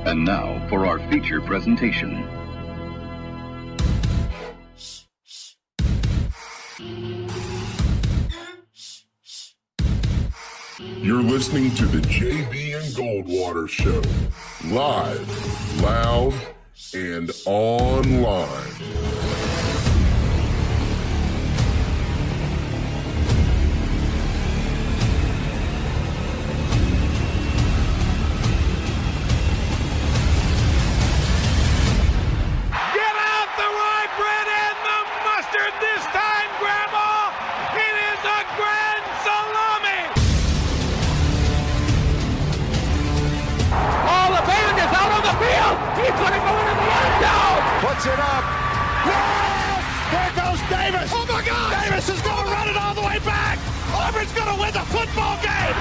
And now for our feature presentation. You're listening to the JB and Goldwater Show. Live, loud, and online. He's going to go into the end zone. Puts it up. Yes! Here goes Davis. Oh, my God. Davis is going to run it all the way back. Auburn's going to win the football game.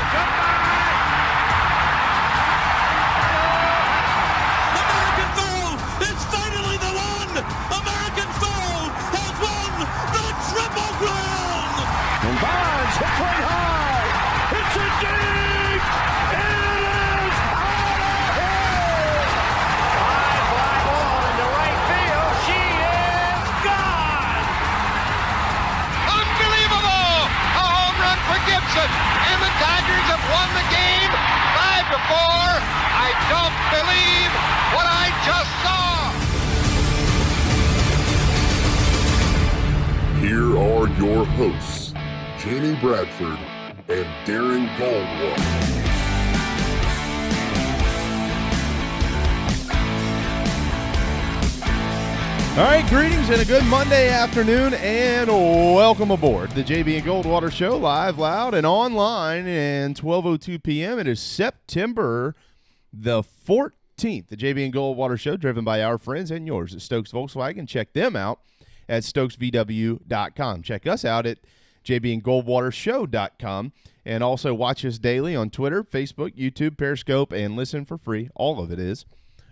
American football is finally the one. American football has won the Triple Crown. And Bonds hits one high. Hits it deep. It is out of here. Fly ball into right field. She is gone. Unbelievable! A home run for Gibson, and the Tigers have won the game 5-4. I don't believe what I just saw. Here are your hosts, Jamie Bradford and Darren Goldwater. All right, greetings and a good Monday afternoon, and welcome aboard the JB and Goldwater Show, live, loud, and online, and 12:02 p.m. It is September the 14th. The JB and Goldwater Show, driven by our friends and yours at Stokes Volkswagen. Check them out at stokesvw.com. Check us out at jbandgoldwatershow.com, and also watch us daily on Twitter, Facebook, YouTube, Periscope, and listen for free. All of it is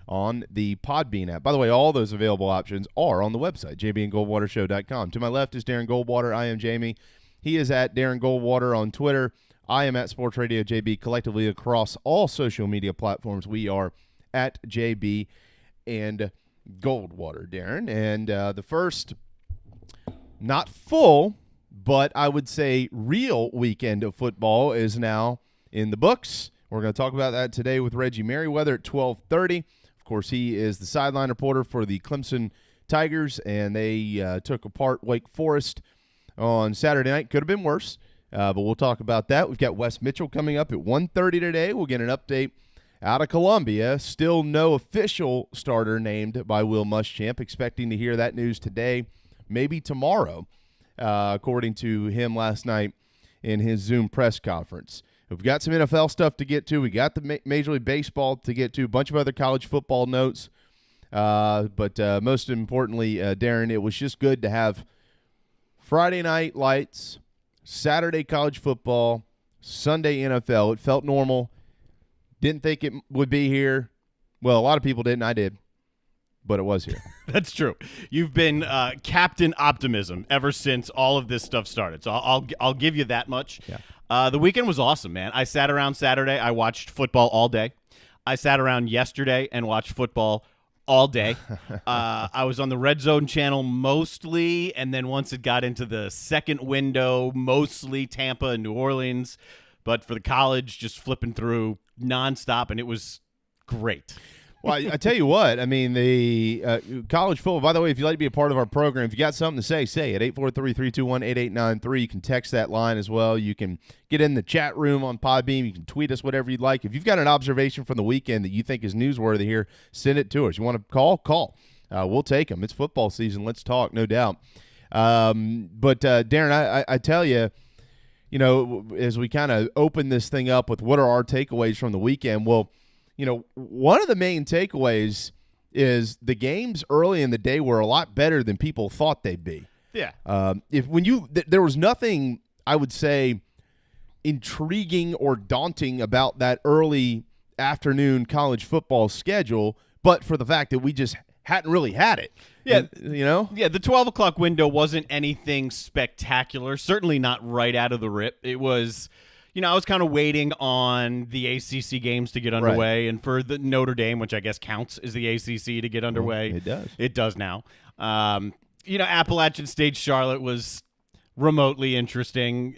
on the Podbean app. By the way, all those available options are on the website, jbandgoldwatershow.com. To my left is Darren Goldwater. I am Jamie. He is at Darren Goldwater on Twitter. I am at Sports Radio JB. Collectively across all social media platforms, we are at JB and Goldwater, Darren. And the first, not full, but I would say real weekend of football is now in the books. We're going to talk about that today with Reggie Merriweather at 12:30. Of course, he is the sideline reporter for the Clemson Tigers, and they took apart Wake Forest on Saturday night. Could have been worse, but we'll talk about that. We've got Wes Mitchell coming up at 1:30 today. We'll get an update out of Columbia. Still no official starter named by Will Muschamp. Expecting to hear that news today, maybe tomorrow, according to him last night in his Zoom press conference. We've got some NFL stuff to get to. We got the Major League Baseball to get to, a bunch of other college football notes. But most importantly, Darren, it was just good to have Friday night lights, Saturday college football, Sunday NFL. It felt normal. Didn't think it would be here. Well, a lot of people didn't. I did. But it was here. That's true. You've been Captain Optimism ever since all of this stuff started. So I'll give you that much. Yeah. The weekend was awesome, man. I sat around Saturday. I watched football all day. I sat around yesterday and watched football all day. I was on the Red Zone channel mostly, and then once it got into the second window, mostly Tampa and New Orleans. But for the college, just flipping through nonstop, and it was great. Well, I tell you what, I mean, the college football, by the way, if you'd like to be a part of our program, if you got something to say it. 843-321-8893. You can text that line as well. You can get in the chat room on Podbeam. You can tweet us whatever you'd like. If you've got an observation from the weekend that you think is newsworthy here, send it to us. You want to call? We'll take them. It's football season. Let's talk, no doubt. But Darren, I tell you, you know, as we kind of open this thing up with what are our takeaways from the weekend, well, you know, one of the main takeaways is the games early in the day were a lot better than people thought they'd be. Yeah. There was nothing, I would say, intriguing or daunting about that early afternoon college football schedule, but for the fact that we just hadn't really had it. Yeah. You know? Yeah, the 12 o'clock window wasn't anything spectacular, certainly not right out of the rip. It was, I was kind of waiting on the ACC games to get underway, and for the Notre Dame, which I guess counts as the ACC, to get underway. It does. It does now. Appalachian State Charlotte was remotely interesting.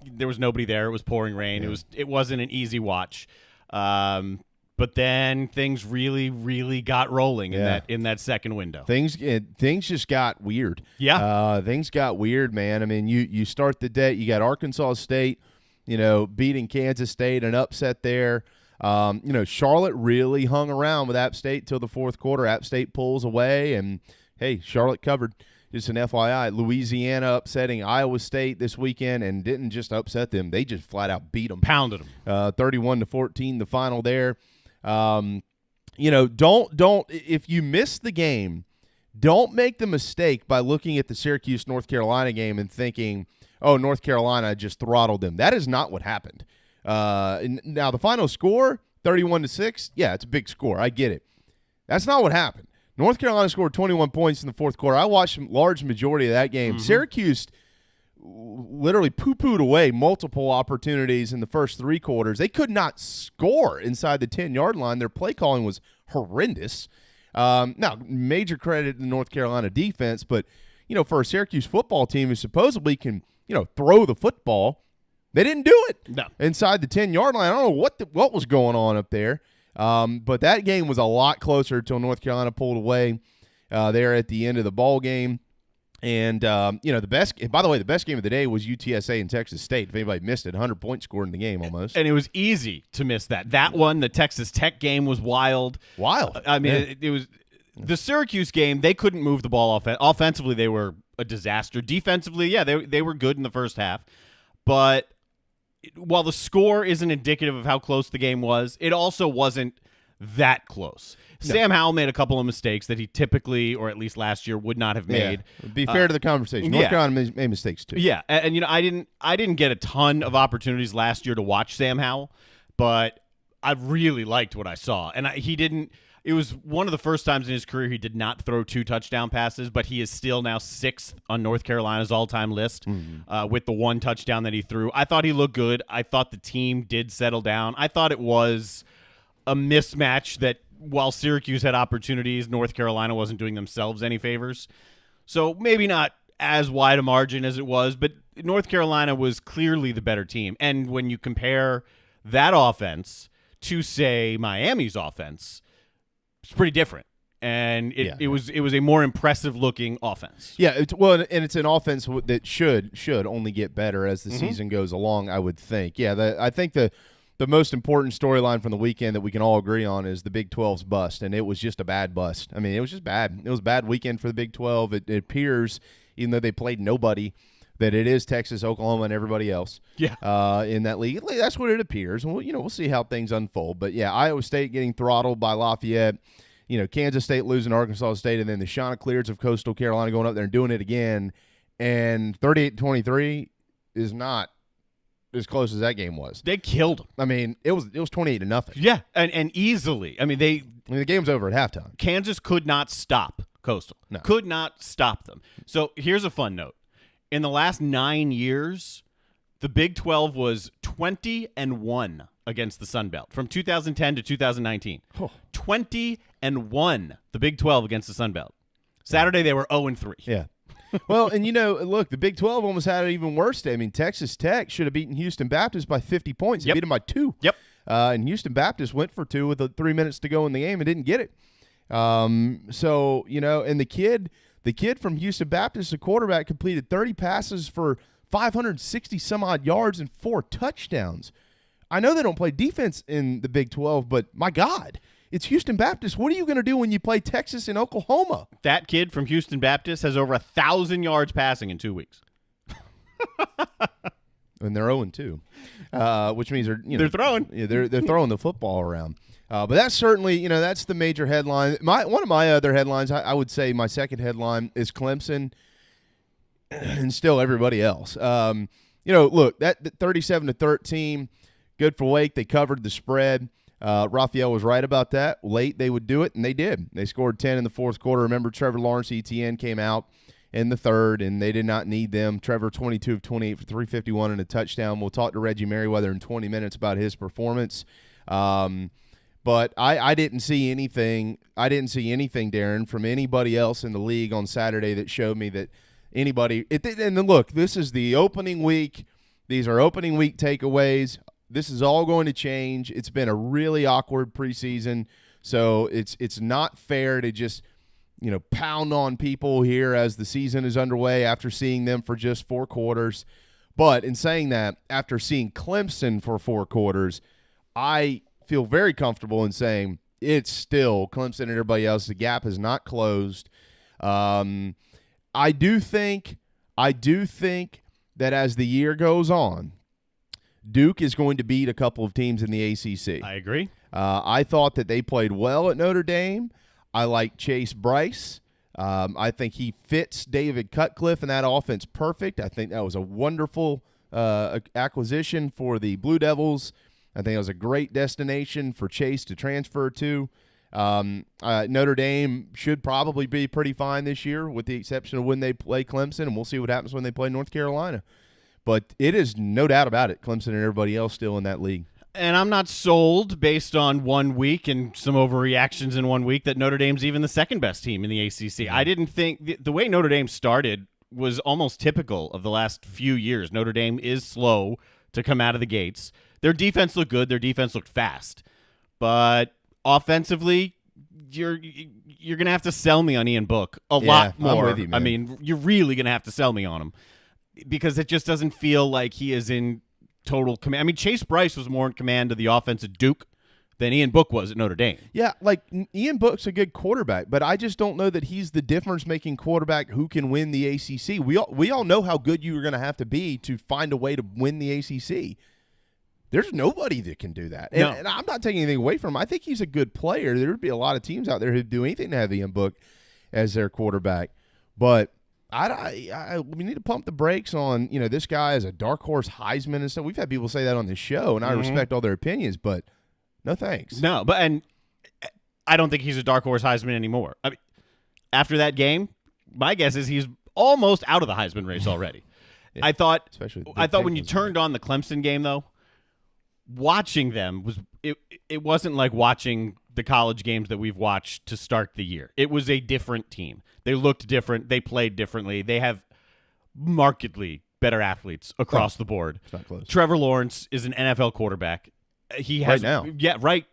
There was nobody there. It was pouring rain. Yeah. It wasn't an easy watch. But then things really, really got rolling in that second window. Things just got weird. Yeah. Things got weird, man. I mean, you start the day, you got Arkansas State, beating Kansas State, an upset there. Charlotte really hung around with App State till the fourth quarter. App State pulls away, and, hey, Charlotte covered. Just an FYI, Louisiana upsetting Iowa State this weekend, and didn't just upset them. They just flat out beat them. Pounded them. 31-14, the final there. Don't if you miss the game, don't make the mistake by looking at the Syracuse North Carolina game and thinking, oh, North Carolina just throttled them. That is not what happened. Now the final score, 31-6, yeah, it's a big score. I get it. That's not what happened. North Carolina scored 21 points in the fourth quarter. I watched a large majority of that game. Syracuse literally poo-pooed away multiple opportunities in the first three quarters. They could not score inside the 10-yard line. Their play calling was horrendous. Now, major credit to the North Carolina defense, but, for a Syracuse football team who supposedly can, throw the football, they didn't do it. No. Inside the 10-yard line. I don't know what was going on up there. But that game was a lot closer until North Carolina pulled away there at the end of the ball game. And, the best game of the day was UTSA and Texas State. If anybody missed it, 100 points scored in the game almost. And it was easy to miss that. That one, the Texas Tech game, was wild. I mean, it was the Syracuse game. They couldn't move the ball offensively. They were a disaster. Defensively, yeah, they were good in the first half. But while the score isn't indicative of how close the game was, it also wasn't that close. No. Sam Howell made a couple of mistakes that he typically, or at least last year, would not have made. Be fair to the conversation. North Carolina made mistakes too. Yeah, and I didn't get a ton of opportunities last year to watch Sam Howell, but I really liked what I saw. And he didn't. It was one of the first times in his career he did not throw 2 touchdown passes, but he is still now 6th on North Carolina's all-time list with the 1 touchdown that he threw. I thought he looked good. I thought the team did settle down. I thought it was a mismatch that while Syracuse had opportunities, North Carolina wasn't doing themselves any favors. So maybe not as wide a margin as it was, but North Carolina was clearly the better team. And when you compare that offense to, say, Miami's offense, it's pretty different. And it was a more impressive looking offense. Yeah, it's an offense that should only get better as the season goes along, I would think. Yeah, I think the most important storyline from the weekend that we can all agree on is the Big 12's bust, and it was just a bad bust. I mean, it was just bad. It was a bad weekend for the Big 12. It appears, even though they played nobody, that it is Texas, Oklahoma, and everybody else in that league. That's what it appears. And we'll see how things unfold. But, yeah, Iowa State getting throttled by Lafayette, Kansas State losing Arkansas State, and then the Chanticleers of Coastal Carolina going up there and doing it again. And 38-23 is not as close as that game was. They killed them. I mean, it was 28-0. Yeah, and easily. I mean, the game's over at halftime. Kansas could not stop Coastal. No. Could not stop them. So here's a fun note. In the last 9 years, the Big 12 was 20-1 against the Sun Belt from 2010 to 2019. 20-1, the Big 12 against the Sun Belt. Saturday, they were 0-3. Yeah. Well, and look, the Big 12 almost had it even worse. I mean, Texas Tech should have beaten Houston Baptist by 50 points. They beat them by 2. Yep. And Houston Baptist went for 2 with 3 minutes to go in the game and didn't get it. So, and the kid from Houston Baptist, the quarterback, completed 30 passes for 560 some odd yards and 4 touchdowns. I know they don't play defense in the Big 12, but my God. It's Houston Baptist. What are you going to do when you play Texas and Oklahoma? That kid from Houston Baptist has over 1,000 yards passing in 2 weeks. And they're 0-2, which means they're throwing. Yeah, they're throwing the football around. But that's certainly, that's the major headline. One of my other headlines, I would say my second headline is Clemson and still everybody else. Look, that 37-13, good for Wake. They covered the spread. Raphael was right about that. Late they would do it, and they did. They scored 10 in the fourth quarter. Remember, Trevor Lawrence, ETN, came out in the third, and they did not need them. Trevor, 22 of 28 for 351 and a touchdown. We'll talk to Reggie Merriweather in 20 minutes about his performance. But I didn't see anything. I didn't see anything, Darren, from anybody else in the league on Saturday that showed me that anybody. And then look, this is the opening week. These are opening week takeaways. This is all going to change. It's been a really awkward preseason, so it's not fair to just pound on people here as the season is underway after seeing them for just 4 quarters. But in saying that, after seeing Clemson for 4 quarters, I feel very comfortable in saying it's still Clemson and everybody else. The gap is not closed. I do think that as the year goes on, Duke is going to beat a couple of teams in the ACC. I agree. I thought that they played well at Notre Dame. I like Chase Bryce. I think he fits David Cutcliffe in that offense perfect. I think that was a wonderful acquisition for the Blue Devils. I think it was a great destination for Chase to transfer to. Notre Dame should probably be pretty fine this year with the exception of when they play Clemson, and we'll see what happens when they play North Carolina. But it is no doubt about it, Clemson and everybody else still in that league. And I'm not sold based on 1 week and some overreactions in 1 week that Notre Dame's even the second best team in the ACC. I didn't think the way Notre Dame started was almost typical of the last few years. Notre Dame is slow to come out of the gates. Their defense looked good. Their defense looked fast. But offensively, you're going to have to sell me on Ian Book a lot more. I'm with you, man. I mean, you're really going to have to sell me on him because it just doesn't feel like he is in total command. I mean, Chase Bryce was more in command of the offense at Duke than Ian Book was at Notre Dame. Yeah, like Ian Book's a good quarterback, but I just don't know that he's the difference-making quarterback who can win the ACC. We all know how good you're going to have to be to find a way to win the ACC. There's nobody that can do that. And I'm not taking anything away from him. I think he's a good player. There would be a lot of teams out there who'd do anything to have Ian Book as their quarterback. But we need to pump the brakes on, this guy is a dark horse Heisman and stuff. We've had people say that on this show, and I respect all their opinions, but no thanks. No, and I don't think he's a dark horse Heisman anymore. I mean, after that game, my guess is he's almost out of the Heisman race already. Yeah, I thought when you Texans turned on the Clemson game, though, watching them it wasn't like watching the college games that we've watched to start the year. It was a different team. They looked different. They played differently. They have markedly better athletes across the board. It's not close. Trevor Lawrence is an NFL quarterback. He has right now. Yeah, right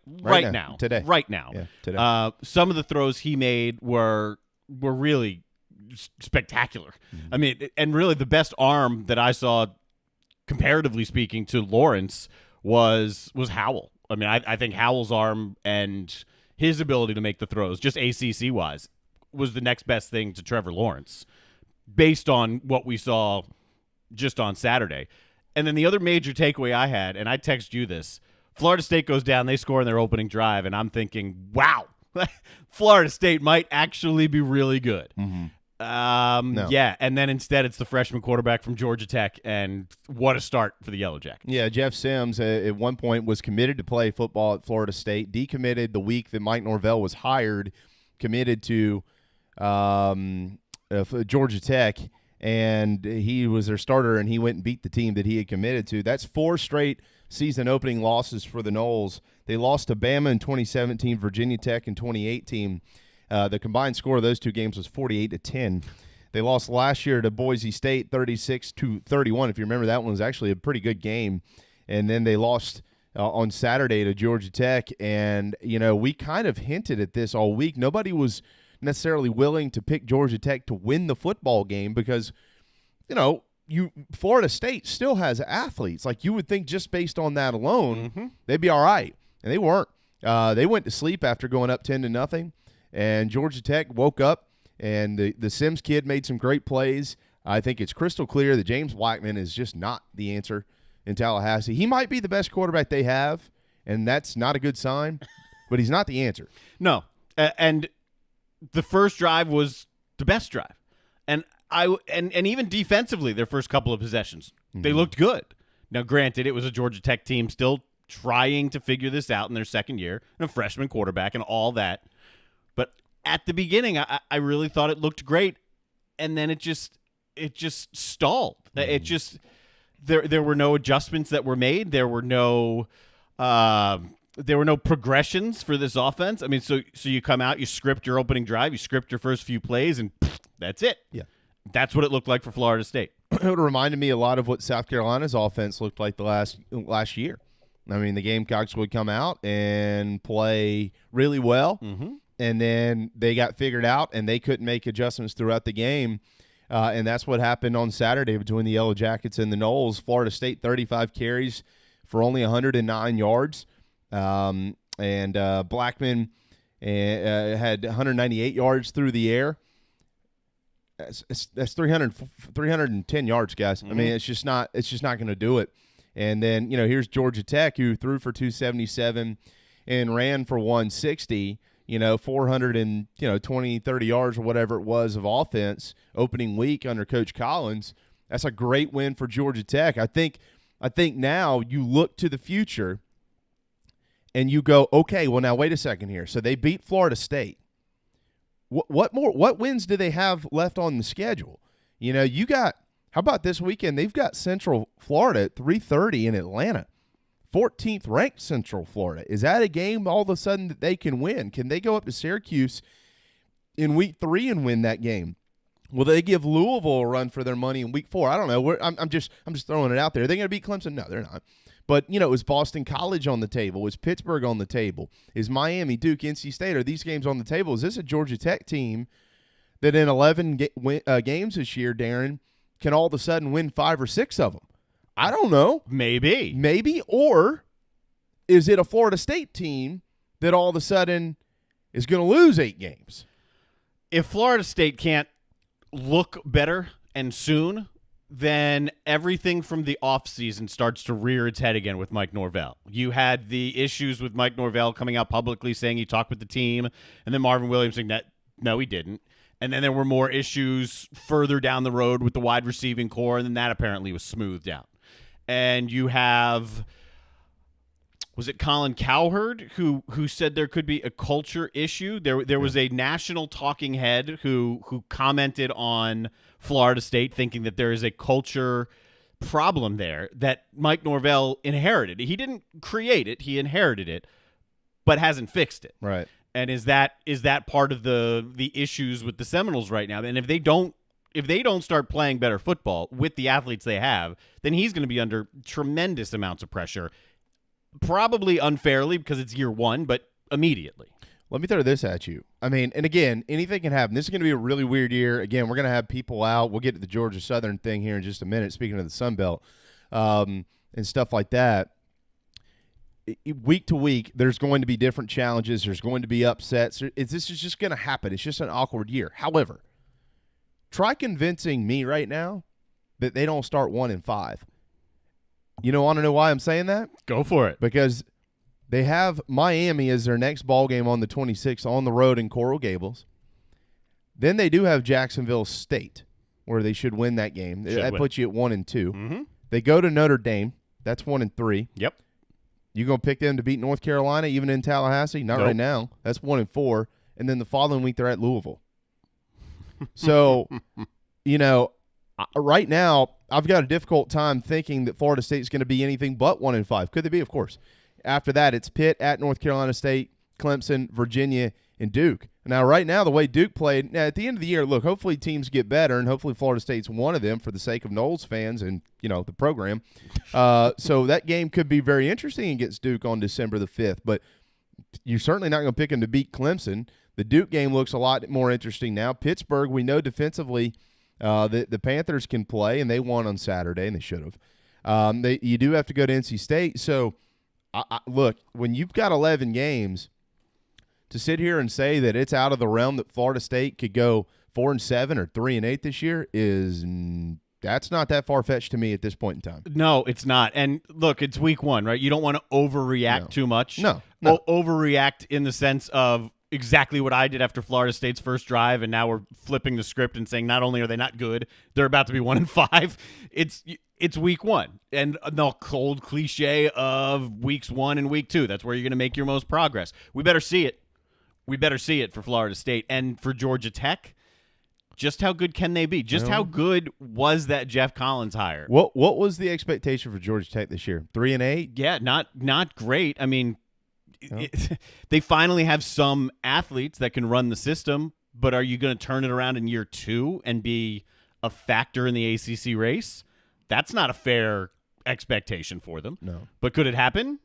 now. Today. Right now. Yeah, today. Some of the throws he made were really spectacular. I mean, and really the best arm that I saw, comparatively speaking, to Lawrence was Howell. I mean, I think Howell's arm and his ability to make the throws, just ACC-wise, was the next best thing to Trevor Lawrence based on what we saw just on Saturday. And then the other major takeaway I had, and I text you this, Florida State goes down, they score in their opening drive, and I'm thinking, wow, Florida State might actually be really good. No. Yeah, and then instead it's the freshman quarterback from Georgia Tech, and what a start for the Yellow Jackets. Yeah, Jeff Sims at one point was committed to play football at Florida State, decommitted the week that Mike Norvell was hired, committed to Georgia Tech, and he was their starter, and he went and beat the team that he had committed to. That's 4 straight season opening losses for the Noles. They lost to Bama in 2017, Virginia Tech in 2018. The combined score of those 2 games was 48-10. They lost last year to Boise State 36-31. If you remember, that one was actually a pretty good game. And then they lost on Saturday to Georgia Tech. And, we kind of hinted at this all week. Nobody was necessarily willing to pick Georgia Tech to win the football game because, Florida State still has athletes. Like, you would think just based on that alone, they'd be all right. And they weren't. They went to sleep after going up 10-0. And Georgia Tech woke up, and the Sims kid made some great plays. I think it's crystal clear that James Blackman is just not the answer in Tallahassee. He might be the best quarterback they have, and that's not a good sign, but he's not the answer. No, and the first drive was the best drive. And even defensively, their first couple of possessions, they looked good. Now, granted, it was a Georgia Tech team still trying to figure this out in their second year, and a freshman quarterback and all that. But at the beginning, I really thought it looked great. and then it just stalled. It just there were no adjustments that were made. There were no progressions for this offense. I mean, so you come out, you script your opening drive, you script your first few plays, and that's it. Yeah. That's what it looked like for Florida State. It reminded me a lot of what South Carolina's offense looked like the last year. I mean, the Gamecocks would come out and play really well, and then they got figured out, and they couldn't make adjustments throughout the game. And that's what happened on Saturday between the Yellow Jackets and the Noles. Florida State, 35 carries for only 109 yards. And Blackman had 198 yards through the air. That's 310 yards, guys. I mean, it's just not going to do it. And then, here's Georgia Tech, who threw for 277 and ran for 160. 420, 30 yards or whatever it was of offense opening week under Coach Collins. That's a great win for Georgia Tech. I think now you look to the future and you go, okay, well, now wait a second here. So they beat Florida State. What wins do they have left on the schedule? How about this weekend? They've got Central Florida at 3:30 in Atlanta. 14th ranked Central Florida. Is that a game all of a sudden that they can win? Can they go up to Syracuse in week 3 and win that game? Will they give Louisville a run for their money in week 4? I don't know. I'm just throwing it out there. Are they going to beat Clemson? No, they're not. But, is Boston College on the table? Is Pittsburgh on the table? Is Miami, Duke, NC State? Are these games on the table? Is this a Georgia Tech team that in 11 games this year, Darren, can all of a sudden win 5 or 6 of them? I don't know. Maybe. Or is it a Florida State team that all of a sudden is going to lose 8 games? If Florida State can't look better and soon, then everything from the offseason starts to rear its head again with Mike Norvell. You had the issues with Mike Norvell coming out publicly saying he talked with the team, and then Marvin Williams saying that, no, he didn't. And then there were more issues further down the road with the wide receiving core, and then that apparently was smoothed out. And you have, was it Colin Cowherd who said there could be a culture issue? There was a national talking head who commented on Florida State, thinking that there is a culture problem there that Mike Norvell inherited. He didn't create it; he inherited it, but hasn't fixed it. Right. And is that part of the issues with the Seminoles right now? And if they don't start playing better football with the athletes they have, then he's going to be under tremendous amounts of pressure, probably unfairly because it's year 1, but immediately. Let me throw this at you. I mean, and again, anything can happen. This is going to be a really weird year. Again, we're going to have people out. We'll get to the Georgia Southern thing here in just a minute, speaking of the Sun Belt and stuff like that. Week to week, there's going to be different challenges. There's going to be upsets. This is just going to happen. It's just an awkward year. However, try convincing me right now that they don't start 1-5. Want to know why I'm saying that? Go for it. Because they have Miami as their next ball game on the 26th on the road in Coral Gables. Then they do have Jacksonville State, where they should win that game. That puts you at 1-2. Mm-hmm. They go to Notre Dame. That's 1-3. Yep. You going to pick them to beat North Carolina, even in Tallahassee? Not right now. That's 1-4. And then the following week, they're at Louisville. So, right now, I've got a difficult time thinking that Florida State is going to be anything but 1-5. Could they be? Of course. After that, it's Pitt at North Carolina State, Clemson, Virginia, and Duke. Now, right now, the way Duke played, at the end of the year, look, hopefully teams get better, and hopefully Florida State's one of them for the sake of Noles fans and, the program. So that game could be very interesting against Duke on December the 5th, but you're certainly not going to pick them to beat Clemson. The Duke game looks a lot more interesting now. Pittsburgh, we know defensively the Panthers can play, and they won on Saturday, and they should have. You do have to go to NC State. So, look, when you've got 11 games, to sit here and say that it's out of the realm that Florida State could go 4-7 or 3-8 this year that's not that far-fetched to me at this point in time. No, it's not. And look, it's week 1, right? You don't want to overreact too much. No. Overreact in the sense of exactly what I did after Florida State's first drive, and now we're flipping the script and saying not only are they not good, they're about to be 1-5. It's week 1, and the cold cliche of weeks 1 and week 2. That's where you're going to make your most progress. We better see it. We better see it for Florida State and for Georgia Tech. Just how good can they be? Just how good was that Jeff Collins hire? What was the expectation for Georgia Tech this year? 3-8? Yeah, not great. I mean, they finally have some athletes that can run the system, but are you going to turn it around in year 2 and be a factor in the ACC race? That's not a fair expectation for them. No. But could it happen?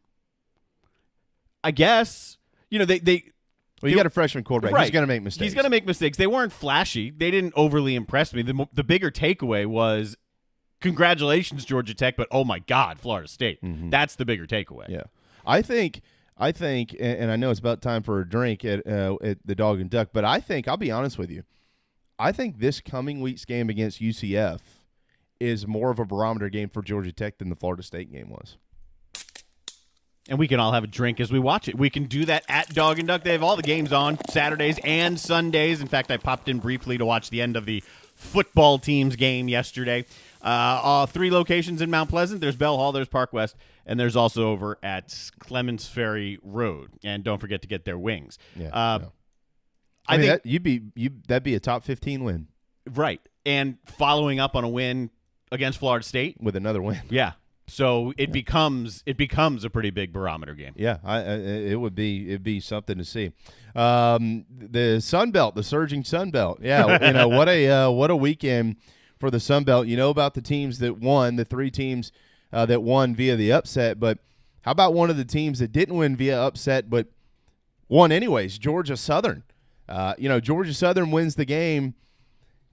I guess. You know, Well, you got a freshman quarterback. Right. He's going to make mistakes. He's going to make mistakes. They weren't flashy. They didn't overly impress me. The bigger takeaway was, congratulations, Georgia Tech, but oh my God, Florida State. Mm-hmm. That's the bigger takeaway. Yeah. I think, and I know it's about time for a drink at the Dog and Duck, but I think, I'll be honest with you, I think this coming week's game against UCF is more of a barometer game for Georgia Tech than the Florida State game was. And we can all have a drink as we watch it. We can do that at Dog and Duck. They have all the games on Saturdays and Sundays. In fact, I popped in briefly to watch the end of the football team's game yesterday. 3 locations in Mount Pleasant. There's Bell Hall, there's Park West, and there's also over at Clements Ferry Road. And don't forget to get their wings. Yeah. I think that'd be a top 15 win. Right. And following up on a win against Florida State with another win. Yeah. So it becomes a pretty big barometer game. Yeah, it'd be something to see. The Sun Belt, the surging Sun Belt. Yeah, what a weekend for the Sun Belt. You know about the teams that won, the 3 teams that won via the upset, but how about one of the teams that didn't win via upset but won anyways? Georgia Southern. Georgia Southern wins the game.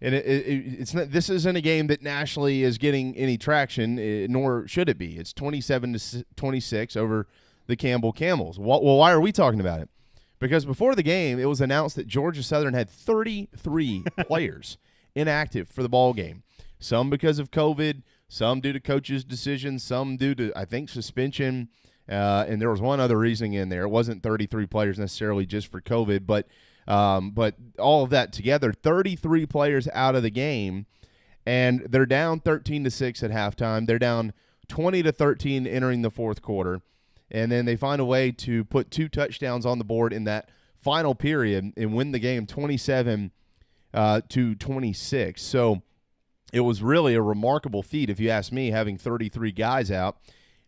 And it's not. This isn't a game that nationally is getting any traction, nor should it be. It's 27-26 over the Campbell Camels. Well, why are we talking about it? Because before the game, it was announced that Georgia Southern had 33 players inactive for the ball game. Some because of COVID, some due to coaches' decisions, some due to, I think, suspension. And there was one other reasoning in there. It wasn't 33 players necessarily just for COVID, but all of that together, 33 players out of the game, and they're down 13-6 at halftime. They're down 20-13 entering the fourth quarter, and then they find a way to put 2 touchdowns on the board in that final period and win the game 27-26. So it was really a remarkable feat, if you ask me, having 33 guys out,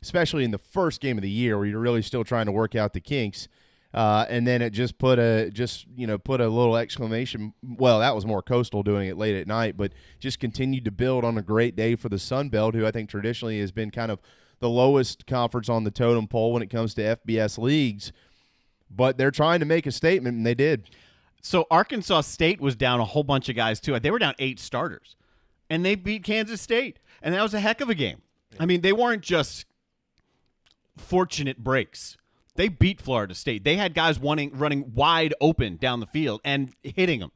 especially in the first game of the year where you're really still trying to work out the kinks. And then it just put a little exclamation. Well, that was more Coastal doing it late at night, but just continued to build on a great day for the Sun Belt, who I think traditionally has been kind of the lowest conference on the totem pole when it comes to FBS leagues. But they're trying to make a statement, and they did. So Arkansas State was down a whole bunch of guys too. They were down 8 starters, and they beat Kansas State, and that was a heck of a game. I mean, they weren't just fortunate breaks. They beat Florida State. They had guys running wide open down the field and hitting them.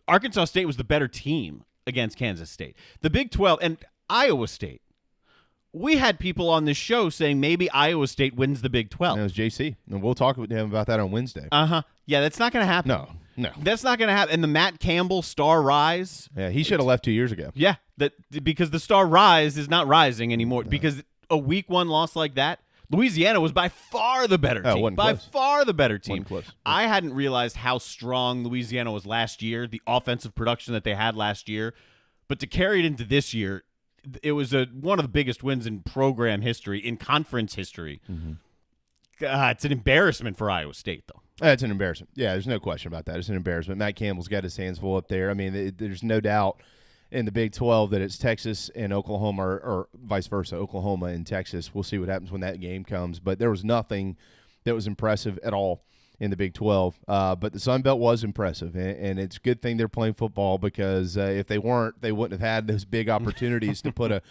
Arkansas State was the better team against Kansas State. The Big 12 and Iowa State. We had people on this show saying maybe Iowa State wins the Big 12. And it was JC, and we'll talk with him about that on Wednesday. Yeah, that's not going to happen. No. That's not going to happen. And the Matt Campbell star rise. Yeah, he should have left 2 years ago. Yeah, because the star rise is not rising anymore. No. Because a week 1 loss like that, Louisiana was by far the better team. By far the better team. I hadn't realized how strong Louisiana was last year, the offensive production that they had last year. But to carry it into this year, it was one of the biggest wins in program history, in conference history. Mm-hmm. It's an embarrassment for Iowa State, though. It's an embarrassment. Yeah, there's no question about that. It's an embarrassment. Matt Campbell's got his hands full up there. I mean, there's no doubt in the Big 12 that it's Texas and Oklahoma, or vice versa, Oklahoma and Texas. We'll see what happens when that game comes. But there was nothing that was impressive at all in the Big 12. But the Sun Belt was impressive, and it's a good thing they're playing football, because if they weren't, they wouldn't have had those big opportunities to put a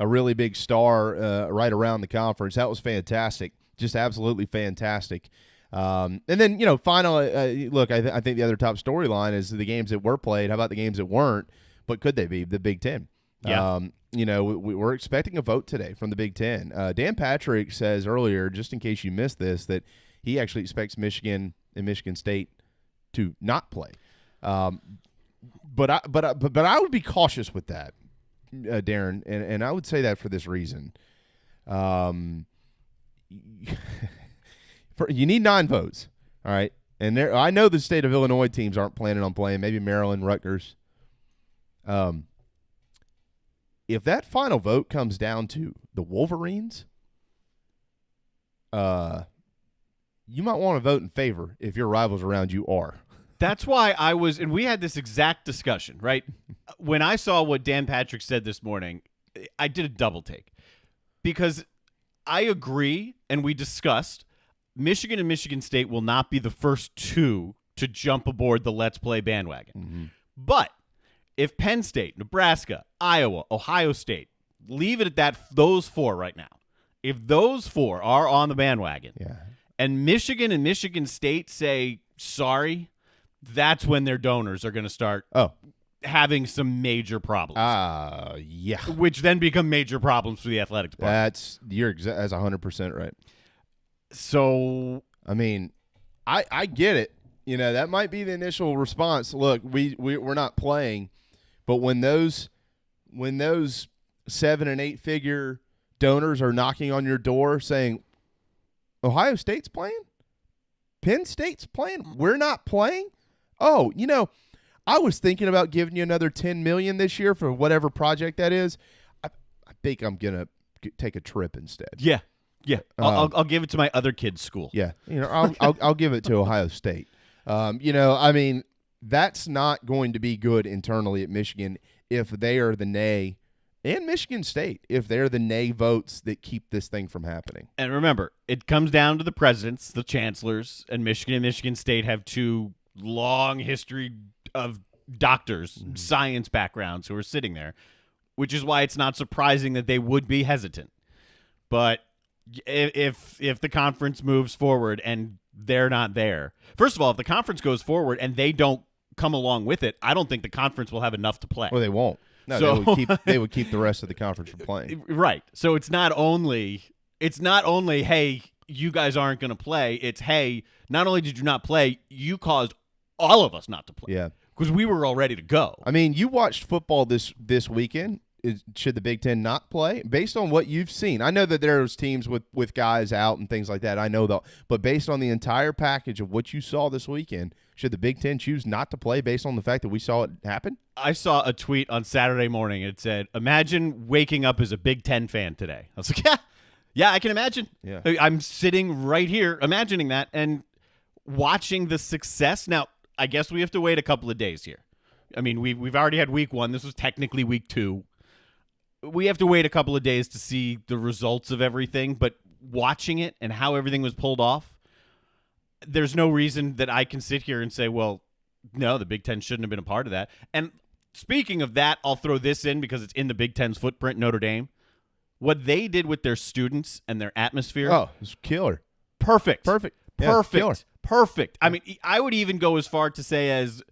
really big star right around the conference. That was fantastic, just absolutely fantastic. And then, finally, look, I think the other top storyline is the games that were played. How about the games that weren't? But could they be the Big Ten? Yeah. We're expecting a vote today from the Big Ten. Dan Patrick says earlier, just in case you missed this, that he actually expects Michigan and Michigan State to not play. But I would be cautious with that, Darren, and I would say that for this reason. You need 9 votes. All right. And I know the state of Illinois teams aren't planning on playing. Maybe Maryland, Rutgers. If that final vote comes down to the Wolverines, you might want to vote in favor if your rivals around you are. That's why I was, and we had this exact discussion, right? When I saw what Dan Patrick said this morning, I did a double take because I agree, and we discussed, Michigan and Michigan State will not be the first two to jump aboard the Let's Play bandwagon. Mm-hmm. But if Penn State, Nebraska, Iowa, Ohio State, leave it at those four right now. If those four are on the bandwagon, and Michigan and Michigan State say, sorry, that's when their donors are going to start having some major problems. Yeah. Which then become major problems for the athletic department. That's 100% right. So, I mean, I get it. You know, that might be the initial response. Look, we're not playing, but when those 7 and 8 figure donors are knocking on your door saying, Ohio State's playing, Penn State's playing, we're not playing. Oh, you know, I was thinking about giving you another $10 million this year for whatever project that is. I think I'm gonna take a trip instead. Yeah. I'll give it to my other kid's school. Yeah, you know, I'll give it to Ohio State. You know, I mean, that's not going to be good internally at Michigan if they are the nay, and Michigan State if they're the nay votes that keep this thing from happening. And remember, it comes down to the presidents, the chancellors, and Michigan State have two long history of doctors, science backgrounds who are sitting there, which is why it's not surprising that they would be hesitant. But if the conference moves forward and they're not there, first of all, if the conference goes forward and they don't come along with it, I don't think the conference will have enough to play. Well, they won't. No, so, they would keep the rest of the conference from playing. Right. So it's not only hey, you guys aren't going to play. It's hey, not only did you not play, you caused all of us not to play. Yeah. Because we were all ready to go. I mean, you watched football this weekend. Should the Big Ten not play? Based on what you've seen, I know that there's teams with guys out and things like that. I know that. But based on the entire package of what you saw this weekend, should the Big Ten choose not to play based on the fact that we saw it happen? I saw a tweet on Saturday morning. It said, imagine waking up as a Big Ten fan today. I was like, yeah, I can imagine. Yeah. I'm sitting right here imagining that and watching the success. Now, I guess we have to wait a couple of days here. I mean, we've already had week 1. This was technically week 2. We have to wait a couple of days to see the results of everything, but watching it and how everything was pulled off, there's no reason that I can sit here and say, well, no, the Big Ten shouldn't have been a part of that. And speaking of that, I'll throw this in because it's in the Big Ten's footprint, Notre Dame. What they did with their students and their atmosphere. Oh, it's killer. Perfect. Yeah, killer. Perfect. I mean, I would even go as far to say as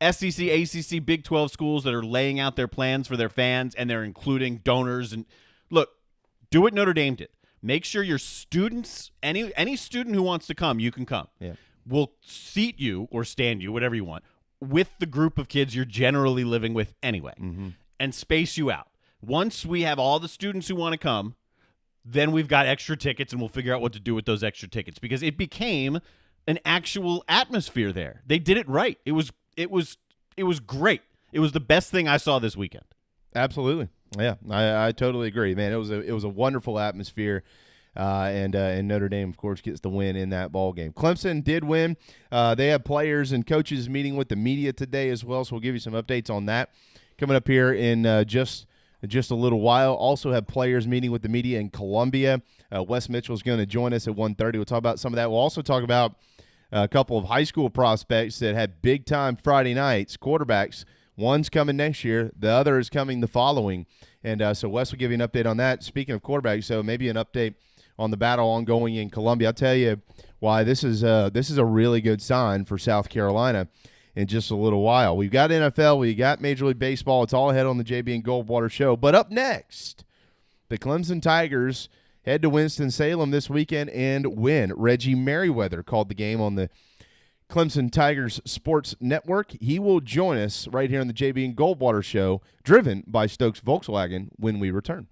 SEC, ACC, Big 12 schools that are laying out their plans for their fans and they're including donors. And look, do what Notre Dame did. Make sure your students, any student who wants to come, you can come. Yeah. We'll seat you or stand you, whatever you want, with the group of kids you're generally living with anyway, and space you out. Once we have all the students who want to come, then we've got extra tickets and we'll figure out what to do with those extra tickets because it became an actual atmosphere there. They did it right. It was great. It was the best thing I saw this weekend. Absolutely. Yeah, I totally agree, man. It was a wonderful atmosphere, and Notre Dame, of course, gets the win in that ball game. Clemson did win. They have players and coaches meeting with the media today as well, so we'll give you some updates on that coming up here in just a little while. Also have players meeting with the media in Columbia. Wes Mitchell is going to join us at 1:30. We'll talk about some of that. We'll also talk about a couple of high school prospects that had big-time Friday nights, quarterbacks. One's coming next year. The other is coming the following. And so Wes will give you an update on that. Speaking of quarterbacks, so maybe an update on the battle ongoing in Columbia. I'll tell you why this is a really good sign for South Carolina in just a little while. We've got NFL. We got Major League Baseball. It's all ahead on the JB and Goldwater show. But up next, the Clemson Tigers head to Winston-Salem this weekend and win. Reggie Merriweather called the game on the Clemson Tigers Sports Network. He will join us right here on the JB and Goldwater show, driven by Stokes Volkswagen, when we return.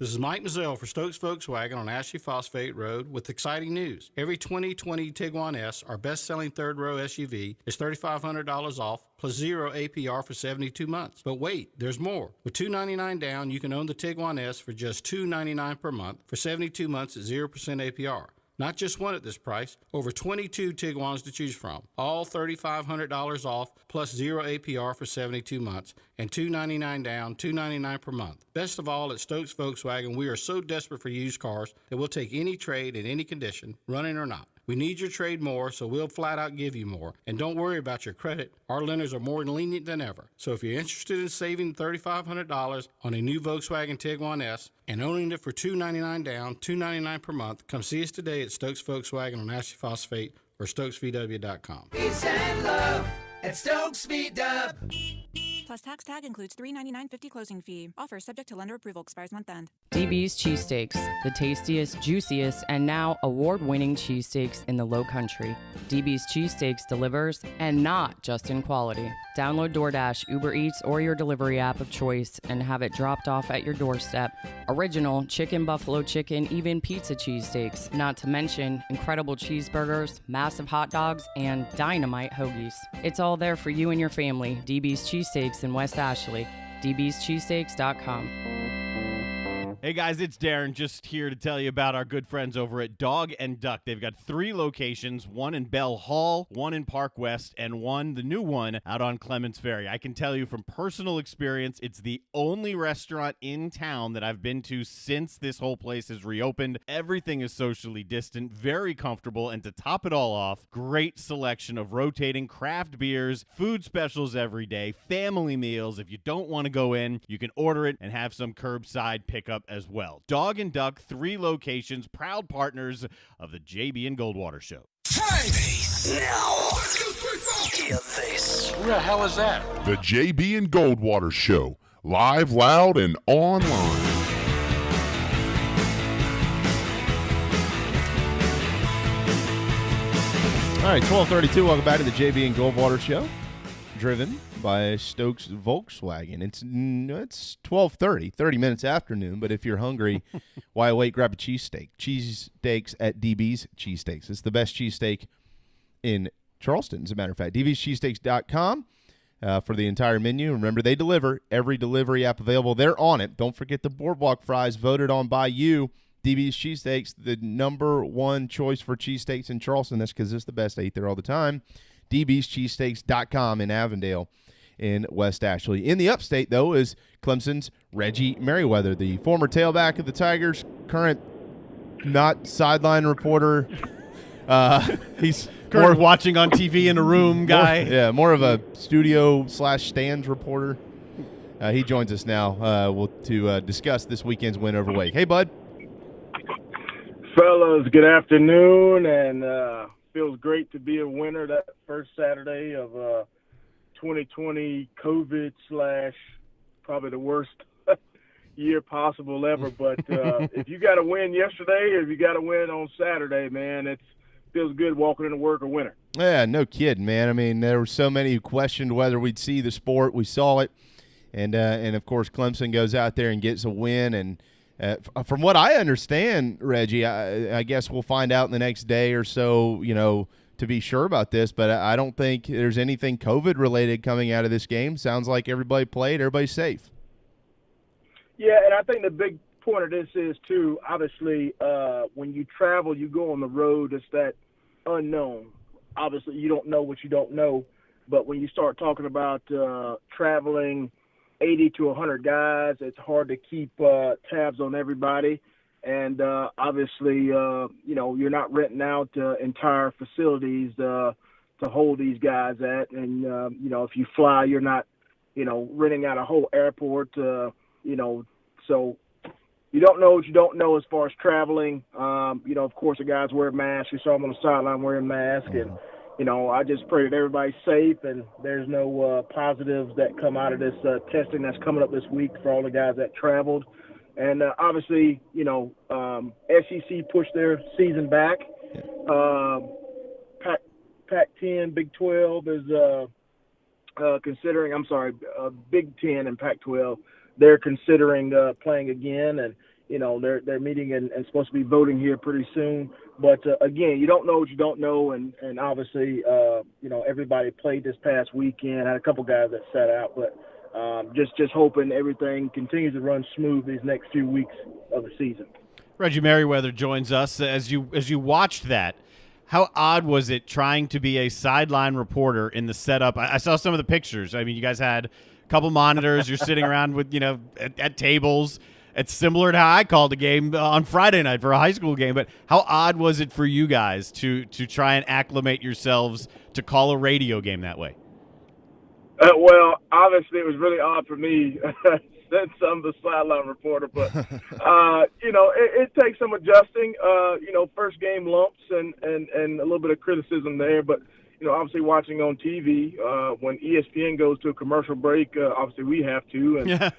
This is Mike Mazzell for Stokes Volkswagen on Ashley Phosphate Road with exciting news. Every 2020 Tiguan S, our best-selling third-row SUV, is $3,500 off plus 0 APR for 72 months. But wait, there's more. With $299 down, you can own the Tiguan S for just $299 per month for 72 months at 0% APR. Not just one at this price, over 22 Tiguans to choose from. All $3,500 off plus 0 APR for 72 months and $299 down, $299 per month. Best of all, at Stokes Volkswagen, we are so desperate for used cars that we'll take any trade in any condition, running or not. We need your trade more, so we'll flat out give you more. And don't worry about your credit. Our lenders are more lenient than ever. So if you're interested in saving $3,500 on a new Volkswagen Tiguan S and owning it for $299 down, $299 per month, come see us today at Stokes Volkswagen on Ashley Phosphate or StokesVW.com. Peace and love at Stokes VW. Plus tax tag includes $399.50 closing fee. Offer subject to lender approval. Expires month end. DB's Cheesesteaks, the tastiest, juiciest, and now award-winning cheesesteaks in the Low Country. DB's Cheesesteaks delivers, and not just in quality. Download DoorDash, Uber Eats, or your delivery app of choice and have it dropped off at your doorstep. Original chicken, buffalo chicken, even pizza cheesesteaks. Not to mention incredible cheeseburgers, massive hot dogs, and dynamite hoagies. It's all there for you and your family. DB's Cheesesteaks in West Ashley. dbscheesesteaks.com. Hey guys, it's Darren, just here to tell you about our good friends over at Dog and Duck. They've got 3 locations, one in Bell Hall, one in Park West, and one, the new one, out on Clements Ferry. I can tell you from personal experience, it's the only restaurant in town that I've been to since this whole place has reopened. Everything is socially distant, very comfortable, and to top it all off, great selection of rotating craft beers, food specials every day, family meals. If you don't want to go in, you can order it and have some curbside pickup as well. Dog and Duck, 3 locations, proud partners of the JB and Goldwater Show. Now, hear this. Who the hell is that? The JB and Goldwater Show, live, loud, and online. All right, 12:32. Welcome back to the JB and Goldwater Show, driven by Stokes Volkswagen. It's 12:30, 30 minutes afternoon, but if you're hungry, why wait? Grab a cheesesteak. Cheesesteaks at DB's Cheesesteaks. It's the best cheesesteak in Charleston, as a matter of fact. dbscheesesteaks.com for the entire menu. Remember, they deliver. Every delivery app available, they're on it. Don't forget the Boardwalk fries voted on by you. DB's Cheesesteaks, the #1 choice for cheesesteaks in Charleston. That's because it's the best. I eat there all the time. dbscheesesteaks.com in Avondale in West Ashley. In the upstate, though, is Clemson's Reggie Merriweather, the former tailback of the Tigers, current not sideline reporter. He's Current watching on TV in a room guy. More of a studio/stands reporter. He joins us now to discuss this weekend's win over Wake. Hey, bud. Fellas, good afternoon, and feels great to be a winner that first Saturday of 2020 COVID / probably the worst year possible ever. But if you got a win yesterday, or if you got a win on Saturday, man, it feels good walking into work a winner. Yeah, no kidding, man. I mean, there were so many who questioned whether we'd see the sport. We saw it, and of course, Clemson goes out there and gets a win. And from what I understand, Reggie, I guess we'll find out in the next day or so, to be sure about this, but I don't think there's anything COVID-related coming out of this game. Sounds like everybody played, everybody's safe. Yeah, and I think the big point of this is, too, obviously, when you travel, you go on the road, it's that unknown. Obviously, you don't know what you don't know, but when you start talking about traveling 80 to 100 guys, it's hard to keep tabs on everybody. And obviously, you're not renting out entire facilities to hold these guys at. And, if you fly, you're not, renting out a whole airport, so you don't know what you don't know as far as traveling. Of course, the guys wear masks. You saw them on the sideline wearing masks. And, I just pray that everybody's safe and there's no positives that come out of this testing that's coming up this week for all the guys that traveled. And obviously, SEC pushed their season back. Pac-10, Big 12 is considering – Big 10 and Pac-12, they're considering playing again. And, they're meeting and supposed to be voting here pretty soon. But again, you don't know what you don't know, and obviously, everybody played this past weekend. Had a couple guys that sat out, but just hoping everything continues to run smooth these next few weeks of the season. Reggie Merriweather joins us. As you watched that, how odd was it trying to be a sideline reporter in the setup? I saw some of the pictures. I mean, you guys had a couple monitors. You're sitting around with at tables. It's similar to how I called a game on Friday night for a high school game. But how odd was it for you guys to try and acclimate yourselves to call a radio game that way? Well, obviously it was really odd for me since I'm the sideline reporter. But, it takes some adjusting, first game lumps and a little bit of criticism there. But, obviously watching on TV, when ESPN goes to a commercial break, obviously we have to. And,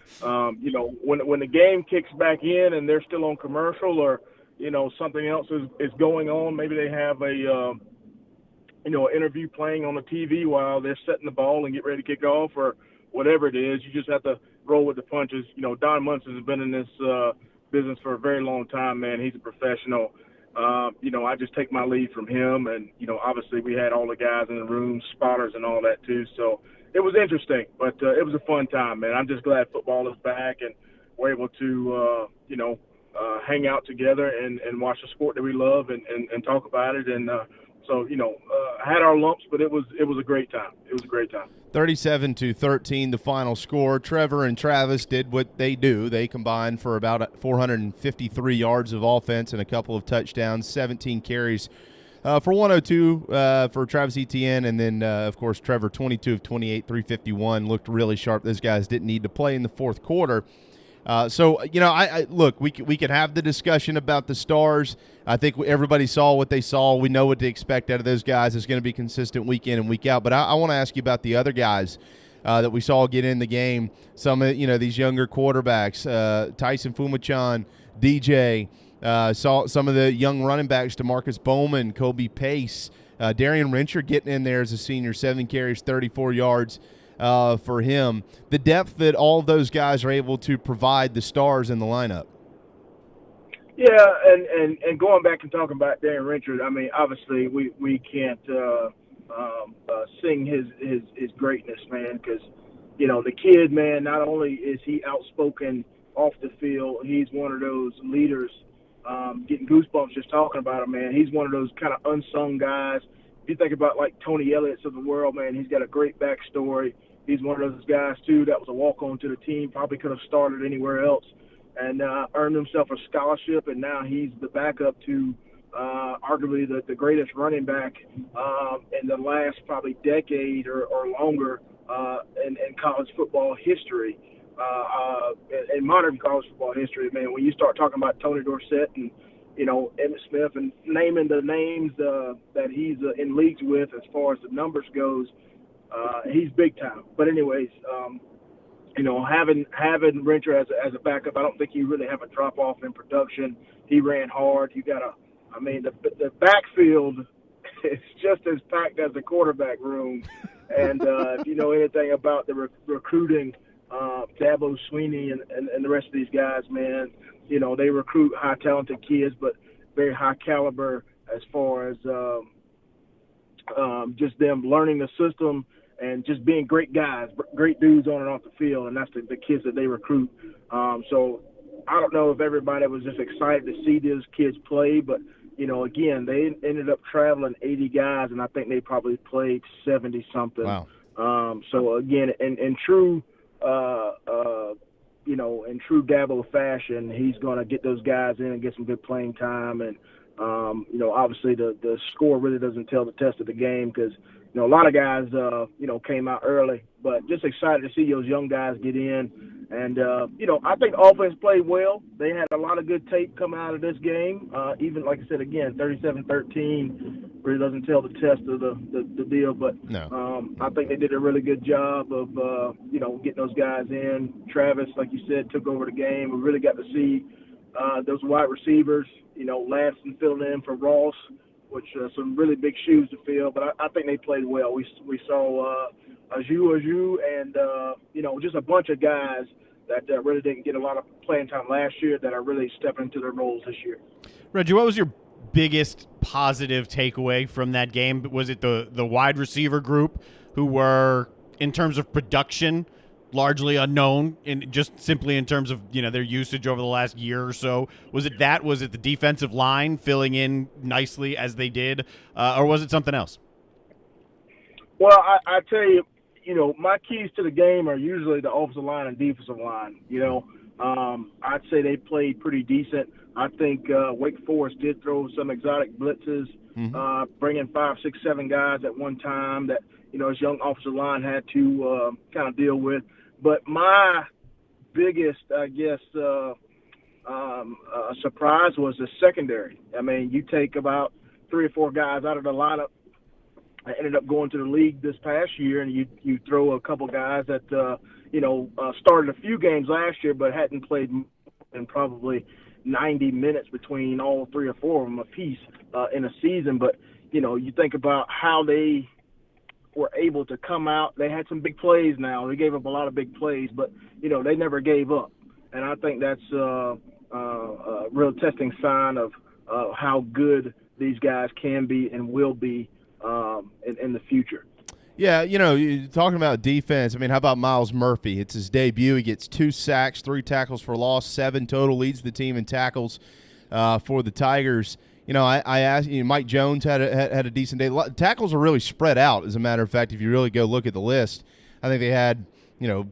when the game kicks back in and they're still on commercial or, something else is going on, maybe they have an interview playing on the TV while they're setting the ball and get ready to kick off or whatever it is. You just have to roll with the punches. Don Munson has been in this business for a very long time, man. He's a professional. I just take my lead from him. And, obviously we had all the guys in the room, spotters and all that too. So it was interesting, but it was a fun time, man. I'm just glad football is back and we're able to, hang out together and watch the sport that we love and talk about it. And, had our lumps, but it was a great time. It was a great time. 37-13, the final score. Trevor and Travis did what they do. They combined for about 453 yards of offense and a couple of touchdowns, 17 carries for 102 for Travis Etienne, and then, of course, Trevor, 22 of 28, 351, looked really sharp. Those guys didn't need to play in the fourth quarter. I look, we could have the discussion about the stars. I think everybody saw what they saw. We know what to expect out of those guys. It's going to be consistent week in and week out. But I want to ask you about the other guys that we saw get in the game. Some of these younger quarterbacks, Tyson Fumachan, DJ. Saw some of the young running backs, DeMarcus Bowman, Kobe Pace, Darian Rencher getting in there as a senior, 7 carries, 34 yards. For him, the depth that all of those guys are able to provide the stars in the lineup. Yeah, and going back and talking about Darren Richard, I mean, obviously we can't sing his greatness, man, because the kid, man, not only is he outspoken off the field, he's one of those leaders. Getting goosebumps just talking about him, man. He's one of those kind of unsung guys. If you think about like Tony Elliott's of the world, man, he's got a great backstory. He's one of those guys, too, that was a walk-on to the team, probably could have started anywhere else, and earned himself a scholarship, and now he's the backup to arguably the greatest running back in the last probably decade or longer in college football history, in modern college football history. Man, when you start talking about Tony Dorsett and Emmitt Smith and naming the names that he's in leagues with as far as the numbers goes, he's big time. But anyways, having Rencher as a backup, I don't think you really have a drop off in production. He ran hard. You got the backfield is just as packed as the quarterback room. And if you know anything about the recruiting, Dabo Sweeney and the rest of these guys, man, they recruit high talented kids, but very high caliber as far as just them learning the system and just being great guys, great dudes on and off the field, and that's the kids that they recruit. So I don't know if everybody was just excited to see these kids play, but, again, they ended up traveling 80 guys, and I think they probably played 70-something. Wow. So, again, in true in true Dabo fashion, he's going to get those guys in and get some good playing time. And, obviously the score really doesn't tell the test of the game because, a lot of guys, came out early. But just excited to see those young guys get in. And, I think offense played well. They had a lot of good tape come out of this game. Even, like I said, again, 37-13 really doesn't tell the test of the deal. But no. I think they did a really good job of, getting those guys in. Travis, like you said, took over the game. We really got to see those wide receivers, Ladson filling in for Ross, which some really big shoes to fill. But I think they played well. We saw Aju and, just a bunch of guys that really didn't get a lot of playing time last year that are really stepping into their roles this year. Reggie, what was your biggest positive takeaway from that game? Was it the wide receiver group who were, in terms of production, largely unknown, just simply in terms of their usage over the last year or so? Was it that? Was it the defensive line filling in nicely as they did, or was it something else? Well, I tell you, my keys to the game are usually the offensive line and defensive line. I'd say they played pretty decent. I think Wake Forest did throw some exotic blitzes, bringing 5, 6, 7 guys at one time that his young offensive line had to kind of deal with. But my biggest, I guess, surprise was the secondary. I mean, you take about 3 or 4 guys out of the lineup. I ended up going to the league this past year, and you throw a couple guys that started a few games last year but hadn't played in probably 90 minutes between all 3 or 4 of them apiece in a season. But you think about how they were able to come out. They had some big plays. Now they gave up a lot of big plays, but they never gave up, and I think that's a real testing sign of how good these guys can be and will be in the future. Yeah, you're talking about defense. I mean, how about Miles Murphy? It's his debut. He gets 2 sacks, 3 tackles for loss, 7 total, leads the team in tackles for the Tigers. I asked you. Mike Jones had a decent day. Tackles are really spread out. As a matter of fact, if you really go look at the list, I think they had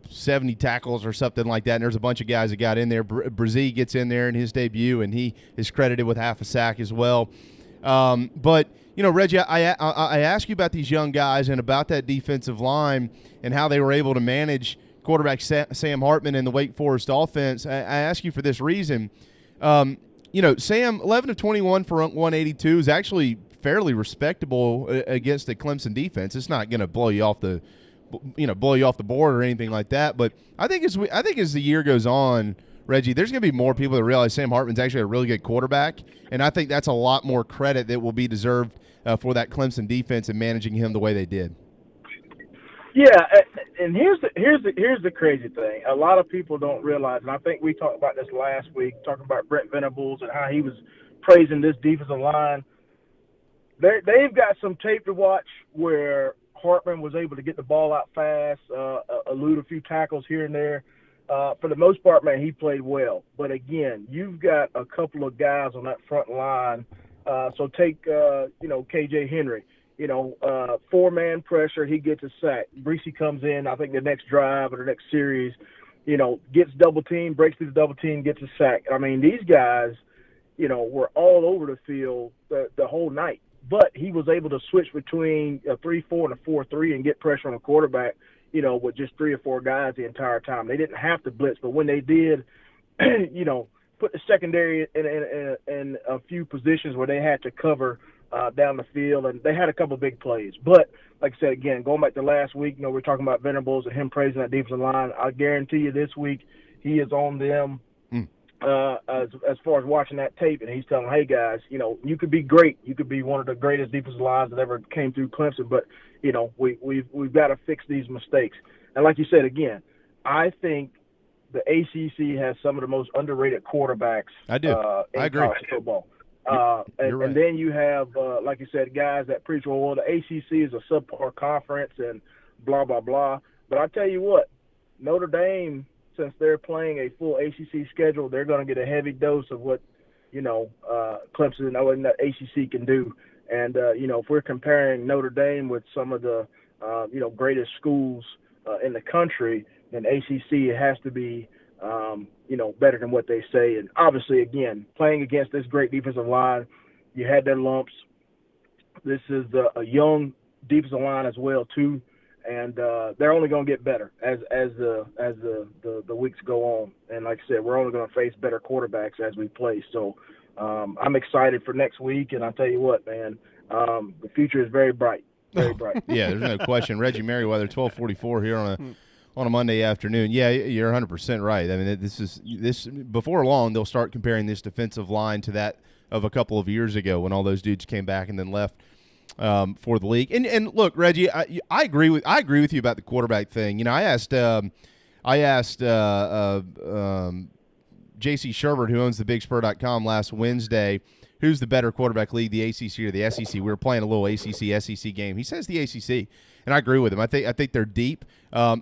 70 tackles or something like that. And there's a bunch of guys that got in there. Brzee gets in there in his debut, and he is credited with half a sack as well. But Reggie, I asked you about these young guys and about that defensive line and how they were able to manage quarterback Sam Hartman and the Wake Forest offense. I ask you for this reason. Sam, 11 of 21 for 182 is actually fairly respectable against the Clemson defense. It's not going to blow you off the board or anything like that. But I think as the year goes on, Reggie, there's going to be more people that realize Sam Hartman's actually a really good quarterback, and I think that's a lot more credit that will be deserved for that Clemson defense and managing him the way they did. Yeah, and here's the crazy thing. A lot of people don't realize, and I think we talked about this last week, talking about Brent Venables and how he was praising this defensive line. They've got some tape to watch where Hartman was able to get the ball out fast, elude a few tackles here and there. For the most part, man, he played well. But again, you've got a couple of guys on that front line. So take, KJ Henry. 4-man pressure, he gets a sack. Brzee comes in, I think the next drive or the next series, gets double team, breaks through the double team, gets a sack. I mean, these guys, were all over the field the whole night. But he was able to switch between a 3-4 and a 4-3 and get pressure on the quarterback, with just 3 or 4 guys the entire time. They didn't have to blitz, but when they did, put the secondary in a few positions where they had to cover down the field, and they had a couple of big plays. But like I said, again, going back to last week, we're talking about Venables and him praising that defensive line. I guarantee you this week he is on them as far as watching that tape, and he's telling them, hey, guys, you could be great. You could be one of the greatest defensive lines that ever came through Clemson, but, we've got to fix these mistakes. And like you said, again, I think the ACC has some of the most underrated quarterbacks in college football. And then you have, like you said, guys that preach, well, the ACC is a subpar conference and blah, blah, blah. But I tell you what, Notre Dame, since they're playing a full ACC schedule, they're going to get a heavy dose of what, Clemson and the ACC can do. And, if we're comparing Notre Dame with some of the, greatest schools in the country, then ACC has to be better than what they say. And obviously, again, playing against this great defensive line, you had their lumps. This is a young defensive line as well, too. And they're only going to get better as the weeks go on. And like I said, we're only going to face better quarterbacks as we play. So I'm excited for next week. And I'll tell you what, man, the future is very bright. Very bright. Yeah, there's no question. Reggie Merriweather, 12:44 here on a Monday afternoon. Yeah, you're 100% right. I mean, this before long they'll start comparing this defensive line to that of a couple of years ago when all those dudes came back and then left for the league. And look, Reggie, I agree with you about the quarterback thing. I asked I asked J.C. Sherbert, who owns thebigspur.com, last Wednesday, who's the better quarterback league, the ACC or the SEC? We were playing a little ACC-SEC game. He says the ACC, and I agree with him. I think they're deep.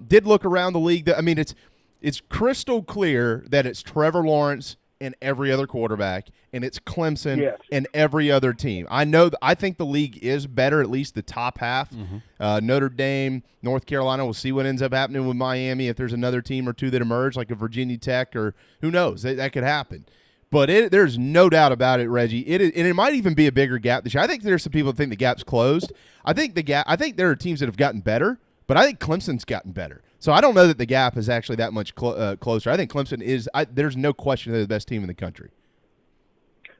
Did look around the league. I mean, it's crystal clear that it's Trevor Lawrence and every other quarterback, and it's Clemson and every other team. I think the league is better, at least the top half. Notre Dame, North Carolina, we'll see what ends up happening with Miami if there's another team or two that emerge, like a Virginia Tech or who knows. That could happen. But there's no doubt about it, Reggie. And it might even be a bigger gap this year. I think there's some people that think the gap's closed. I think there are teams that have gotten better, but I think Clemson's gotten better. So I don't know that the gap is actually that much closer. I think Clemson is there's no question they're the best team in the country.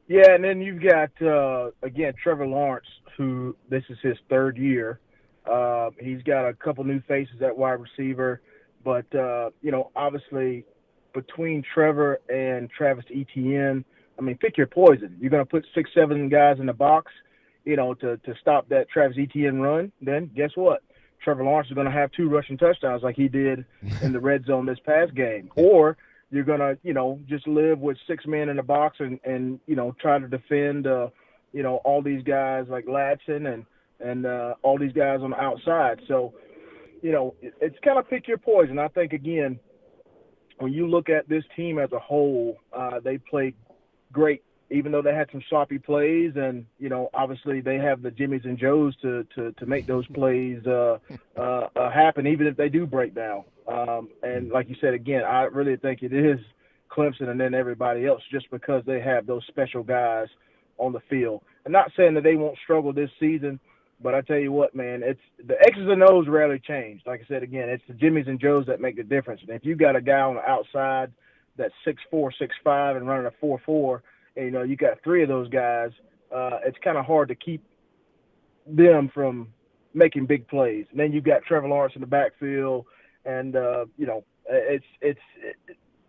Yeah, and then you've got, again, Trevor Lawrence, who this is his third year. He's got a couple new faces at wide receiver. But, obviously between Trevor and Travis Etienne, I mean, pick your poison. You're going to put 6-7 guys in the box, to stop that Travis Etienne run. Then guess what? Trevor Lawrence is going to have 2 rushing touchdowns like he did in the red zone this past game. Or you're going to, just live with 6 men in the box and try to defend, all these guys like Ladson and all these guys on the outside. So, it's kind of pick your poison. I think, again, when you look at this team as a whole, they played great, even though they had some sloppy plays, and obviously they have the Jimmies and Joes to make those plays happen, even if they do break down. And like you said, again, I really think it is Clemson and then everybody else, just because they have those special guys on the field. I'm not saying that they won't struggle this season, but I tell you what, man, it's the X's and O's rarely change. Like I said, again, it's the Jimmies and Joes that make the difference. And if you got a guy on the outside that's 6'4", 6'5", and running a 4.4. And, you got 3 of those guys, it's kind of hard to keep them from making big plays. And then you've got Trevor Lawrence in the backfield. And,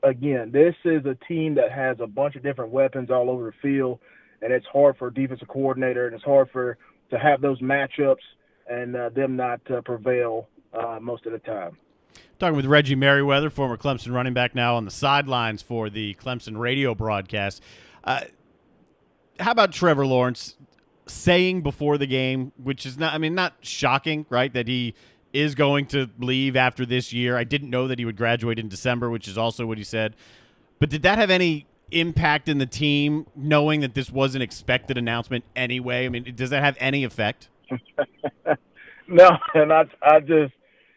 again, this is a team that has a bunch of different weapons all over the field. And it's hard for a defensive coordinator, and it's hard to have those matchups and them not prevail most of the time. Talking with Reggie Merriweather, former Clemson running back, now on the sidelines for the Clemson radio broadcast. How about Trevor Lawrence saying before the game, which is not shocking, right, that he is going to leave after this year. I didn't know that he would graduate in December, which is also what he said. But did that have any impact in the team, knowing that this was an expected announcement anyway? I mean, does that have any effect? No, and I just,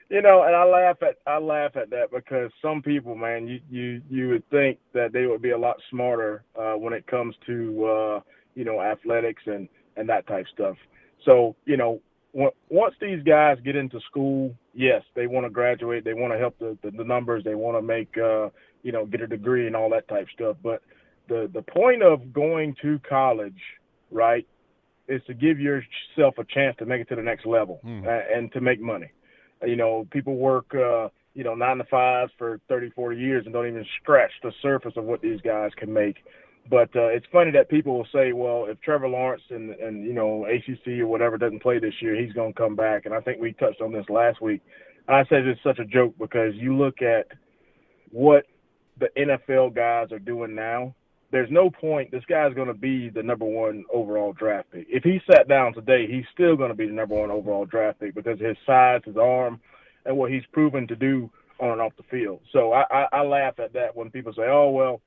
and I laugh at that, because some people, man, you would think that they would be a lot smarter when it comes to athletics and that type of stuff. So once these guys get into school, yes, they want to graduate, they want to help the numbers, they want to make get a degree and all that type of stuff. But the point of going to college, right, is to give yourself a chance to make it to the next level and to make money. People work, 9 to 5 for 30, 40 years and don't even scratch the surface of what these guys can make. But it's funny that people will say, well, if Trevor Lawrence and ACC or whatever doesn't play this year, he's going to come back. And I think we touched on this last week. I said it's such a joke, because you look at what the NFL guys are doing now. There's no point. This guy's going to be the number 1 overall draft pick. If he sat down today, he's still going to be the number 1 overall draft pick, because of his size, his arm, and what he's proven to do on and off the field. So I laugh at that when people say, oh, well,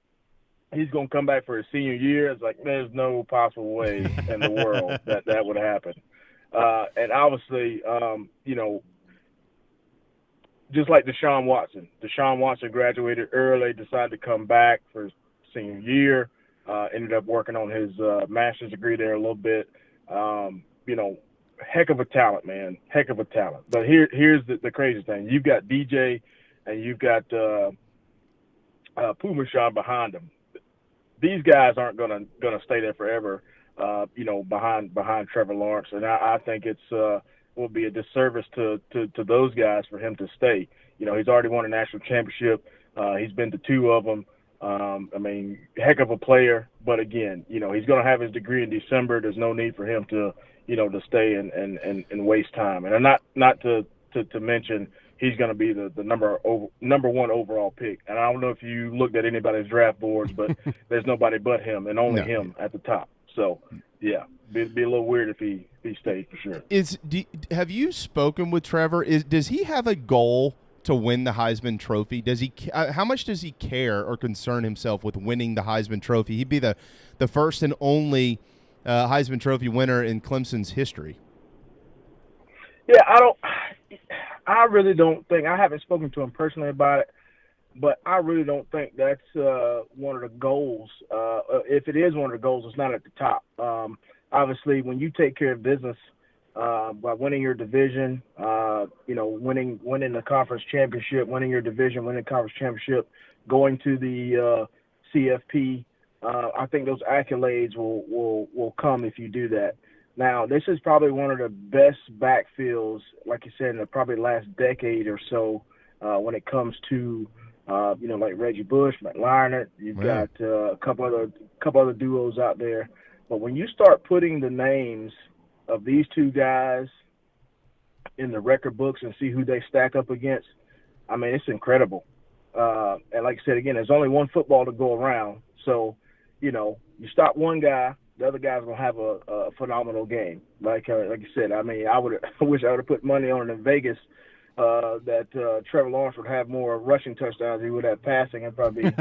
he's going to come back for his senior year. It's like, there's no possible way in the world that would happen. And obviously, just like Deshaun Watson. Deshaun Watson graduated early, decided to come back for his senior year, ended up working on his master's degree there a little bit. Heck of a talent, man. Heck of a talent. But here's the crazy thing. You've got DJ and you've got Pumashaw behind him. These guys aren't gonna stay there forever, behind Trevor Lawrence. And I think it's will be a disservice to those guys for him to stay. He's already won a national championship. He's been to 2 of them. Heck of a player. But again, he's going to have his degree in December. There's no need for him to stay and waste time. And not to mention, he's going to be the number one overall pick. And I don't know if you looked at anybody's draft boards, but there's nobody but him and only him at the top. So, yeah, be a little weird if he stayed for sure. Have you spoken with Trevor? Does he have a goal to win the Heisman Trophy? Does he? How much does he care or concern himself with winning the Heisman Trophy? He'd be the first and only Heisman Trophy winner in Clemson's history. Yeah, I really don't think, I haven't spoken to him personally about it, but I really don't think that's one of the goals. If it is one of the goals, it's not at the top. Obviously, when you take care of business by winning your division, winning the conference championship, winning your division, winning the conference championship, going to the CFP, I think those accolades will come if you do that. Now, this is probably one of the best backfields, like you said, in the probably last decade or so when it comes to, like Reggie Bush, Matt Leinart. You've got a couple other duos out there. But when you start putting the names of these two guys in the record books and see who they stack up against, I mean, it's incredible. And like I said, again, there's only one football to go around. So, you stop one guy, the other guy's gonna have a phenomenal game. Like you said, I mean, I wish I would have put money on it in Vegas that Trevor Lawrence would have more rushing touchdowns than he would have passing, and probably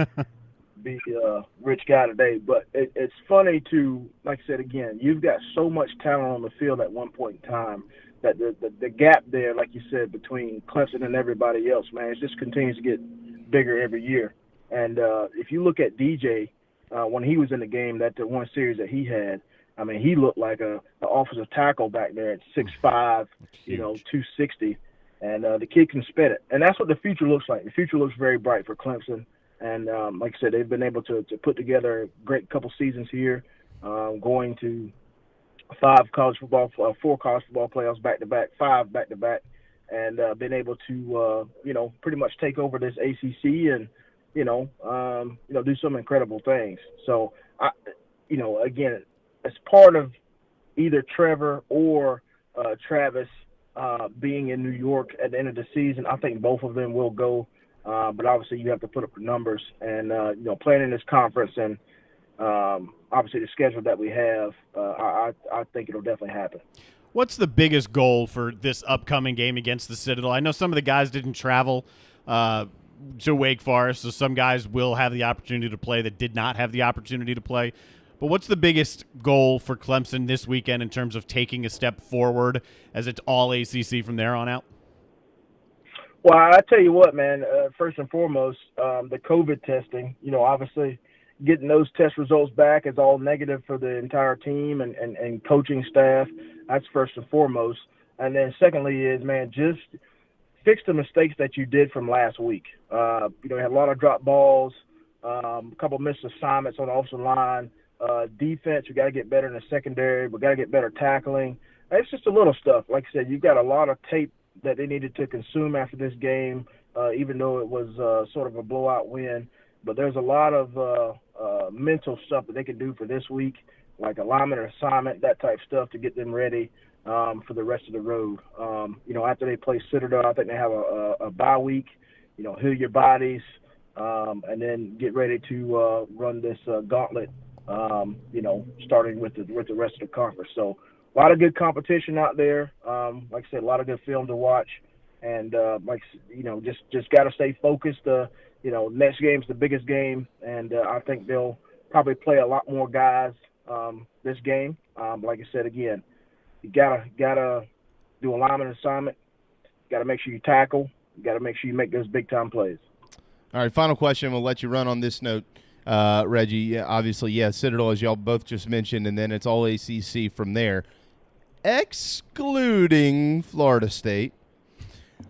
be a rich guy today. But it's funny to, like I said again, you've got so much talent on the field at one point in time that the gap there, like you said, between Clemson and everybody else, man, it just continues to get bigger every year. And if you look at DJ. When he was in the game, that the one series that he had, I mean, he looked like an offensive tackle back there at 6'5", 260, and the kid can spit it. And that's what the future looks like. The future looks very bright for Clemson. And like I said, they've been able to put together a great couple seasons here, going to 4 college football playoffs back-to-back, 5 back-to-back, and been able to, pretty much take over this ACC and, do some incredible things. So, again, as part of either Trevor or Travis being in New York at the end of the season, I think both of them will go. But obviously you have to put up the numbers and, playing in this conference and obviously the schedule that we have, I think it'll definitely happen. What's the biggest goal for this upcoming game against the Citadel? I know some of the guys didn't travel to Wake Forest, so some guys will have the opportunity to play that did not have the opportunity to play. But what's the biggest goal for Clemson this weekend in terms of taking a step forward as it's all ACC from there on out? Well, I tell you what, man, first and foremost, the COVID testing, obviously getting those test results back is all negative for the entire team and coaching staff. That's first and foremost. And then secondly is, man, just fix the mistakes that you did from last week. We had a lot of drop balls, a couple missed assignments on the offensive line. Defense, we got to get better in the secondary. We got to get better tackling. It's just a little stuff. Like I said, you've got a lot of tape that they needed to consume after this game, even though it was sort of a blowout win. But there's a lot of mental stuff that they can do for this week, like alignment or assignment, that type stuff to get them ready for the rest of the road. After they play Citadel, I think they have a bye week, heal your bodies, and then get ready to run this gauntlet, starting with the rest of the conference. So a lot of good competition out there. Like I said, a lot of good film to watch. And, just got to stay focused. Next game's the biggest game, and I think they'll probably play a lot more guys this game. Like I said, again, you gotta do alignment assignment. Got to make sure you tackle. You got to make sure you make those big-time plays. All right, final question. We'll let you run on this note, Reggie. Obviously, Citadel, as y'all both just mentioned, and then it's all ACC from there. Excluding Florida State,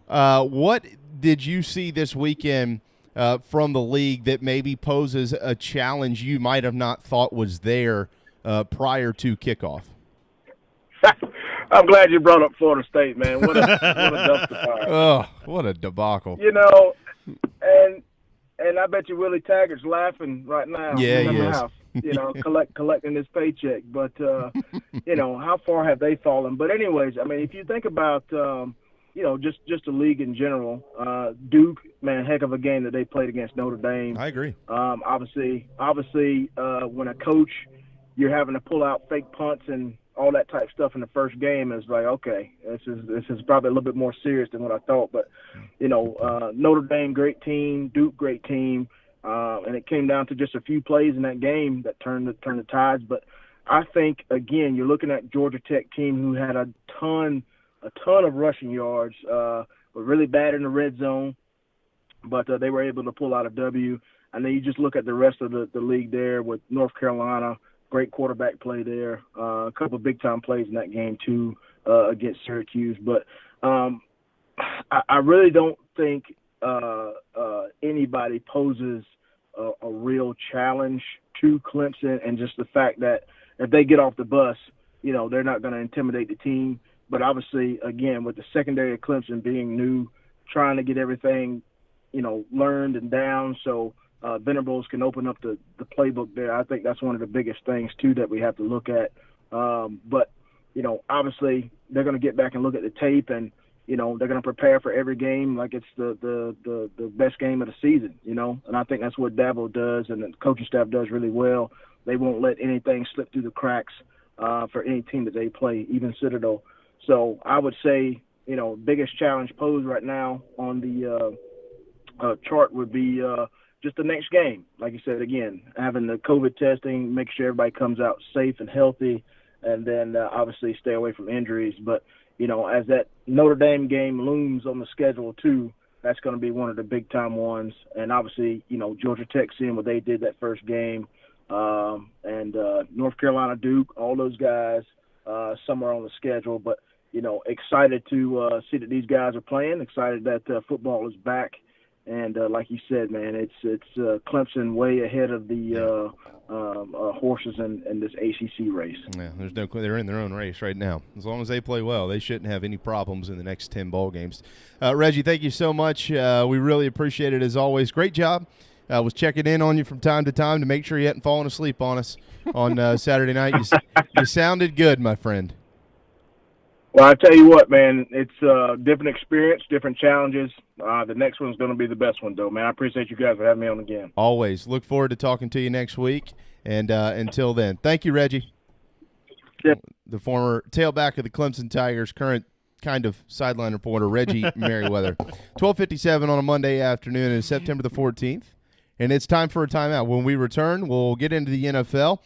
what did you see this weekend from the league that maybe poses a challenge you might have not thought was there prior to kickoff? I'm glad you brought up Florida State, man. What a dumpster fire. Oh, what a debacle. And I bet you Willie Taggart's laughing right now. Yeah, in he the is. house, collecting his paycheck. But, how far have they fallen? But anyways, I mean, if you think about, just the league in general. Duke, man, heck of a game that they played against Notre Dame. I agree. Obviously, when a coach, you're having to pull out fake punts and all that type of stuff in the first game, is like, okay, this is probably a little bit more serious than what I thought. But Notre Dame, great team. Duke, great team. And it came down to just a few plays in that game that turned the tides. But I think, again, you're looking at Georgia Tech team who had a ton of rushing yards, were really bad in the red zone, but they were able to pull out a W. And then you just look at the rest of the league there with North Carolina, great quarterback play there, a couple of big-time plays in that game too against Syracuse. But I really don't think anybody poses a real challenge to Clemson, and just the fact that if they get off the bus, they're not going to intimidate the team. But obviously, again, with the secondary of Clemson being new, trying to get everything, learned and down so Venables can open up the playbook there. I think that's one of the biggest things, too, that we have to look at. But obviously, they're going to get back and look at the tape, and, they're going to prepare for every game like it's the best game of the season, And I think that's what Dabo does and the coaching staff does really well. They won't let anything slip through the cracks for any team that they play, even Citadel. So I would say, biggest challenge posed right now on the chart would be just the next game. Like you said, again, having the COVID testing, make sure everybody comes out safe and healthy, and then obviously stay away from injuries. But, as that Notre Dame game looms on the schedule too, that's going to be one of the big-time ones. And obviously, Georgia Tech, seeing what they did that first game, and North Carolina, Duke, all those guys somewhere on the schedule. But, excited to see that these guys are playing, excited that football is back. And like you said, man, it's Clemson way ahead of the horses in this ACC race. Yeah, there's no. They're in their own race right now. As long as they play well, they shouldn't have any problems in the next 10 ball games. Reggie, thank you so much. We really appreciate it as always. Great job. I was checking in on you from time to time to make sure you hadn't fallen asleep on us on Saturday night. You sounded good, my friend. Well, I tell you what, man, it's a different experience, different challenges. The next one's going to be the best one, though, man. I appreciate you guys for having me on again. Always. Look forward to talking to you next week. And until then, thank you, Reggie. Yep. The former tailback of the Clemson Tigers, current kind of sideline reporter, Reggie Merriweather. 12:57 on a Monday afternoon. It is September the 14th, and it's time for a timeout. When we return, we'll get into the NFL.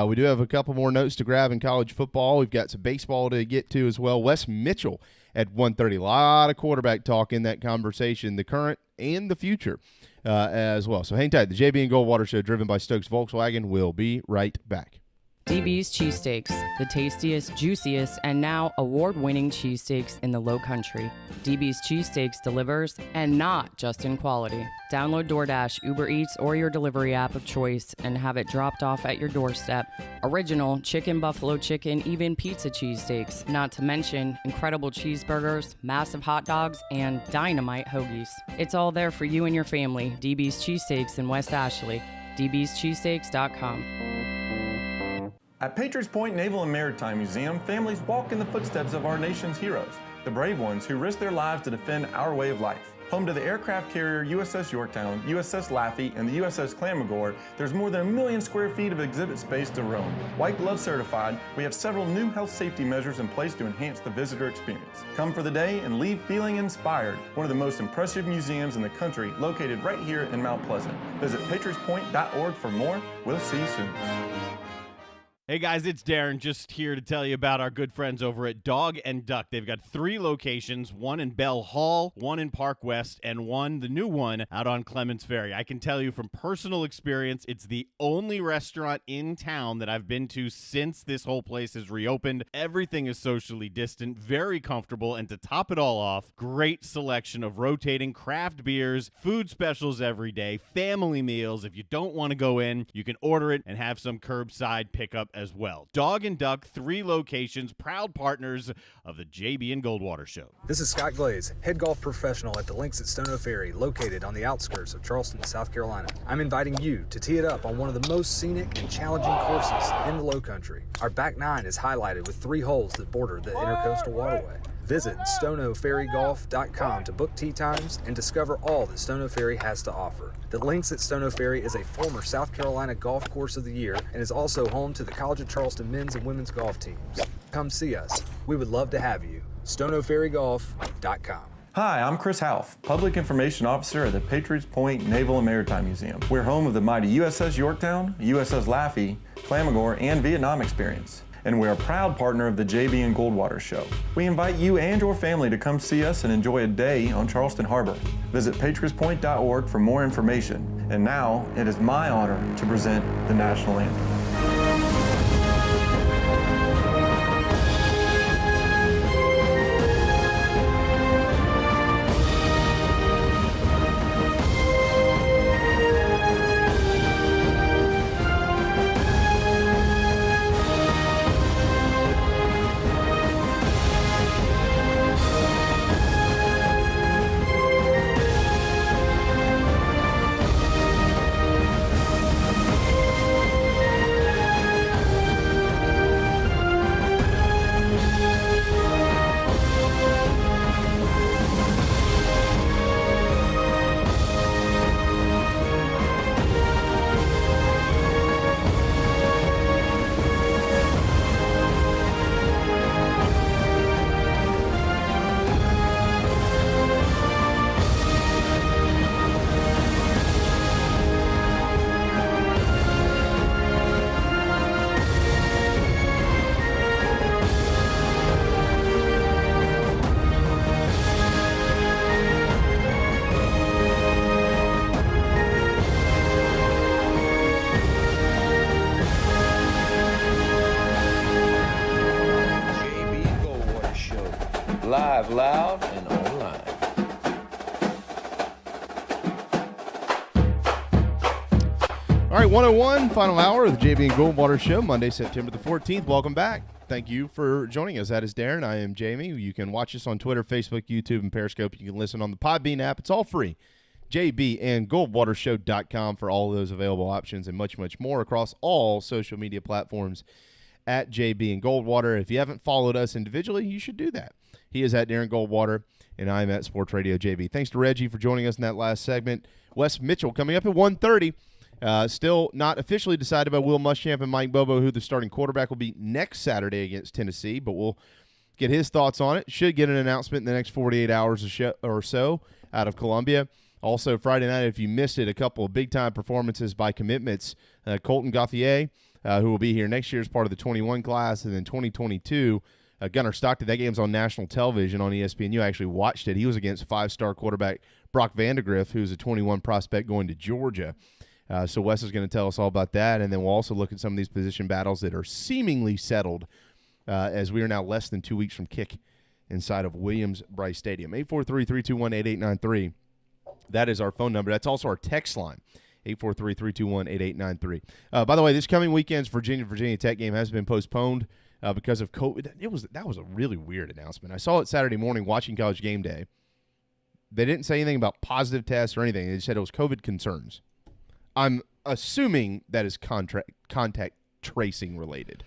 We do have a couple more notes to grab in college football. We've got some baseball to get to as well. Wes Mitchell at 1:30. A lot of quarterback talk in that conversation, the current and the future as well. So hang tight. The JB and Goldwater Show, driven by Stokes Volkswagen, will be right back. DB's Cheesesteaks, the tastiest, juiciest, and now award-winning cheesesteaks in the Low Country. DB's Cheesesteaks delivers, and not just in quality. Download DoorDash, Uber Eats, or your delivery app of choice and have it dropped off at your doorstep. Original chicken, buffalo chicken, even pizza cheesesteaks. Not to mention incredible cheeseburgers, massive hot dogs, and dynamite hoagies. It's all there for you and your family. DB's Cheesesteaks in West Ashley. dbscheesesteaks.com. At Patriots Point Naval and Maritime Museum, families walk in the footsteps of our nation's heroes, the brave ones who risked their lives to defend our way of life. Home to the aircraft carrier USS Yorktown, USS Laffey, and the USS Clamagore, there's more than 1 million square feet of exhibit space to roam. White Glove certified, we have several new health safety measures in place to enhance the visitor experience. Come for the day and leave feeling inspired. One of the most impressive museums in the country, located right here in Mount Pleasant. Visit patriotspoint.org for more. We'll see you soon. Hey guys, it's Darren, just here to tell you about our good friends over at Dog and Duck. They've got 3 locations, one in Bell Hall, one in Park West, and one, the new one, out on Clements Ferry. I can tell you from personal experience, it's the only restaurant in town that I've been to since this whole place has reopened. Everything is socially distant, very comfortable, and to top it all off, great selection of rotating craft beers, food specials every day, family meals. If you don't want to go in, you can order it and have some curbside pickup as well. Dog and Duck, 3 locations, proud partners of the JB and Goldwater Show. This is Scott Glaze, head golf professional at the Links at Stono Ferry, located on the outskirts of Charleston, South Carolina. I'm inviting you to tee it up on one of the most scenic and challenging courses in the Low Country. Our back 9 is highlighted with 3 holes that border the Intercoastal Waterway. Visit StonoFerryGolf.com to book tee times and discover all that Stono Ferry has to offer. The Links at Stono Ferry is a former South Carolina Golf Course of the Year and is also home to the College of Charleston men's and women's golf teams. Come see us. We would love to have you. StonoFerryGolf.com. Hi, I'm Chris Half, Public Information Officer at the Patriots Point Naval and Maritime Museum. We're home of the mighty USS Yorktown, USS Laffey, Flamagore, and Vietnam experience. And we're a proud partner of the JB and Goldwater Show. We invite you and your family to come see us and enjoy a day on Charleston Harbor. Visit patriotspoint.org for more information. And now, it is my honor to present the National Anthem. Live, loud, and online. All right, 101, final hour of the JB and Goldwater Show, Monday, September the 14th. Welcome back. Thank you for joining us. That is Darren. I am Jamie. You can watch us on Twitter, Facebook, YouTube, and Periscope. You can listen on the Podbean app. It's all free. JBandGoldwaterShow.com for all of those available options and much, much more across all social media platforms at JB and Goldwater. If you haven't followed us individually, you should do that. He is at Darren Goldwater, and I'm at Sports Radio JB. Thanks to Reggie for joining us in that last segment. Wes Mitchell coming up at 1:30. Still not officially decided by Will Muschamp and Mike Bobo who the starting quarterback will be next Saturday against Tennessee, but we'll get his thoughts on it. Should get an announcement in the next 48 hours or so out of Columbia. Also, Friday night, if you missed it, a couple of big-time performances by commitments. Colton Gauthier, who will be here next year as part of the 21 class, and then 2022, Gunnar Stockton. That game's on national television on ESPN. You actually watched it. He was against five-star quarterback Brock Vandegrift, who's a 21 prospect going to Georgia. So Wes is going to tell us all about that, and then we'll also look at some of these position battles that are seemingly settled as we are now less than 2 weeks from kick inside of Williams-Brice Stadium. 843-321-8893. That is our phone number. That's also our text line, 843-321-8893. By the way, this coming weekend's Virginia Tech game has been postponed because of COVID. That was a really weird announcement. I saw it Saturday morning watching College Game Day. They didn't say anything about positive tests or anything. They just said it was COVID concerns. I'm assuming that is contact tracing related.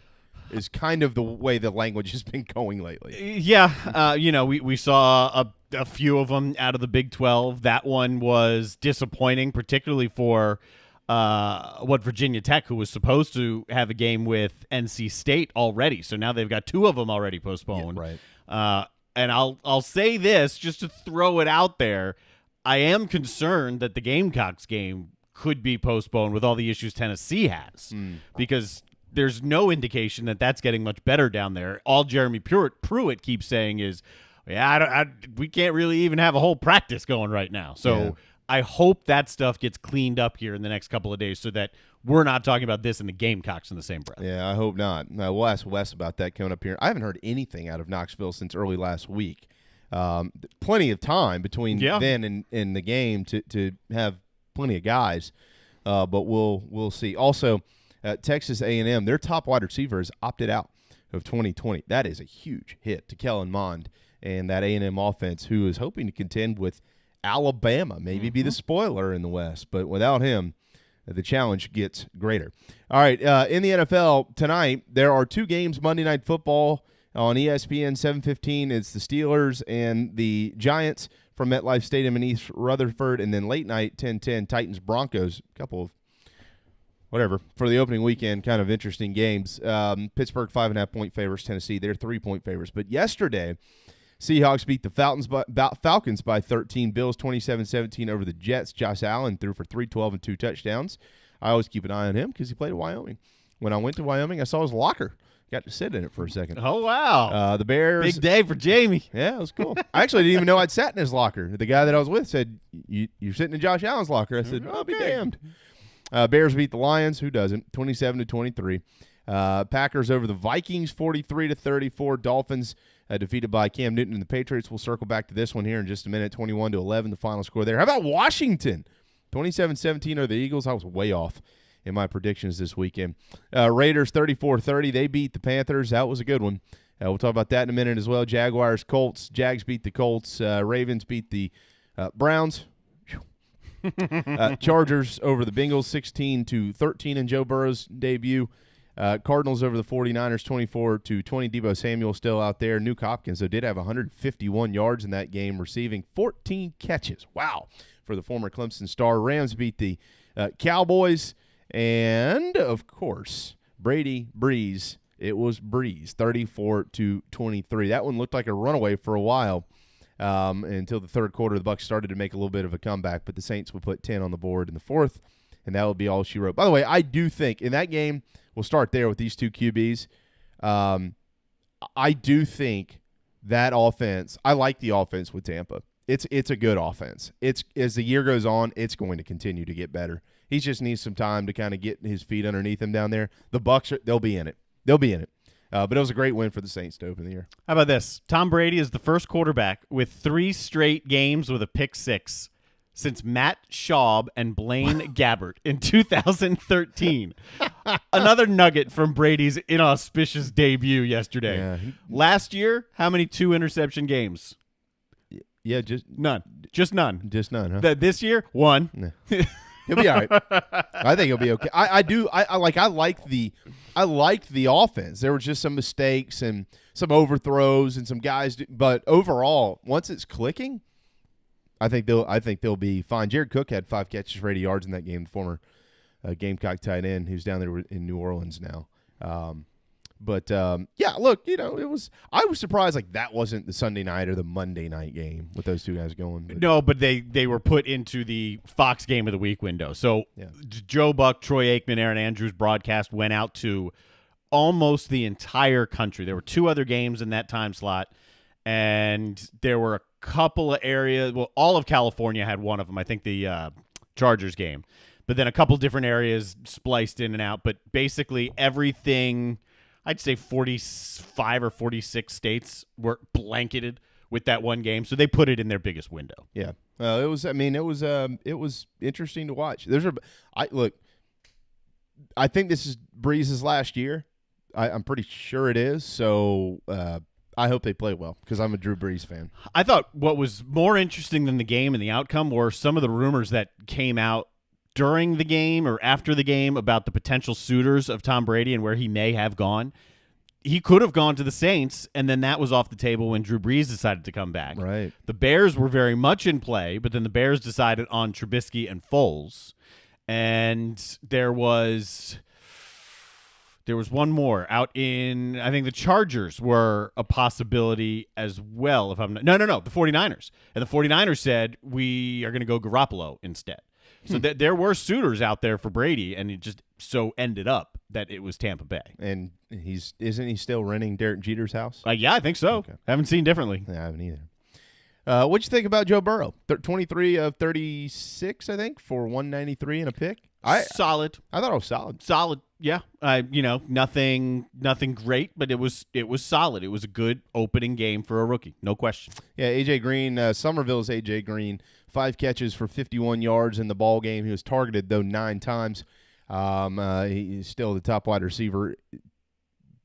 Is kind of the way the language has been going lately. Yeah, we saw a few of them out of the Big 12. That one was disappointing, particularly for what Virginia Tech, who was supposed to have a game with NC State already. So now they've got two of them already postponed. Yeah, right. And I'll say this just to throw it out there. I am concerned that the Gamecocks game could be postponed with all the issues Tennessee has because there's no indication that that's getting much better down there. All Jeremy Pruitt keeps saying is, we can't really even have a whole practice going right now. So yeah. I hope that stuff gets cleaned up here in the next couple of days so that we're not talking about this and the Gamecocks in the same breath. Yeah, I hope not. We'll ask Wes about that coming up here. I haven't heard anything out of Knoxville since early last week. Plenty of time between then and the game to have plenty of guys, but we'll see. Also, Texas A&M, their top wide receiver has opted out of 2020. That is a huge hit to Kellen Mond and that A&M offense, who is hoping to contend with Alabama, maybe be the spoiler in the West. But without him, the challenge gets greater. All right, in the NFL tonight, there are two games Monday Night Football On ESPN 7:15, it's the Steelers and the Giants from MetLife Stadium in East Rutherford. And then late night, 10:10, Titans-Broncos. A couple of, whatever, for the opening weekend, kind of interesting games. Pittsburgh, 5.5-point favorites. Tennessee, they're 3-point favorites. But yesterday, Seahawks beat the Falcons by 13. Bills 27-17 over the Jets. Josh Allen threw for 312 and 2 touchdowns. I always keep an eye on him because he played at Wyoming. When I went to Wyoming, I saw his locker. Got to sit in it for a second. Oh, wow. The Bears. Big day for Jamie. Yeah, it was cool. I actually didn't even know I'd sat in his locker. The guy that I was with said, you're sitting in Josh Allen's locker. I said, I'll be damned. Bears beat the Lions. Who doesn't? 27-23. Packers over the Vikings, 43-34. Dolphins defeated by Cam Newton and the Patriots. We'll circle back to this one here in just a minute. 21-11, the final score there. How about Washington? 27-17 over the Eagles. I was way off in my predictions this weekend. Raiders 34-30. They beat the Panthers. That was a good one. We'll talk about that in a minute as well. Jaguars, Colts. Jags beat the Colts. Ravens beat the Browns. Chargers over the Bengals 16-13 in Joe Burrow's debut. Cardinals over the 49ers 24-20. Deebo Samuel still out there. Nuke Hopkins, though, did have 151 yards in that game, receiving 14 catches. Wow. For the former Clemson star. Rams beat the Cowboys. And, of course, Brady Breeze. It was Breeze, 34-23. That one looked like a runaway for a while until the third quarter. The Bucs started to make a little bit of a comeback, but the Saints would put 10 on the board in the fourth, and that would be all she wrote. By the way, I do think in that game, we'll start there with these two QBs. I do think that offense, I like the offense with Tampa. It's a good offense. It's as the year goes on, it's going to continue to get better. He just needs some time to kind of get his feet underneath him down there. The Bucs, they'll be in it. They'll be in it. But it was a great win for the Saints to open the year. How about this? Tom Brady is the first quarterback with 3 straight games with a pick six since Matt Schaub and Blaine Gabbert in 2013. Another nugget from Brady's inauspicious debut yesterday. Yeah. Last year, how many 2-interception games? Yeah, just none. Just none. Just none, huh? This year, 1. No. He'll be all right. I think he'll be okay. I like the offense. There were just some mistakes and some overthrows and some guys, but overall, once it's clicking, I think they'll be fine. Jared Cook had 5 catches for 80 yards in that game. The former Gamecock tight end who's down there in New Orleans now. Yeah, look, I was surprised like that wasn't the Sunday night or the Monday night game with those two guys going. No, but they were put into the Fox Game of the Week window. So Joe Buck, Troy Aikman, Aaron Andrews broadcast went out to almost the entire country. There were 2 other games in that time slot, and there were a couple of areas. Well, all of California had one of them. I think the Chargers game. But then a couple different areas spliced in and out. But basically everything – I'd say 45 or 46 states were blanketed with that one game, so they put it in their biggest window. Yeah, it was. I mean, it was interesting to watch. I think this is Breeze's last year. I'm pretty sure it is. So I hope they play well because I'm a Drew Brees fan. I thought what was more interesting than the game and the outcome were some of the rumors that came out during the game or after the game about the potential suitors of Tom Brady and where he may have gone. He could have gone to the Saints, and then that was off the table when Drew Brees decided to come back. Right. The Bears were very much in play, but then the Bears decided on Trubisky and Foles. And there was one more out in, I think the Chargers were a possibility as well. If I'm not, no, the 49ers. And the 49ers said, we are going to go Garoppolo instead. So there were suitors out there for Brady, and it just so ended up that it was Tampa Bay. And isn't he still renting Derek Jeter's house? Yeah, I think so. Okay. Haven't seen differently. Yeah, I haven't either. What'd you think about Joe Burrow? 23 of 36, I think, for 193 and a pick. Solid. I thought it was solid. Solid. Yeah. Nothing great, but it was solid. It was a good opening game for a rookie. No question. Yeah, AJ Green, Somerville's AJ Green, 5 catches for 51 yards in the ball game. He was targeted though 9 times. He's still the top wide receiver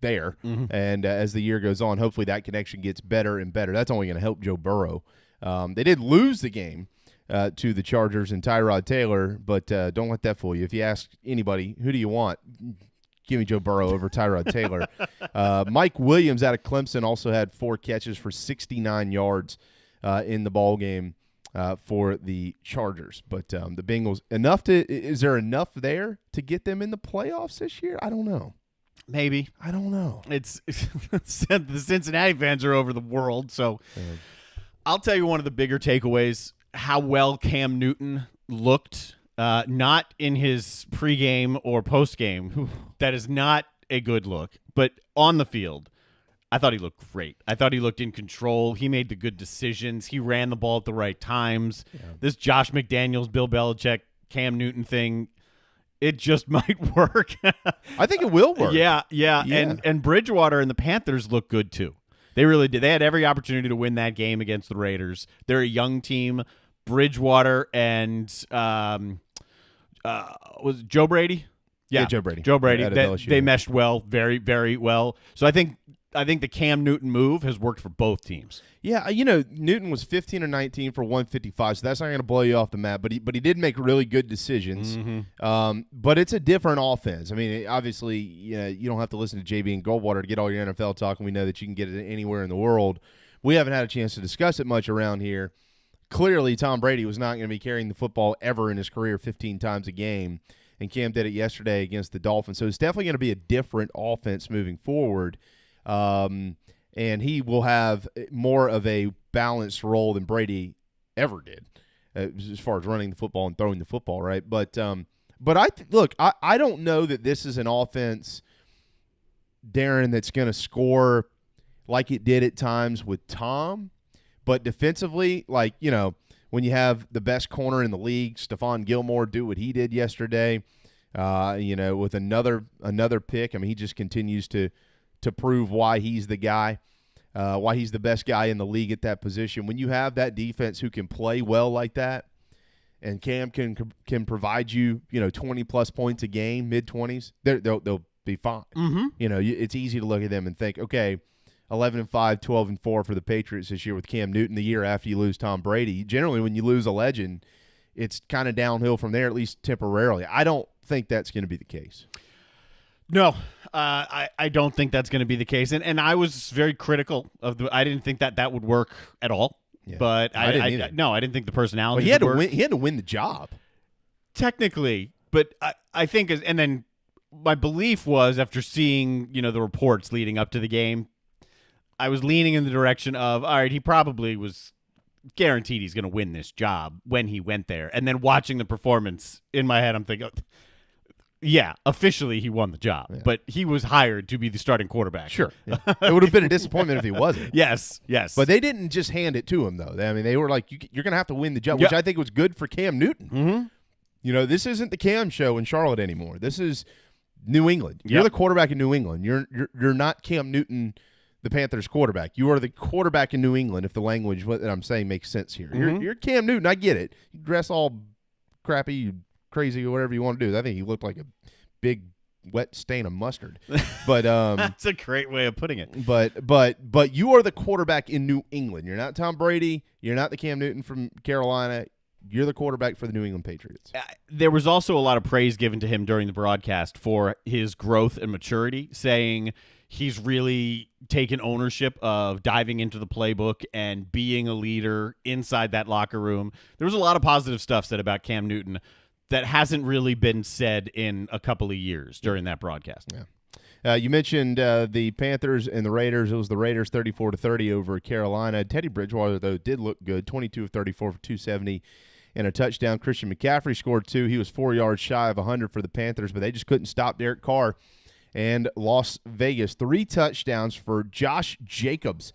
there. Mm-hmm. And as the year goes on, hopefully that connection gets better and better. That's only going to help Joe Burrow. They did lose the game to the Chargers and Tyrod Taylor, but don't let that fool you. If you ask anybody, who do you want? Give me Joe Burrow over Tyrod Taylor. Mike Williams out of Clemson also had 4 catches for 69 yards in the ball game for the Chargers. But the Bengals, is there enough there to get them in the playoffs this year? I don't know. Maybe. I don't know. It's the Cincinnati fans are over the world. So I'll tell you one of the bigger takeaways, how well Cam Newton looked, not in his pregame or postgame. That is not a good look. But on the field, I thought he looked great. I thought he looked in control. He made the good decisions. He ran the ball at the right times. Yeah. This Josh McDaniels, Bill Belichick, Cam Newton thing, it just might work. I think it will work. Yeah. And Bridgewater and the Panthers look good too. They really did. They had every opportunity to win that game against the Raiders. They're a young team. Bridgewater and was it Joe Brady? Yeah, Joe Brady. Joe Brady. They meshed well, very, very well. So I think the Cam Newton move has worked for both teams. Yeah, Newton was 15 or 19 for 155, so that's not going to blow you off the map. But he did make really good decisions. Mm-hmm. But it's a different offense. I mean, obviously, you don't have to listen to JB and Goldwater to get all your NFL talk, and we know that you can get it anywhere in the world. We haven't had a chance to discuss it much around here. Clearly, Tom Brady was not going to be carrying the football ever in his career 15 times a game, and Cam did it yesterday against the Dolphins. So it's definitely going to be a different offense moving forward. And he will have more of a balanced role than Brady ever did, as far as running the football and throwing the football, right? But I don't know that this is an offense, Darren, that's going to score like it did at times with Tom. But defensively, when you have the best corner in the league, Stephon Gilmore, do what he did yesterday, with another pick. I mean, he just continues to prove why he's the guy, why he's the best guy in the league at that position. When you have that defense who can play well like that, and Cam can provide you, 20-plus points a game, mid-20s, they'll be fine. Mm-hmm. It's easy to look at them and think, okay, 11-5, 12-4 for the Patriots this year with Cam Newton. The year after you lose Tom Brady, generally when you lose a legend, it's kind of downhill from there, at least temporarily. I don't think that's going to be the case. No, I don't think that's going to be the case. And I was very critical of I didn't think that would work at all. Yeah. But I didn't think the personality would work. He had to win the job. Technically, but I think and then my belief was, after seeing, the reports leading up to the game, I was leaning in the direction of, all right, he probably was guaranteed he's going to win this job when he went there. And then watching the performance in my head, I'm thinking, yeah, officially he won the job, but he was hired to be the starting quarterback. Sure. Yeah. It would have been a disappointment if he wasn't. Yes. But they didn't just hand it to him, though. I mean, they were like, you're going to have to win the job, which I think was good for Cam Newton. Mm-hmm. This isn't the Cam show in Charlotte anymore. This is New England. You're the quarterback in New England. You're not Cam Newton, the Panthers quarterback. You are the quarterback in New England, if the language that I'm saying makes sense here. Mm-hmm. You're Cam Newton. I get it. You dress all crappy, crazy, or whatever you want to do. I think he looked like a big wet stain of mustard. But that's a great way of putting it. But you are the quarterback in New England. You're not Tom Brady. You're not the Cam Newton from Carolina. You're the quarterback for the New England Patriots. There was also a lot of praise given to him during the broadcast for his growth and maturity, saying he's really taken ownership of diving into the playbook and being a leader inside that locker room. There was a lot of positive stuff said about Cam Newton that hasn't really been said in a couple of years during that broadcast. Yeah. You mentioned the Panthers and the Raiders. It was the Raiders 34-30 over Carolina. Teddy Bridgewater, though, did look good, 22 of 34 for 270 and a touchdown. Christian McCaffrey scored 2. He was 4 yards shy of 100 for the Panthers, but they just couldn't stop Derek Carr and Las Vegas. 3 touchdowns for Josh Jacobs,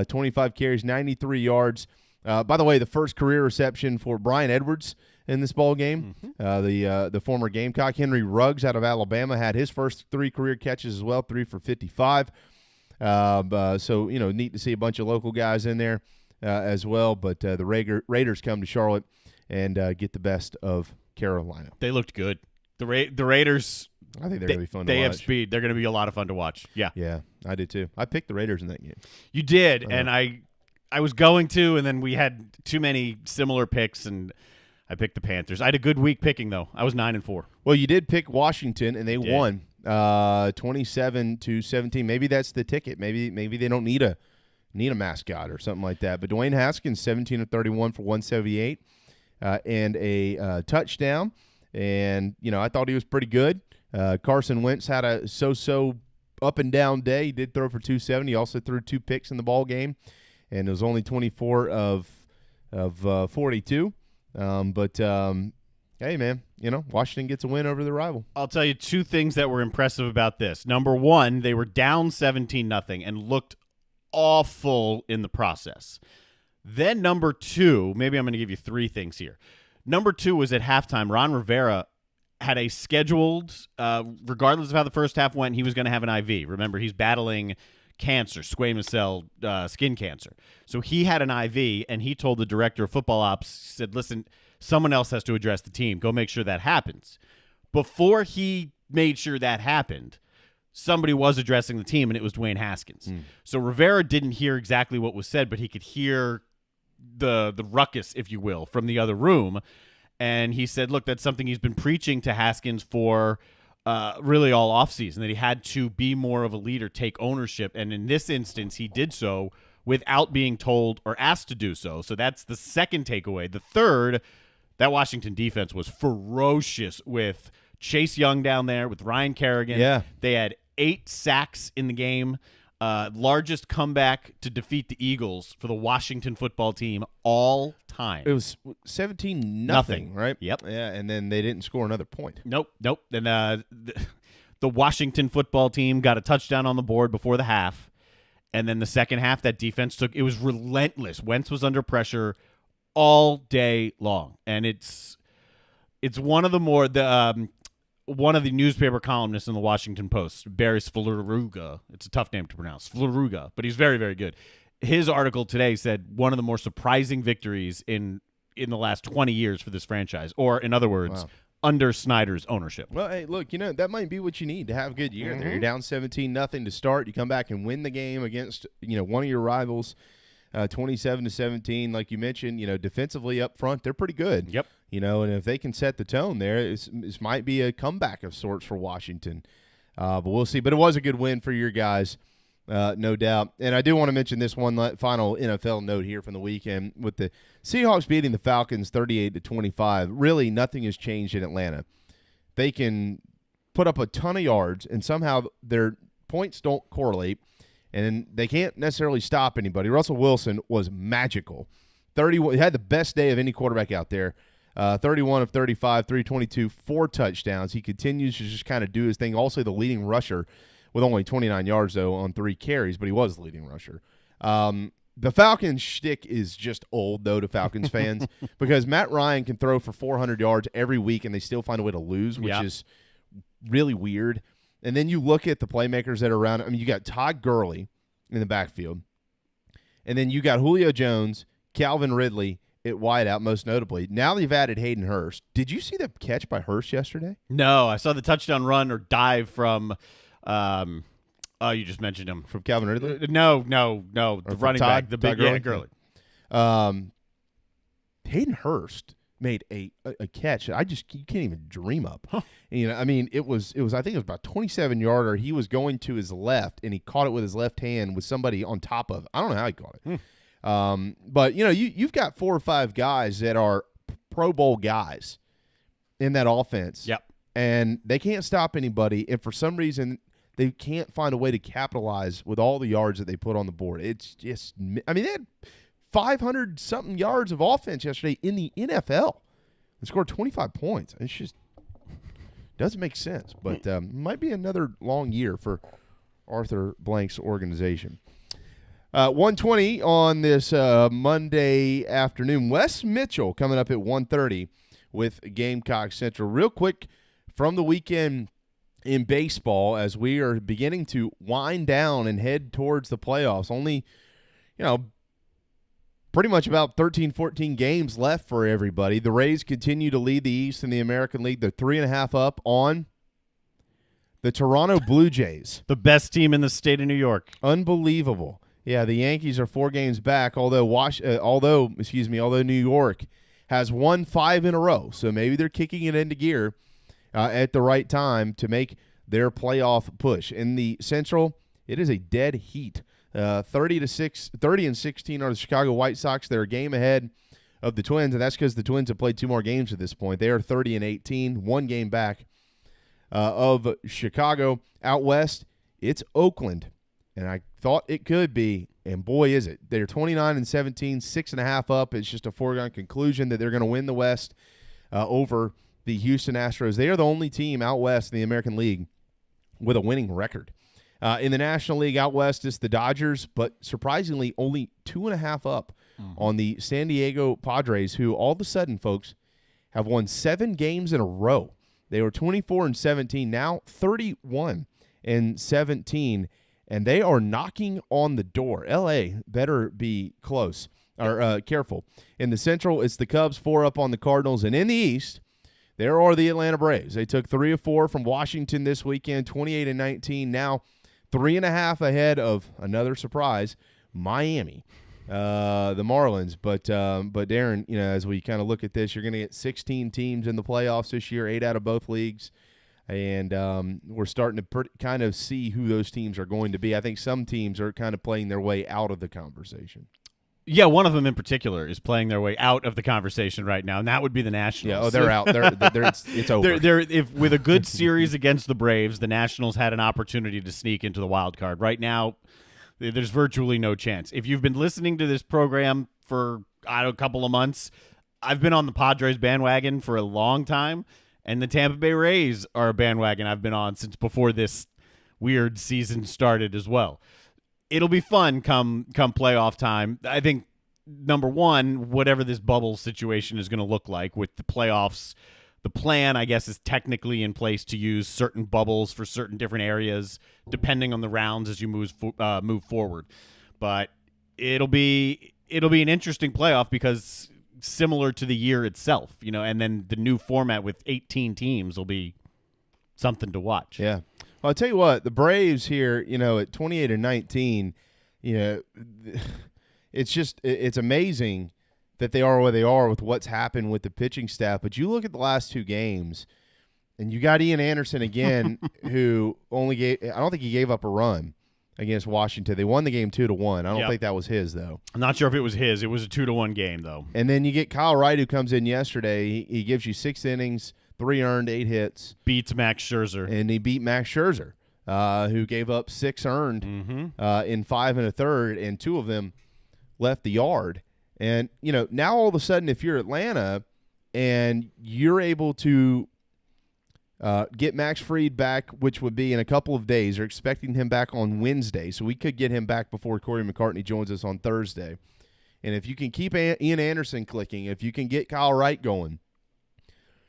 25 carries, 93 yards. By the way, the first career reception for Brian Edwards in this ball game. Mm-hmm. The former Gamecock. Henry Ruggs out of Alabama had his first 3 career catches as well, 3 for 55. So, neat to see a bunch of local guys in there as well. But the Raiders come to Charlotte and get the best of Carolina. They looked good. The Raiders, I think they're going to be fun to watch. They have speed. They're going to be a lot of fun to watch. Yeah. Yeah, I did too. I picked the Raiders in that game. You did, and I was going to, and then we had too many similar picks, and I picked the Panthers. I had a good week picking, though. I was 9-4. Well, you did pick Washington, and they won. 27-17. Maybe that's the ticket. Maybe they don't need a mascot or something like that. But Dwayne Haskins, 17 of 31 for 178 and a touchdown. And, I thought he was pretty good. Carson Wentz had a so-so up and down day. He did throw for 270. He also threw 2 picks in the ball game, and it was only 24 of 42. Hey, man, Washington gets a win over the rival. I'll tell you 2 things that were impressive about this. Number 1, they were down 17-0 and looked awful in the process. Then number 2, maybe I'm going to give you 3 things here. Number 2 was at halftime. Ron Rivera had a scheduled, regardless of how the first half went, he was going to have an IV. Remember, he's battling cancer, squamous cell skin cancer. So he had an IV, and he told the director of football ops, said, listen, someone else has to address the team. Go make sure that happens. Before he made sure that happened, somebody was addressing the team, and it was Dwayne Haskins. So Rivera didn't hear exactly what was said, but he could hear the ruckus, if you will, from the other room. And he said, look, that's something he's been preaching to Haskins for really all offseason, that he had to be more of a leader, take ownership. And in this instance, he did so without being told or asked to do so. So that's the second takeaway. The third, that Washington defense was ferocious with Chase Young down there, with Ryan Kerrigan. Yeah. They had 8 sacks in the game. Largest comeback to defeat the Eagles for the Washington football team all time. It was 17-0, right? Yep. Yeah, and then they didn't score another point. Nope. Then the Washington football team got a touchdown on the board before the half, and then the second half, that defense it was relentless. Wentz was under pressure all day long, and it's one of the more one of the newspaper columnists in the Washington Post, Barry Flaruga. It's a tough name to pronounce, Flaruga, but he's very, very good. His article today said one of the more surprising victories in the last 20 years for this franchise, or in other words, under Snyder's ownership. Well, hey, look, that might be what you need to have a good year there. You're down 17-0 to start. You come back and win the game against, one of your rivals, 27-17. Like you mentioned, defensively up front, they're pretty good. Yep. And if they can set the tone there, this might be a comeback of sorts for Washington. But we'll see. But it was a good win for your guys, no doubt. And I do want to mention this one final NFL note here from the weekend with the Seahawks beating the Falcons 38-25. Really, nothing has changed in Atlanta. They can put up a ton of yards, and somehow their points don't correlate, and they can't necessarily stop anybody. Russell Wilson was magical. He had the best day of any quarterback out there. 31 of 35, 322, 4 touchdowns. He continues to just kind of do his thing. Also the leading rusher with only 29 yards, though, on 3 carries, but he was the leading rusher. The Falcons shtick is just old, though, to Falcons fans because Matt Ryan can throw for 400 yards every week, and they still find a way to lose, which is really weird. And then you look at the playmakers that are around. I mean, you got Todd Gurley in the backfield, and then you got Julio Jones, Calvin Ridley at wideout, most notably. Now they've added Hayden Hurst. Did you see the catch by Hurst yesterday? No, I saw the touchdown run or dive from you just mentioned him. From Calvin Ridley? No. The running back. The big Gurley. Hayden Hurst made a catch that you can't even dream up. Huh. I mean, it was I think it was about 27-yarder. He was going to his left, and he caught it with his left hand with somebody on top of it. I don't know how he caught it. But you've got 4 or 5 guys that are Pro Bowl guys in that offense. Yep. And they can't stop anybody, and for some reason they can't find a way to capitalize with all the yards that they put on the board. It's just, I mean, they had 500-something yards of offense yesterday in the NFL and scored 25 points. It's just doesn't make sense, but might be another long year for Arthur Blank's organization. 1:20 on this Monday afternoon. Wes Mitchell coming up at 1:30 with Gamecock Central. Real quick from the weekend in baseball, as we are beginning to wind down and head towards the playoffs. Only, pretty much about 13, 14 games left for everybody. The Rays continue to lead the East in the American League. They're 3.5 up on the Toronto Blue Jays. The best team in the state of New York. Unbelievable. Yeah, the Yankees are 4 games back, although New York has won 5 in a row. So maybe they're kicking it into gear at the right time to make their playoff push. In the Central, it is a dead heat. 30 and 16 are the Chicago White Sox. They're a game ahead of the Twins, and that's because the Twins have played 2 more games at this point. They are 30 and 18, 1 game back of Chicago. Out west, it's Oakland, and I thought it could be, and boy is it. They're 29 and 17, 6.5 up. It's just a foregone conclusion that they're going to win the West over the Houston Astros. They are the only team out west in the American League with a winning record. In the National League out west, it's the Dodgers, but surprisingly only 2.5 up on the San Diego Padres, who all of a sudden, folks, have won 7 games in a row. They were 24 and 17, now 31 and 17, and they are knocking on the door. L.A. better be close or careful. In the Central, it's the Cubs, 4 up on the Cardinals, and in the East, there are the Atlanta Braves. They took 3 of 4 from Washington this weekend, 28 and 19, now 3.5 ahead of another surprise, Miami, the Marlins. But Darren, as we kind of look at this, you're going to get 16 teams in the playoffs this year, 8 out of both leagues, and we're starting to kind of see who those teams are going to be. I think some teams are kind of playing their way out of the conversation. Yeah, one of them in particular is playing their way out of the conversation right now, and that would be the Nationals. Yeah, they're out. It's over. If with a good series against the Braves, the Nationals had an opportunity to sneak into the wild card. Right now, there's virtually no chance. If you've been listening to this program for a couple of months, I've been on the Padres bandwagon for a long time, and the Tampa Bay Rays are a bandwagon I've been on since before this weird season started as well. It'll be fun come playoff time. I think, number one, whatever this bubble situation is going to look like with the playoffs, the plan, I guess, is technically in place to use certain bubbles for certain different areas, depending on the rounds as you move forward. But it'll be an interesting playoff because similar to the year itself, and then the new format with 18 teams will be something to watch. Yeah. Well, I'll tell you what, the Braves here, at 28 and 19, it's amazing that they are where they are with what's happened with the pitching staff. But you look at the last 2 games, and you got Ian Anderson again, who I don't think he gave up a run against Washington. They won the game 2-1. I don't think that was his, though. I'm not sure if it was his. It was a 2-1 game, though. And then you get Kyle Wright, who comes in yesterday. He gives you 6 innings, 3 earned, 8 hits. Beats Max Scherzer. And he beat Max Scherzer, who gave up 6 earned in 5 1/3, and 2 of them left the yard. And, now all of a sudden, if you're Atlanta and you're able to get Max Fried back, which would be in a couple of days, they're expecting him back on Wednesday, so we could get him back before Corey McCartney joins us on Thursday. And if you can keep Ian Anderson clicking, if you can get Kyle Wright going,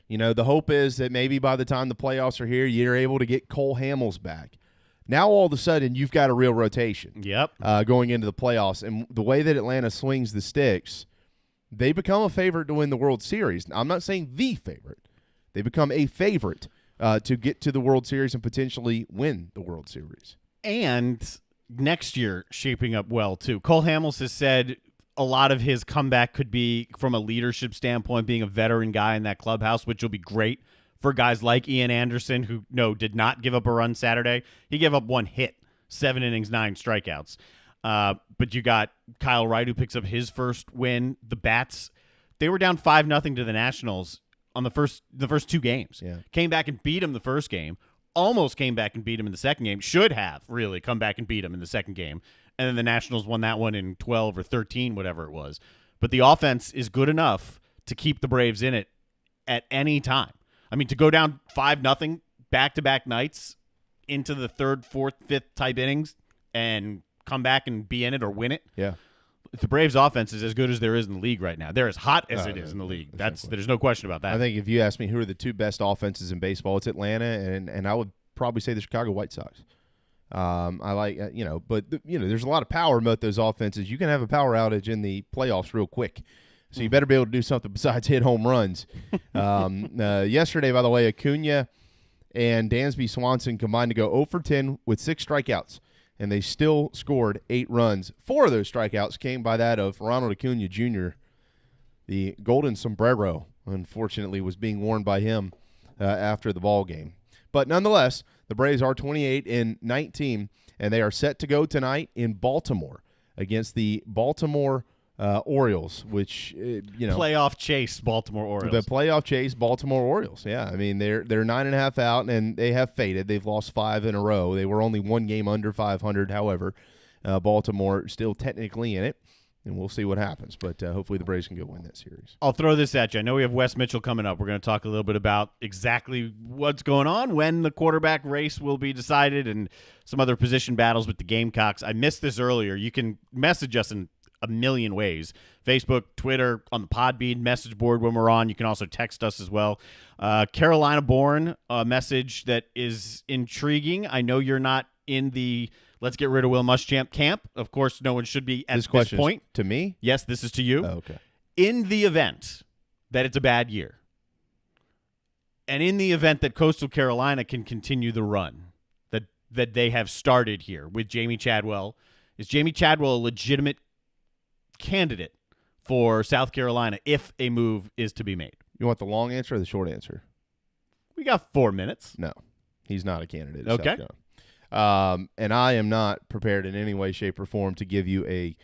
the hope is that maybe by the time the playoffs are here, you're able to get Cole Hamels back. Now all of a sudden you've got a real rotation. Yep. Going into the playoffs. And the way that Atlanta swings the sticks, they become a favorite to win the World Series. Now, I'm not saying the favorite. They become a favorite to get to the World Series and potentially win the World Series. And next year shaping up well, too. Cole Hamels has said a lot of his comeback could be from a leadership standpoint, being a veteran guy in that clubhouse, which will be great for guys like Ian Anderson, who did not give up a run Saturday. He gave up 1 hit, 7 innings, 9 strikeouts. But you got Kyle Wright, who picks up his first win. The Bats, they were down 5-0 to the Nationals on the first 2 games. Yeah. Came back and beat them the first game. Almost came back and beat them in the second game. Should have really come back and beat them in the second game. And then the Nationals won that one in 12 or 13, whatever it was. But the offense is good enough to keep the Braves in it at any time. I mean, to go down 5-0 back-to-back nights into the 3rd, 4th, 5th type innings and come back and be in it or win it. Yeah. The Braves offense is as good as there is in the league right now. They're as hot as it is in the league. There's no question about that. I think if you ask me who are the 2 best offenses in baseball, it's Atlanta and I would probably say the Chicago White Sox. I like, but there's a lot of power in both those offenses. You can have a power outage in the playoffs real quick. So you better be able to do something besides hit home runs. Yesterday, by the way, Acuna and Dansby Swanson combined to go 0 for 10 with 6 strikeouts, and they still scored 8 runs. 4 of those strikeouts came by that of Ronald Acuna Jr. The golden sombrero, unfortunately, was being worn by him after the ball game. But nonetheless, The Braves are 28-19, and they are set to go tonight in Baltimore against the Baltimore Orioles, which playoff chase Baltimore Orioles. The playoff chase Baltimore Orioles. Yeah, I mean they're 9.5 out, and they have faded. They've lost 5 in a row. They were only one game under 500. However, Baltimore still technically in it, and we'll see what happens. But hopefully the Braves can go win that series. I'll throw this at you. I know we have Wes Mitchell coming up. We're going to talk a little bit about exactly what's going on, when the quarterback race will be decided, and some other position battles with the Gamecocks. I missed this earlier. You can message us in a million ways. Facebook, Twitter, on the Podbean message board when we're on. You can also text us as well. Carolina-born, a message that is intriguing. I know you're not in the let's get rid of Will Muschamp camp. Of course, no one should be at this point. To me? Yes, this is to you. Oh, okay. In the event that it's a bad year, and in the event that Coastal Carolina can continue the run that they have started here with Jamie Chadwell, is Jamie Chadwell a legitimate candidate for South Carolina if a move is to be made? You want the long answer or the short answer? We got 4 minutes. No, he's not a candidate. Okay. And I am not prepared in any way, shape, or form to give you a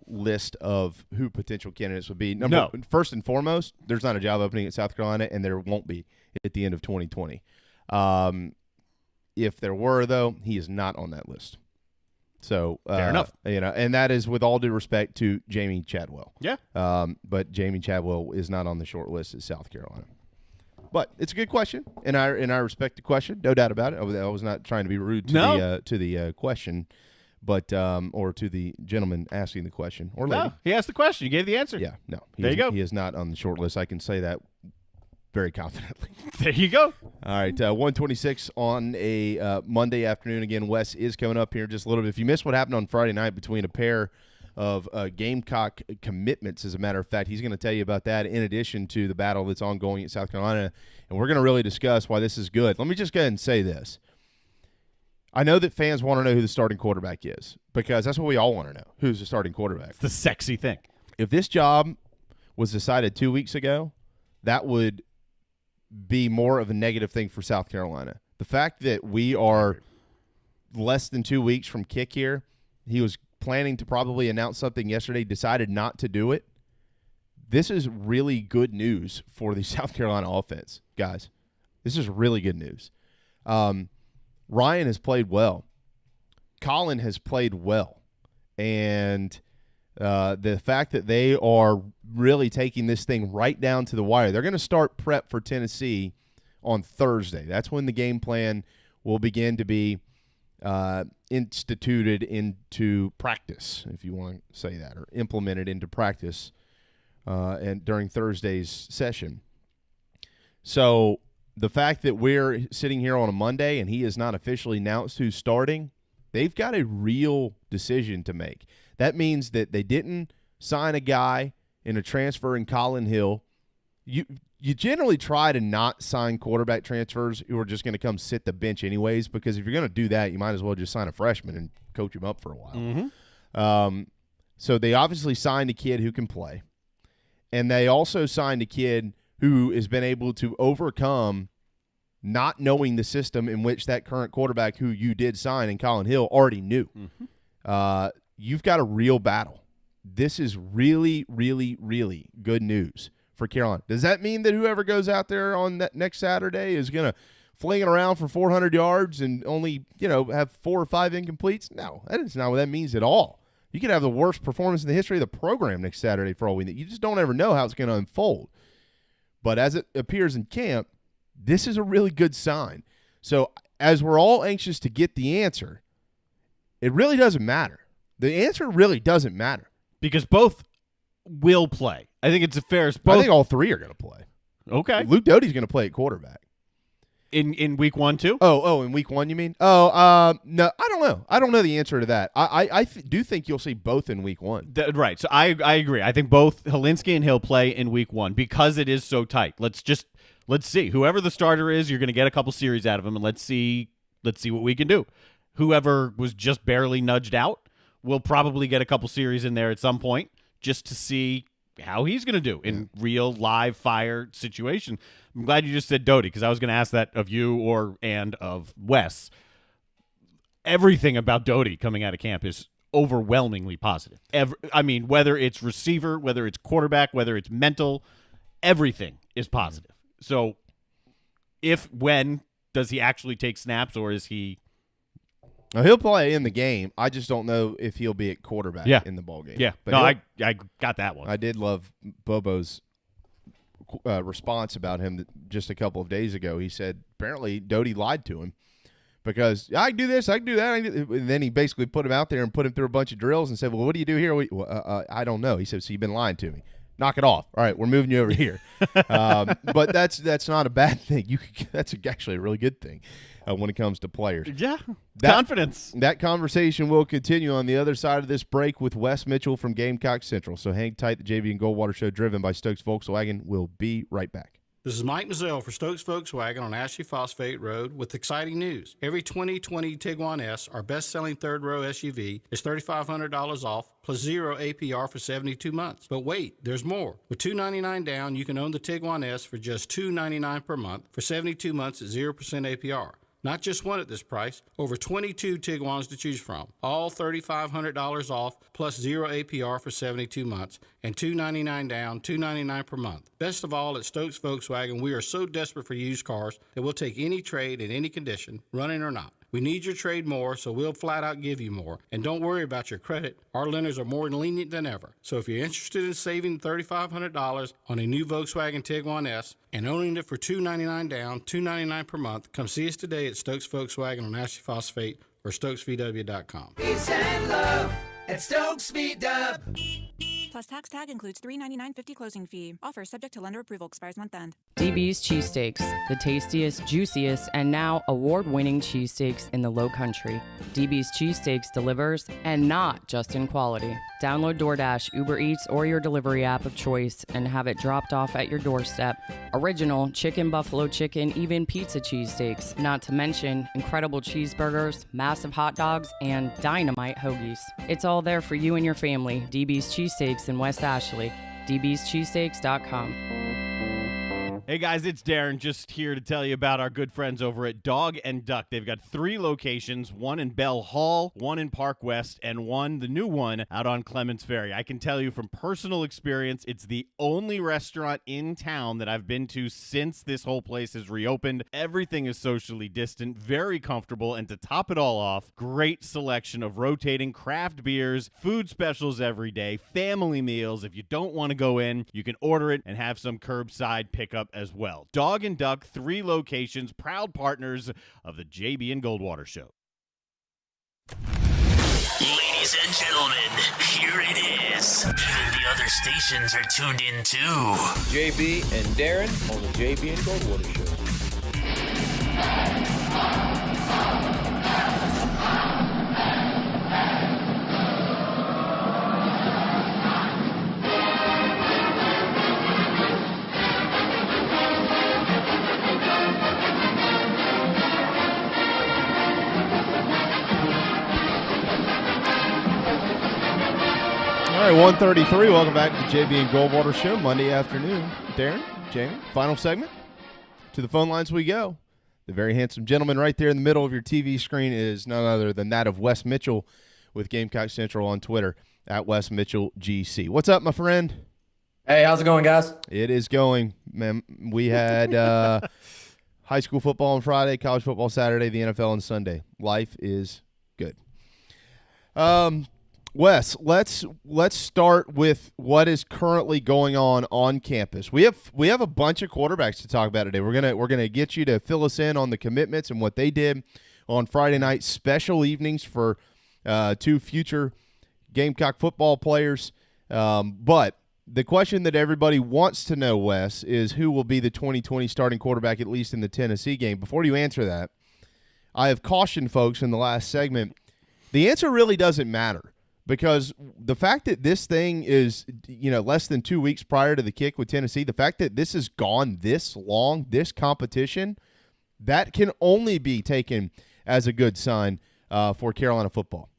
list of who potential candidates would be. First and foremost, there's not a job opening at South Carolina, and there won't be at the end of 2020. If there were, though, he is not on that list. So fair enough. And that is with all due respect to Jamie Chadwell. Yeah. But Jamie Chadwell is not on the short list at South Carolina. But it's a good question, and I respect the question, no doubt about it. I was not trying to be rude to the question, but or to the gentleman asking the question or lady. No, he asked the question. You gave the answer. Yeah. No. There you go. He is not on the short list. I can say that very confidently. There you go. All right, 1:26 on a Monday afternoon. Again, Wes is coming up here in just a little bit. If you missed what happened on Friday night between a pair of Gamecock commitments, as a matter of fact, he's going to tell you about that in addition to the battle that's ongoing at South Carolina, and we're going to really discuss why this is good. Let me just go ahead and say this. I know that fans want to know who the starting quarterback is because that's what we all want to know, who's the starting quarterback. It's the sexy thing. If this job was decided 2 weeks ago, that would be more of a negative thing for South Carolina. The fact that we are less than 2 weeks from kick here, he was planning to probably announce something yesterday, decided not to do it. This is really good news for the South Carolina offense, guys. This is really good news. Ryan has played well. Colin has played well. And the fact that they are really taking this thing right down to the wire. They're going to start prep for Tennessee on Thursday. That's when the game plan will begin to be instituted into practice, if you want to say that, or implemented into practice and during Thursday's session. So the fact that we're sitting here on a Monday and he has not officially announced who's starting, they've got a real decision to make. That means that they didn't sign a guy in a transfer in Colin Hill. You generally try to not sign quarterback transfers who are just going to come sit the bench anyways, because if you're going to do that, you might as well just sign a freshman and coach him up for a while. Mm-hmm. So they obviously signed a kid who can play, and they also signed a kid who has been able to overcome not knowing the system in which that current quarterback who you did sign in Colin Hill already knew. Mm-hmm. You've got a real battle. This is really, really, really good news for Carolina. Does that mean that whoever goes out there on that next Saturday is going to fling it around for 400 yards and only, have 4 or 5 incompletes? No, that is not what that means at all. You could have the worst performance in the history of the program next Saturday for all we know. You just don't ever know how it's going to unfold. But as it appears in camp, this is a really good sign. So as we're all anxious to get the answer, it really doesn't matter. The answer really doesn't matter. Because both will play. I think it's a fair. I think all 3 are going to play. Okay. Luke Doty's going to play at quarterback. In week 1 too? Oh, in week 1 you mean? No, I don't know. I don't know the answer to that. I do think you'll see both in week 1. Right. So I agree. I think both Helinski and Hill play in week 1 because it is so tight. Let's see. Whoever the starter is, you're going to get a couple series out of him, and let's see what we can do. Whoever was just barely nudged out will probably get a couple series in there at some point just to see how he's going to do in real live fire situation. I'm glad you just said Doty, because I was going to ask that of you and of Wes. Everything about Doty coming out of camp is overwhelmingly positive. Whether it's receiver, whether it's quarterback, whether it's mental, everything is positive. So when does he actually take snaps, or is he? Now, he'll play in the game. I just don't know if he'll be at quarterback in the ball game. Yeah, but I got that one. I did love Bobo's response about him just a couple of days ago. He said apparently Doty lied to him because I can do this, I can do that. And then he basically put him out there and put him through a bunch of drills and said, well, what do you do here? I don't know. He said, so you've been lying to me. Knock it off. All right, we're moving you over here. But that's not a bad thing. That's actually a really good thing when it comes to players. Yeah, confidence. That conversation will continue on the other side of this break with Wes Mitchell from Gamecock Central. So hang tight. The JB and Goldwater Show, driven by Stokes Volkswagen, will be right back. This is Mike Mazzell for Stokes Volkswagen on Ashley Phosphate Road with exciting news. Every 2020 Tiguan S, our best-selling third-row SUV, is $3,500 off plus 0 APR for 72 months. But wait, there's more. With $299 down, you can own the Tiguan S for just $299 per month for 72 months at 0% APR. Not just one at this price, over 22 Tiguans to choose from. All $3,500 off plus 0 APR for 72 months and $299 down, $299 per month. Best of all, at Stokes Volkswagen, we are so desperate for used cars that we'll take any trade in any condition, running or not. We need your trade more, so we'll flat out give you more. And don't worry about your credit. Our lenders are more lenient than ever. So if you're interested in saving $3,500 on a new Volkswagen Tiguan S and owning it for $299 down, $299 per month, come see us today at Stokes Volkswagen on Ashley Phosphate or StokesVW.com. Peace and love at Stokes VW. Plus tax tag includes $399.50 closing fee. Offer subject to lender approval, expires month end. DB's Cheesesteaks, the tastiest, juiciest, and now award-winning cheesesteaks in the Low Country. DB's Cheesesteaks delivers, and not just in quality. Download DoorDash, Uber Eats, or your delivery app of choice and have it dropped off at your doorstep. Original chicken, buffalo chicken, even pizza cheesesteaks. Not to mention incredible cheeseburgers, massive hot dogs, and dynamite hoagies. It's all there for you and your family. DB's Cheesesteaks in West Ashley. dbscheesesteaks.com. Hey guys, it's Darren, just here to tell you about our good friends over at Dog and Duck. They've got 3 locations, one in Bell Hall, one in Park West, and the new one, out on Clements Ferry. I can tell you from personal experience, it's the only restaurant in town that I've been to since this whole place has reopened. Everything is socially distant, very comfortable, and to top it all off, great selection of rotating craft beers, food specials every day, family meals. If you don't want to go in, you can order it and have some curbside pickup as well. Dog and Duck, 3 locations, proud partners of the JB and Goldwater Show. Ladies and gentlemen, here it is. Even the other stations are tuned in too. JB and Darren on the JB and Goldwater Show. All right, 1:33. Welcome back to the JB and Goldwater Show, Monday afternoon. Darren, Jamie, final segment. To the phone lines we go. The very handsome gentleman right there in the middle of your TV screen is none other than that of Wes Mitchell with Gamecock Central on Twitter, at Wes Mitchell GC. What's up, my friend? Hey, how's it going, guys? It is going. Man, we had high school football on Friday, college football Saturday, the NFL on Sunday. Life is good. Wes, let's start with what is currently going on campus. We have a bunch of quarterbacks to talk about today. We're gonna get you to fill us in on the commitments and what they did on Friday night. Special evenings for 2 future Gamecock football players. But the question that everybody wants to know, Wes, is who will be the 2020 starting quarterback, at least in the Tennessee game. Before you answer that, I have cautioned folks in the last segment. The answer really doesn't matter. Because the fact that this thing is, less than 2 weeks prior to the kick with Tennessee, the fact that this has gone this long, this competition, that can only be taken as a good sign for Carolina football.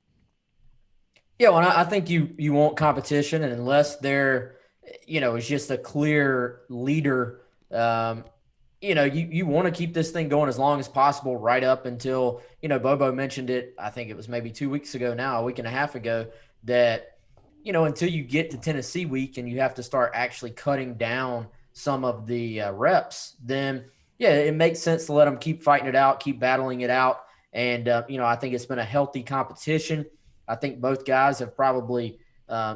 Yeah, well, I think you want competition, and unless there is just a clear leader. You want to keep this thing going as long as possible, right up until, Bobo mentioned it, I think it was maybe 2 weeks ago now, a week and a half ago, that, until you get to Tennessee week and you have to start actually cutting down some of the reps, then, yeah, it makes sense to let them keep fighting it out, keep battling it out. And, I think it's been a healthy competition. I think both guys have probably,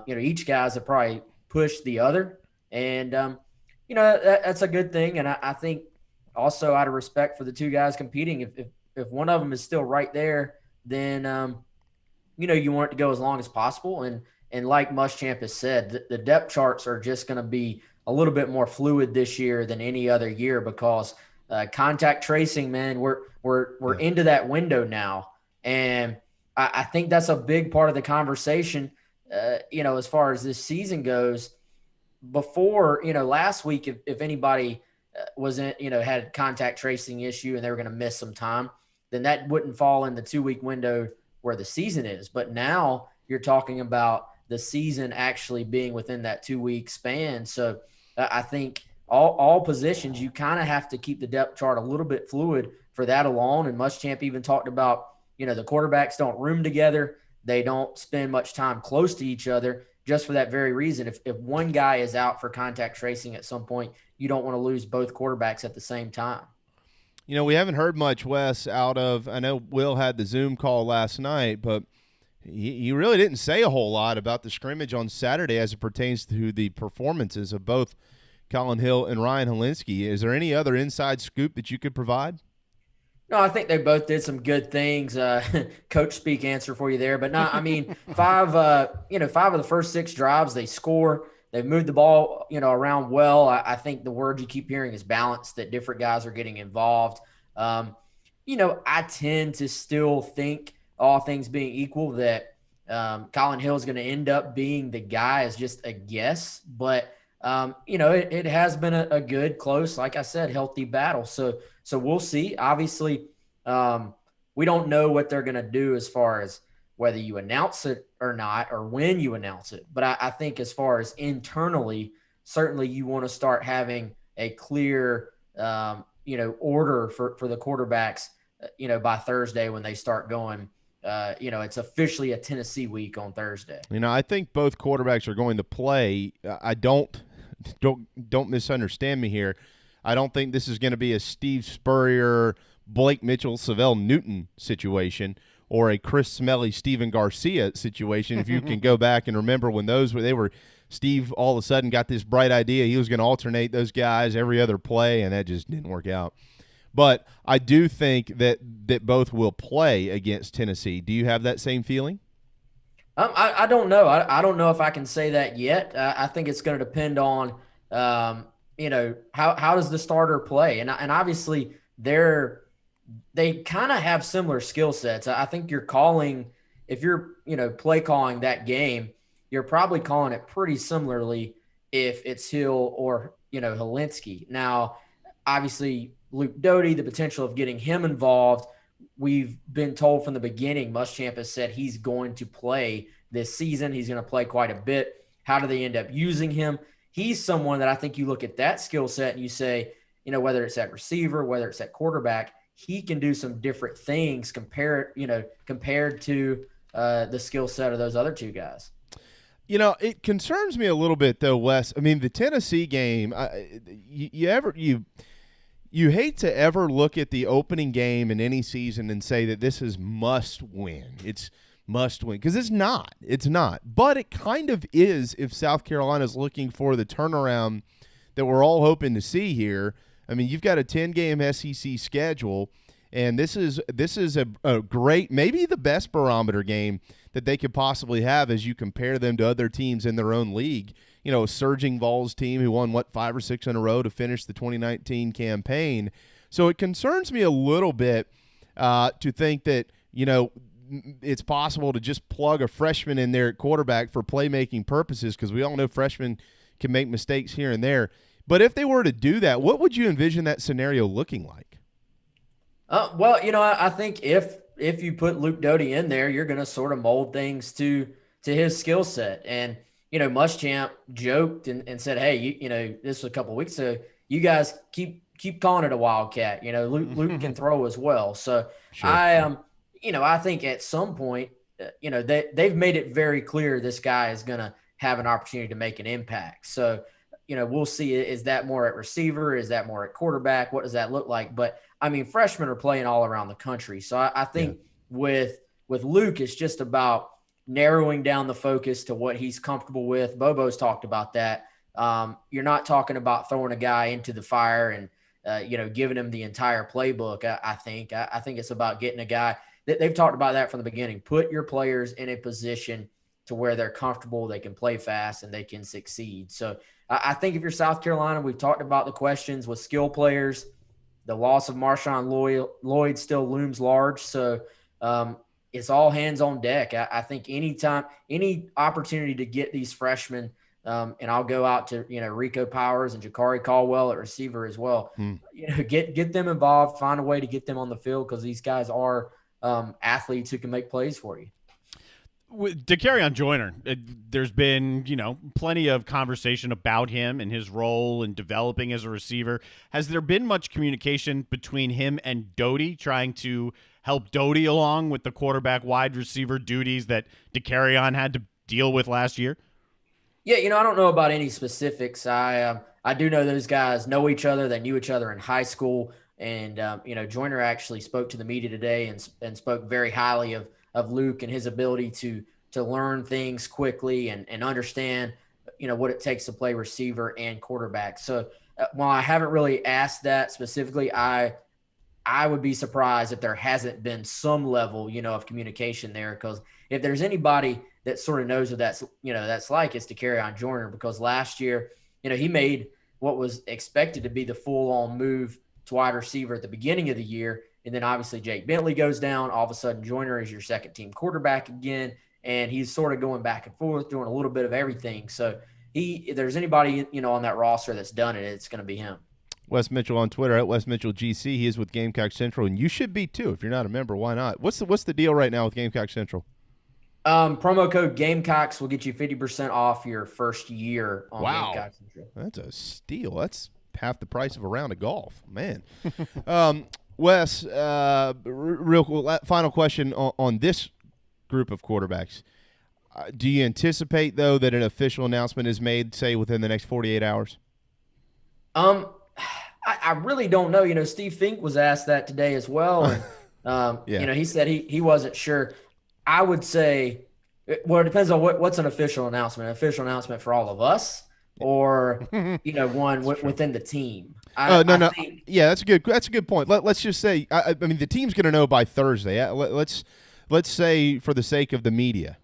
each guys have probably pushed the other. And, that's a good thing. And I think also out of respect for the two guys competing, if one of them is still right there, then, you want it to go as long as possible. And like Muschamp has said, the depth charts are just going to be a little bit more fluid this year than any other year because contact tracing, man, we're into that window now. And I think that's a big part of the conversation, as far as this season goes. Before, last week, if anybody wasn't, had a contact tracing issue and they were going to miss some time, then that wouldn't fall in the 2-week window where the season is. But now you're talking about the season actually being within that 2-week span. So I think all positions, you kind of have to keep the depth chart a little bit fluid for that alone. And Muschamp even talked about, the quarterbacks don't room together. They don't spend much time close to each other just for that very reason. If one guy is out for contact tracing at some point, you don't want to lose both quarterbacks at the same time. We haven't heard much, Wes, out of – I know Will had the Zoom call last night, but he really didn't say a whole lot about the scrimmage on Saturday as it pertains to the performances of both Colin Hill and Ryan Helinski. Is there any other inside scoop that you could provide? No, I think they both did some good things. Coach speak answer for you there, but no, I mean, five of the first 6 drives they score. They've moved the ball, around well. I think the word you keep hearing is balance, that different guys are getting involved. I tend to still think, all things being equal, that Colin Hill is going to end up being the guy, as just a guess, but it has been a good, close, like I said, healthy battle. So we'll see. Obviously, we don't know what they're going to do as far as whether you announce it or not, or when you announce it. But I think as far as internally, certainly you want to start having a clear, order for the quarterbacks, by Thursday when they start going. It's officially a Tennessee week on Thursday. I think both quarterbacks are going to play. I don't misunderstand me here. I don't think this is going to be a Steve Spurrier, Blake Mitchell, Savell Newton situation, or a Chris Smelly, Steven Garcia situation. If you can go back and remember when Steve all of a sudden got this bright idea he was going to alternate those guys every other play, and that just didn't work out. But I do think that both will play against Tennessee. Do you have that same feeling? I don't know. I don't know if I can say that yet. I think it's going to depend on, how does the starter play? And obviously they kind of have similar skill sets. I think if you're play calling that game, you're probably calling it pretty similarly if it's Hill or, Helinski. Now, obviously, Luke Doty, the potential of getting him involved, we've been told from the beginning, Muschamp has said he's going to play this season. He's going to play quite a bit. How do they end up using him? He's someone that I think you look at that skill set and you say, whether it's at receiver, whether it's at quarterback, he can do some different things compared to the skill set of those other two guys. It concerns me a little bit, though, Wes. I mean, the Tennessee game, you hate to ever look at the opening game in any season and say that this is must win. It's must win because it's not. It's not. But it kind of is if South Carolina's looking for the turnaround that we're all hoping to see here. I mean, you've got a 10-game SEC schedule, and this is a great, maybe the best barometer game that they could possibly have as you compare them to other teams in their own league. A surging Vols team who won, 5 or 6 in a row to finish the 2019 campaign. So it concerns me a little bit to think that, it's possible to just plug a freshman in there at quarterback for playmaking purposes because we all know freshmen can make mistakes here and there. But if they were to do that, what would you envision that scenario looking like? I think if you put Luke Doty in there, you're going to sort of mold things to his skill set. And, Muschamp joked and said, hey, this was a couple of weeks ago, you guys keep calling it a Wildcat. Luke can throw as well. So Sure. I think at some point, they've made it very clear this guy is going to have an opportunity to make an impact. So, we'll see. Is that more at receiver? Is that more at quarterback? What does that look like? But I mean, freshmen are playing all around the country. So I think with Luke, it's just about narrowing down the focus to what he's comfortable with. Bobo's talked about that. You're not talking about throwing a guy into the fire and, giving him the entire playbook. I think it's about getting a guy that they've talked about that from the beginning. Put your players in a position to where they're comfortable, they can play fast, and they can succeed. So I think if you're South Carolina, we've talked about the questions with skill players. The loss of Marshawn Lloyd still looms large. So it's all hands on deck. I think any opportunity to get these freshmen, and I'll go out to, Rico Powers and Jakari Caldwell at receiver as well. Get them involved, find a way to get them on the field, because these guys are athletes who can make plays for you. With Dakereon Joyner, there's been, plenty of conversation about him and his role in developing as a receiver. Has there been much communication between him and Doty, trying to help Doty along with the quarterback wide receiver duties that Dakereon had to deal with last year? Yeah, I don't know about any specifics. I do know those guys know each other. They knew each other in high school. And, Joyner actually spoke to the media today and spoke very highly of Luke and his ability to learn things quickly and understand, what it takes to play receiver and quarterback. So while I haven't really asked that specifically, I would be surprised if there hasn't been some level, of communication there, because if there's anybody that sort of knows what that's like, it's Dakereon Joyner, because last year, he made what was expected to be the full-on move to wide receiver at the beginning of the year. And then obviously Jake Bentley goes down. All of a sudden Joyner is your second team quarterback again. And he's sort of going back and forth, doing a little bit of everything. So if there's anybody, on that roster that's done it, it's going to be him. Wes Mitchell on Twitter at Wes Mitchell GC. He is with Gamecock Central, and you should be too. If you're not a member, why not? What's the deal right now with Gamecock Central? Promo code Gamecocks will get you 50% off your first year on Gamecock Central. That's a steal. That's half the price of a round of golf, man. Wes, real cool. Final question on this group of quarterbacks. Do you anticipate, though, that an official announcement is made, say, within the next 48 hours? I really don't know. Steve Fink was asked that today as well. And, he said he wasn't sure. I would say, well, it depends on what's an official announcement. An official announcement for all of us, or one within the team. No. Yeah, that's a good point. Let's just say, I mean, the team's going to know by Thursday. Let's say for the sake of the media.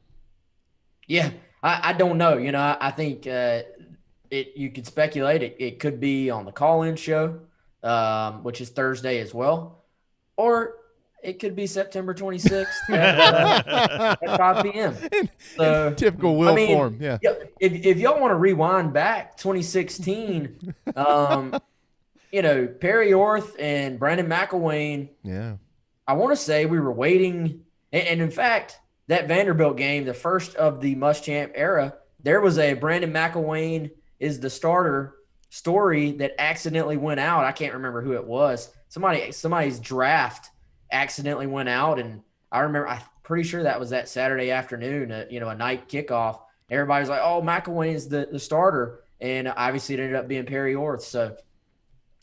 Yeah, I don't know. I think you could speculate. It could be on the call-in show, which is Thursday as well, or it could be September 26th at 5 p.m. So, typical Will form, yeah. If y'all want to rewind back 2016, Perry Orth and Brandon McElwain. Yeah, I want to say we were waiting, and in fact, that Vanderbilt game, the first of the Muschamp era, there was a Brandon McElwain is the starter story that accidentally went out. I can't remember who it was. Somebody's draft accidentally went out, and I'm pretty sure that was that Saturday afternoon, a night kickoff. Everybody's like, "Oh, McElwain is the starter," and obviously it ended up being Perry Orth. So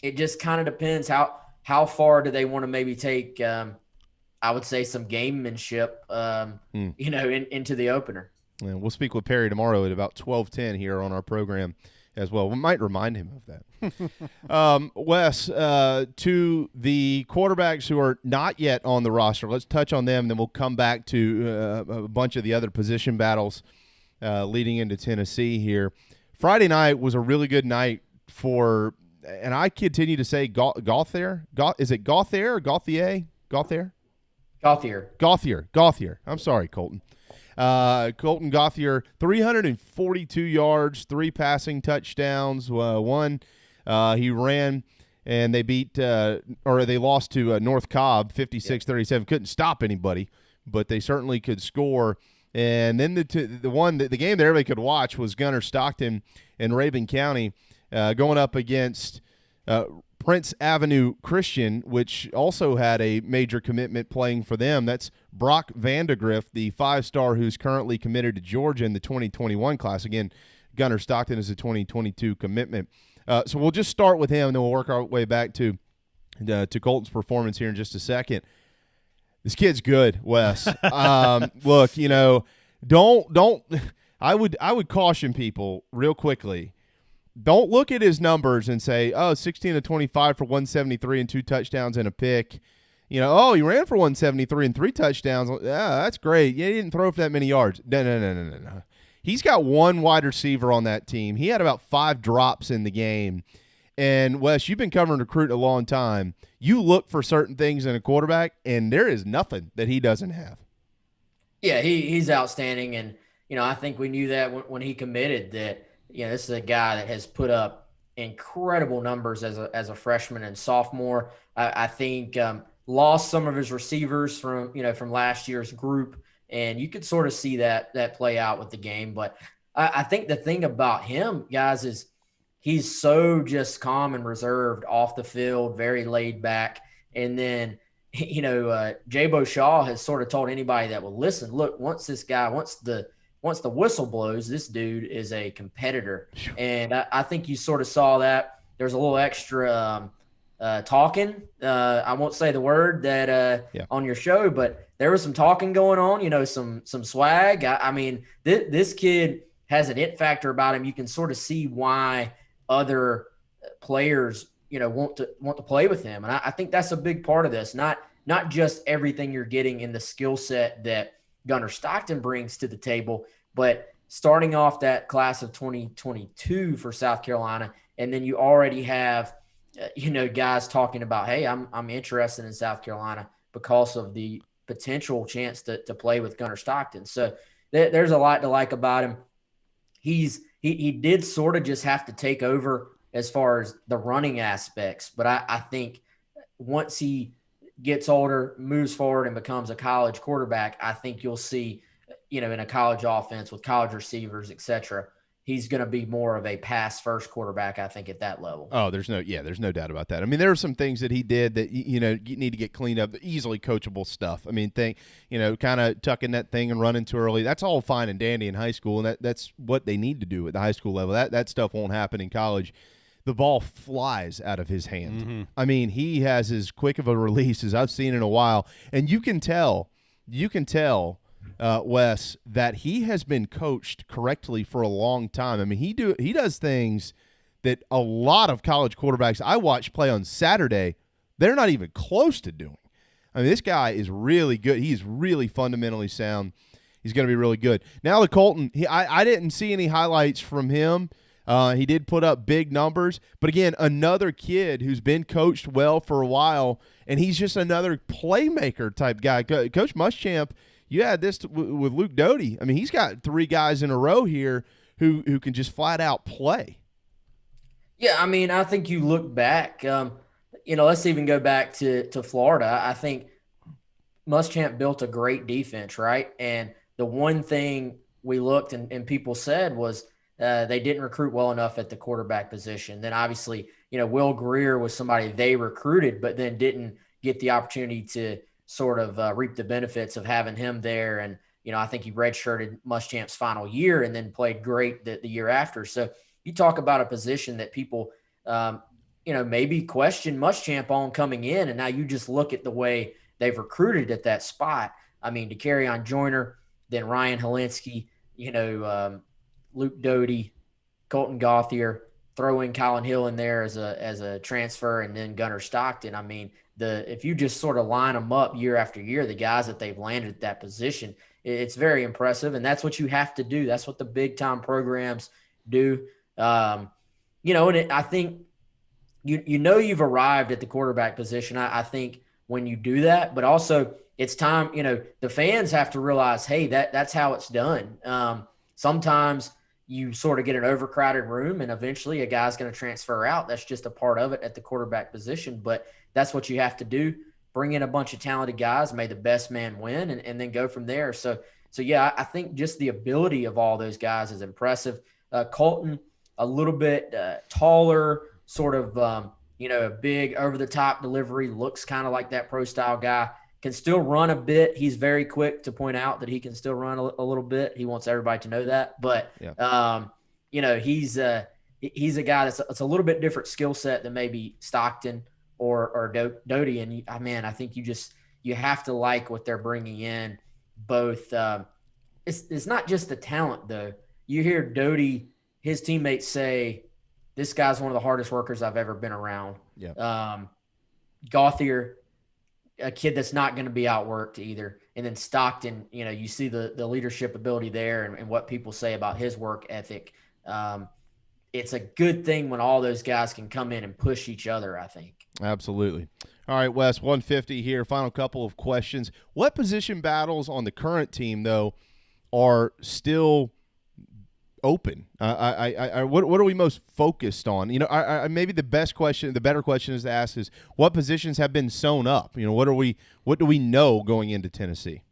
it just kind of depends how far do they want to maybe take. I would say some gamemanship, into the opener. Yeah, we'll speak with Perry tomorrow at about 12:10 here on our program as well. We might remind him of that. Wes, to the quarterbacks who are not yet on the roster, let's touch on them, and then we'll come back to a bunch of the other position battles leading into Tennessee here. Friday night was a really good night for, and I continue to say Gauthier. Is it Gauthier or Gauthier? Gauthier? Gauthier. I'm sorry, Colton. Colton Gauthier, 342 yards, 3 passing touchdowns, one he ran, and they lost to North Cobb 56-37. Couldn't stop anybody, but they certainly could score And then the game that everybody could watch was Gunner Stockton and Rabun County going up against Prince Avenue Christian, which also had a major commitment playing for them. That's Brock Vandegrift, the 5-star who's currently committed to Georgia in the 2021 class. Again, Gunner Stockton is a 2022 commitment. So we'll just start with him, and then we'll work our way back to Colton's performance here in just a second. This kid's good, Wes. Look, don't. I would caution people real quickly. Don't look at his numbers and say, 16 to 25 for 173 and 2 touchdowns and a pick. He ran for 173 and 3 touchdowns. Yeah, that's great. Yeah, he didn't throw for that many yards. No. He's got one wide receiver on that team. He had about 5 drops in the game. And, Wes, you've been covering recruiting a long time. You look for certain things in a quarterback, and there is nothing that he doesn't have. Yeah, he's outstanding. And, I think we knew that when he committed that, this is a guy that has put up incredible numbers as a freshman and sophomore. I think lost some of his receivers from last year's group, and you could sort of see that play out with the game. But I think the thing about him, guys, is he's so just calm and reserved off the field, very laid back. And then, Jabo Shaw has sort of told anybody that will listen, look, once the whistle blows, this dude is a competitor. And I think you sort of saw that. There's a little extra talking. I won't say the word that on your show, but there was some talking going on, some swag. I mean, this kid has an it factor about him. You can sort of see why other players, want to play with him. And I think that's a big part of this, not just everything you're getting in the skill set that Gunner Stockton brings to the table, but starting off that class of 2022 for South Carolina, and then you already have, guys talking about, hey, I'm interested in South Carolina because of the potential chance to play with Gunner Stockton. So there's a lot to like about him. He did sort of just have to take over as far as the running aspects, but I think once he gets older, moves forward, and becomes a college quarterback, I think you'll see, in a college offense with college receivers, et cetera, he's going to be more of a pass-first quarterback, I think, at that level. Oh, there's no doubt about that. I mean, there are some things that he did that, you need to get cleaned up, easily coachable stuff. I mean, kind of tucking that thing and running too early, that's all fine and dandy in high school, and that's what they need to do at the high school level. That stuff won't happen in college. The ball flies out of his hand. Mm-hmm. I mean, he has as quick of a release as I've seen in a while, and you can tell, Wes, that he has been coached correctly for a long time. I mean, he does things that a lot of college quarterbacks I watch play on Saturday, they're not even close to doing. I mean, this guy is really good. He's really fundamentally sound. He's going to be really good. Now to Colton, I didn't see any highlights from him. He did put up big numbers, but again, another kid who's been coached well for a while, and he's just another playmaker type guy. Coach Muschamp, you had this with Luke Doty. I mean, he's got 3 guys in a row here who can just flat out play. Yeah, I mean, I think you look back, let's even go back to Florida. I think Muschamp built a great defense, right? And the one thing we looked and people said was they didn't recruit well enough at the quarterback position. Then obviously, Will Greer was somebody they recruited, but then didn't get the opportunity to sort of reap the benefits of having him there. And, I think he redshirted Muschamp's final year and then played great the year after. So you talk about a position that people, maybe question Muschamp on coming in, and now you just look at the way they've recruited at that spot. I mean, DeCarrion Joyner, then Ryan Helinski, Luke Doty, Colton Gauthier, throw in Colin Hill in there as a transfer, and then Gunner Stockton. I mean, if you just sort of line them up year after year, the guys that they've landed at that position, it's very impressive, and that's what you have to do. That's what the big-time programs do. And I think you've arrived at the quarterback position. I think when you do that, but also it's time, the fans have to realize, hey, that's how it's done. Sometimes you sort of get an overcrowded room and eventually a guy's going to transfer out. That's just a part of it at the quarterback position, but that's what you have to do. Bring in a bunch of talented guys, may the best man win, and then go from there. So So, yeah, I think just the ability of all those guys is impressive. Colton, a little bit taller, sort of, a big over-the-top delivery, looks kind of like that pro-style guy, can still run a bit. He's very quick to point out that he can still run a little bit. He wants everybody to know that. But, he's a guy that's a little bit different skill set than maybe Stockton or Doty. And, I think you have to like what they're bringing in. Both it's not just the talent, though. You hear Doty, his teammates say, this guy's one of the hardest workers I've ever been around. Yeah. Gauthier, a kid that's not going to be outworked either. And then Stockton, you see the leadership ability there and what people say about his work ethic. It's a good thing when all those guys can come in and push each other, I think. Absolutely. All right, Wes, 150 here. Final couple of questions. What position battles on the current team, though, are still open? What are we most focused on? Maybe the better question is to ask is what positions have been sewn up? What do we know going into Tennessee?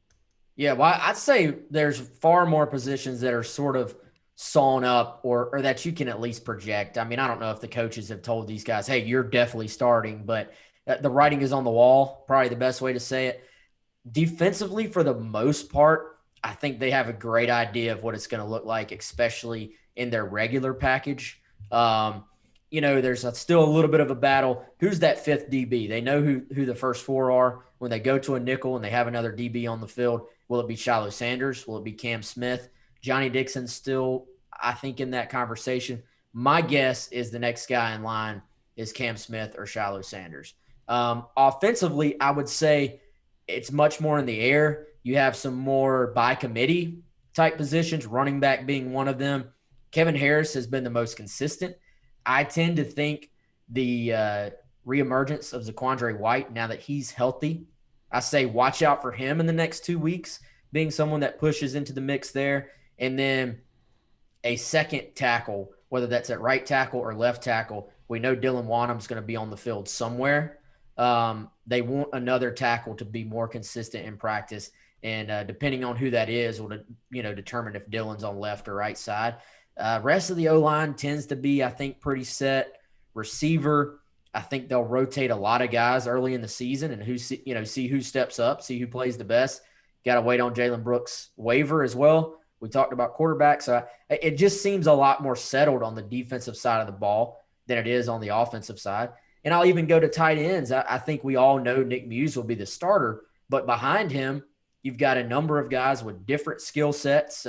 Yeah, well, I'd say there's far more positions that are sort of sewn up or that you can at least project. I don't know if the coaches have told these guys, hey, you're definitely starting, but the writing is on the wall, probably the best way to say it. Defensively, for the most part, I think they have a great idea of what it's going to look like, especially in their regular package. There's still a little bit of a battle. Who's that fifth DB? They know who the first four are. When they go to a nickel and they have another DB on the field, will it be Shiloh Sanders? Will it be Cam Smith? Johnny Dixon's still, I think, in that conversation. My guess is the next guy in line is Cam Smith or Shiloh Sanders. Offensively, I would say it's much more in the air. You have some more by committee type positions, running back being one of them. Kevin Harris has been the most consistent. I tend to think the reemergence of Zaquandre White, now that he's healthy, I say watch out for him in the next 2 weeks, being someone that pushes into the mix there. And then a second tackle, whether that's at right tackle or left tackle. We know Dylan Wanham's going to be on the field somewhere. They want another tackle to be more consistent in practice. And depending on who that is will, determine if Dylan's on left or right side. Rest of the O-line tends to be, I think, pretty set. Receiver, I think they'll rotate a lot of guys early in the season and see who steps up, see who plays the best. Got to wait on Jalen Brooks' waiver as well. We talked about quarterback. So it just seems a lot more settled on the defensive side of the ball than it is on the offensive side. And I'll even go to tight ends. I think we all know Nick Muse will be the starter, but behind him, you've got a number of guys with different skill sets,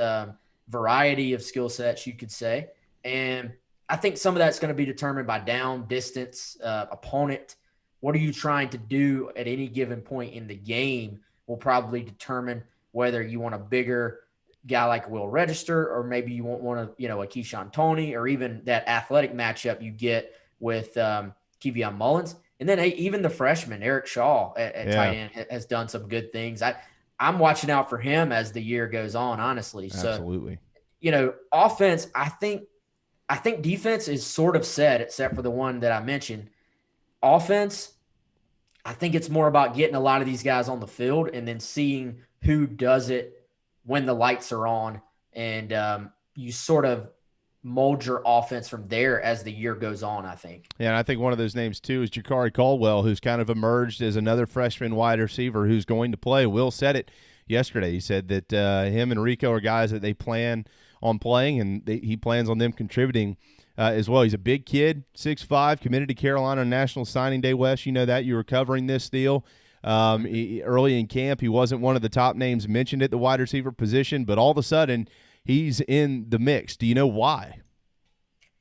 variety of skill sets, you could say. And I think some of that's going to be determined by down, distance, opponent. What are you trying to do at any given point in the game will probably determine whether you want a bigger guy like Will Register or maybe you won't want a Keyshawn Toney or even that athletic matchup you get with Kevion Mullins. And then even the freshman, Eric Shaw at tight end has done some good things. I'm watching out for him as the year goes on, honestly. Absolutely. So, offense, I think defense is sort of set, except for the one that I mentioned. Offense, I think it's more about getting a lot of these guys on the field and then seeing who does it when the lights are on. And you sort of mold your offense from there as the year goes on, I think. Yeah, and I think one of those names, too, is Jakari Caldwell, who's kind of emerged as another freshman wide receiver who's going to play. Will said it yesterday. He said that him and Rico are guys that they plan on playing, and he plans on them contributing as well. He's a big kid, 6'5", committed to Carolina on National Signing Day, Wes. You know that. You were covering this deal. Early in camp, he wasn't one of the top names mentioned at the wide receiver position, but all of a sudden he's in the mix. Do you know why?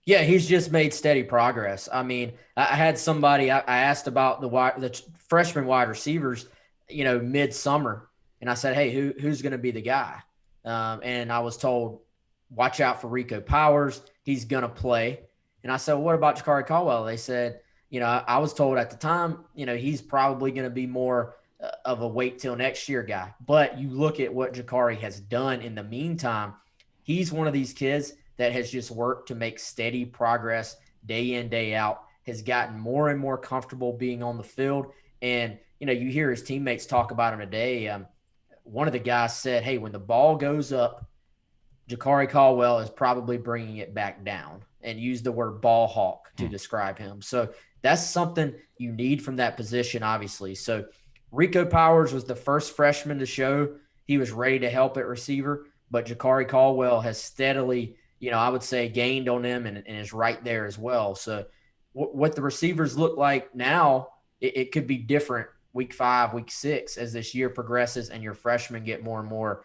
Yeah, he's just made steady progress. I mean, I had somebody, I asked about the freshman wide receivers, midsummer, and I said, hey, who's going to be the guy? And I was told, watch out for Rico Powers. He's going to play. And I said, well, what about Jakari Caldwell? They said, I was told at the time, he's probably going to be more of a wait till next year guy. But you look at what Jakari has done in the meantime, he's one of these kids that has just worked to make steady progress day in, day out, has gotten more and more comfortable being on the field. And, you hear his teammates talk about him today. one of the guys said, hey, when the ball goes up, Jakari Caldwell is probably bringing it back down, and used the word ball hawk to describe him. So that's something you need from that position, obviously. So Rico Powers was the first freshman to show he was ready to help at receiver, but Jakari Caldwell has steadily, I would say gained on him and is right there as well. So what the receivers look like now, it could be different week 5, week 6 as this year progresses and your freshmen get more and more,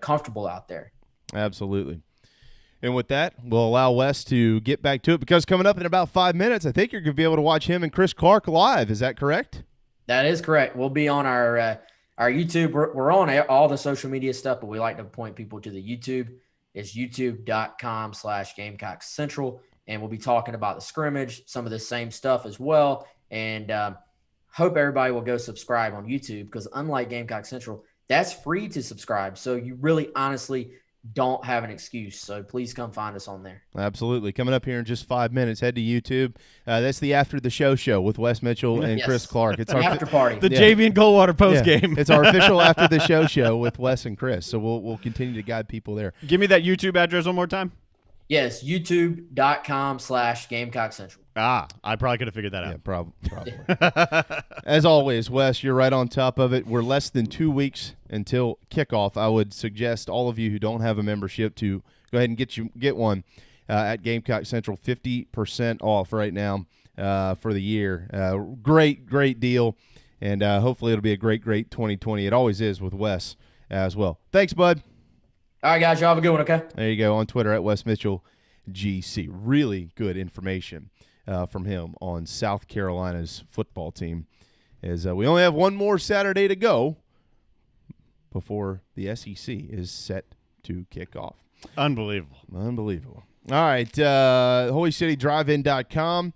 comfortable out there. Absolutely. And with that, we'll allow Wes to get back to it, because coming up in about 5 minutes, I think you're going to be able to watch him and Chris Clark live. Is that correct? That is correct. We'll be on our YouTube. We're on all the social media stuff, but we like to point people to the YouTube. It's youtube.com/Gamecock Central. And we'll be talking about the scrimmage, some of the same stuff as well. And hope everybody will go subscribe on YouTube, because unlike Gamecock Central, that's free to subscribe. So you really honestly don't have an excuse. So please come find us on there. Absolutely. Coming up here in just 5 minutes, head to YouTube. That's the After the Show with Wes Mitchell and Chris Clark. It's our after party. The JV and Goldwater post game. It's our official After the Show with Wes and Chris. So we'll continue to guide people there. Give me that YouTube address one more time. Yes, youtube.com/Gamecock Central. I probably could have figured that out. Yeah, probably. As always, Wes, you're right on top of it. We're less than 2 weeks until kickoff. I would suggest all of you who don't have a membership to go ahead and get one at Gamecock Central. 50% off right now for the year. Great deal, and hopefully it'll be a great 2020. It always is with Wes as well. Thanks, bud. All right, guys, y'all have a good one, okay? There you go, on Twitter at Wes Mitchell GC. Really good information from him on South Carolina's football team, as we only have one more Saturday to go before the SEC is set to kick off. Unbelievable. All right, HolyCityDriveIn.com.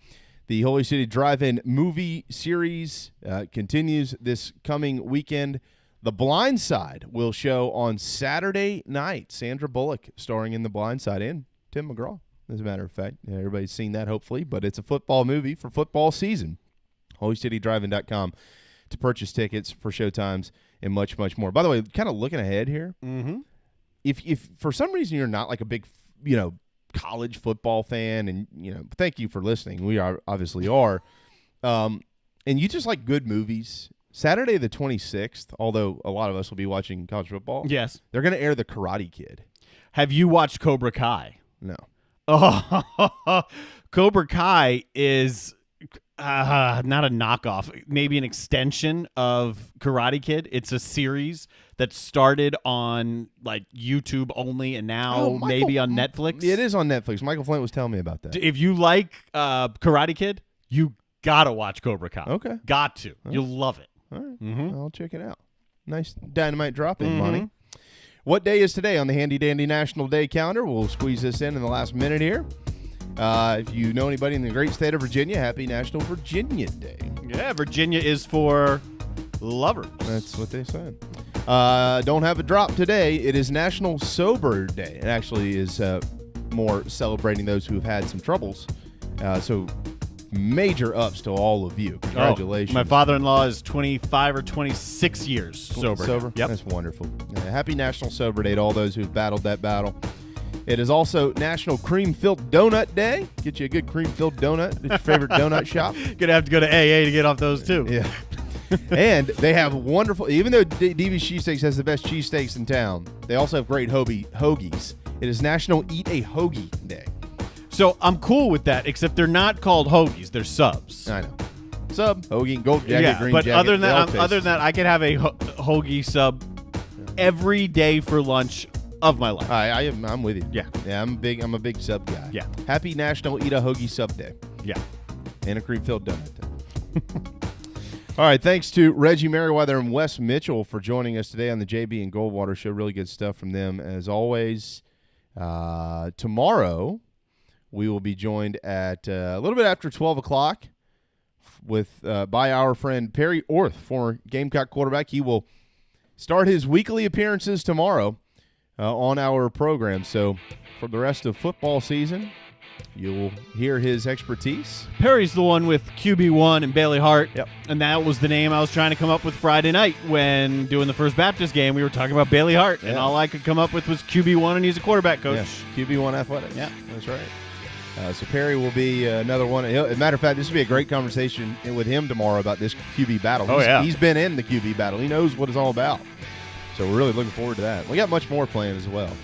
The Holy City Drive-In movie series continues this coming weekend. The Blind Side will show on Saturday night. Sandra Bullock starring in The Blind Side, and Tim McGraw, as a matter of fact. Everybody's seen that, hopefully, but it's a football movie for football season. HolyCityDriveIn.com to purchase tickets for showtimes and much, much more. By the way, kind of looking ahead here, if for some reason you're not like a big, college football fan, and, thank you for listening. We obviously are. And you just like good movies, Saturday the 26th, although a lot of us will be watching college football. Yes. They're going to air The Karate Kid. Have you watched Cobra Kai? No. Oh, Cobra Kai is not a knockoff, maybe an extension of Karate Kid. It's a series that started on like YouTube only, and now maybe on Netflix. It is on Netflix. Michael Flint was telling me about that. If you like Karate Kid, you gotta watch Cobra Kai. Okay. Got to. You'll love it. All right. I'll check it out. Nice dynamite drop-in money. What day is today on the Handy Dandy National Day calendar? We'll squeeze this in the last minute here. If you know anybody in the great state of Virginia, happy National Virginia Day. Yeah, Virginia is for lovers. That's what they said. Don't have a drop today. It is National Sober Day. It actually is more celebrating those who have had some troubles. So major ups to all of you. Congratulations. My father-in-law is 25 or 26 years sober. Yep. That's wonderful. Happy National Sober Day to all those who've battled that battle. It is also National Cream-Filled Donut Day. Get you a good cream-filled donut at your favorite donut shop. Gonna have to go to AA to get off those too. Yeah. And they have wonderful, even though DV's Cheesesteaks has the best cheesesteaks in town, they also have great hoagies. It is National Eat a Hoagie Day. So I'm cool with that, except they're not called hoagies; they're subs. I know. Sub, hoagie, gold jacket, green jacket. But other than that, I could have a hoagie sub every day for lunch of my life. I'm with you. Yeah. I'm a big sub guy. Yeah. Happy National Eat a Hoagie Sub Day. Yeah. And a cream-filled donut day. All right, thanks to Reggie Merriweather and Wes Mitchell for joining us today on the JB and Goldwater Show. Really good stuff from them, as always. Tomorrow, we will be joined at a little bit after 12 o'clock by our friend Perry Orth, former Gamecock quarterback. He will start his weekly appearances tomorrow on our program. So for the rest of football season, You'll hear his expertise. Perry's the one with QB1 and Bailey Hart. Yep. And that was the name I was trying to come up with Friday night when doing the First Baptist game. We were talking about Bailey Hart, and all I could come up with was QB1, and he's a quarterback coach. Yeah, QB1 athletics. Yeah, that's right. So Perry will be another one. As a matter of fact, this will be a great conversation with him tomorrow about this QB battle. He's been in the QB battle. He knows what it's all about. So we're really looking forward to that. We got much more planned as well.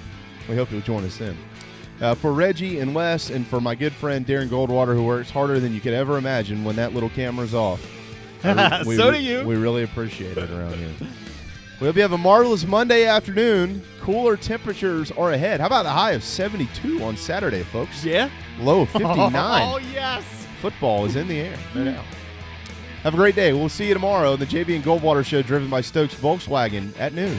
We hope you'll join us then. For Reggie and Wes, and for my good friend Darren Goldwater, who works harder than you could ever imagine when that little camera's off. So do you. We really appreciate it around here. We hope you have a marvelous Monday afternoon. Cooler temperatures are ahead. How about a high of 72 on Saturday, folks? Yeah. Low of 59. Oh, yes. Football is in the air. No doubt. Have a great day. We'll see you tomorrow on the JB and Goldwater Show, driven by Stokes Volkswagen at noon.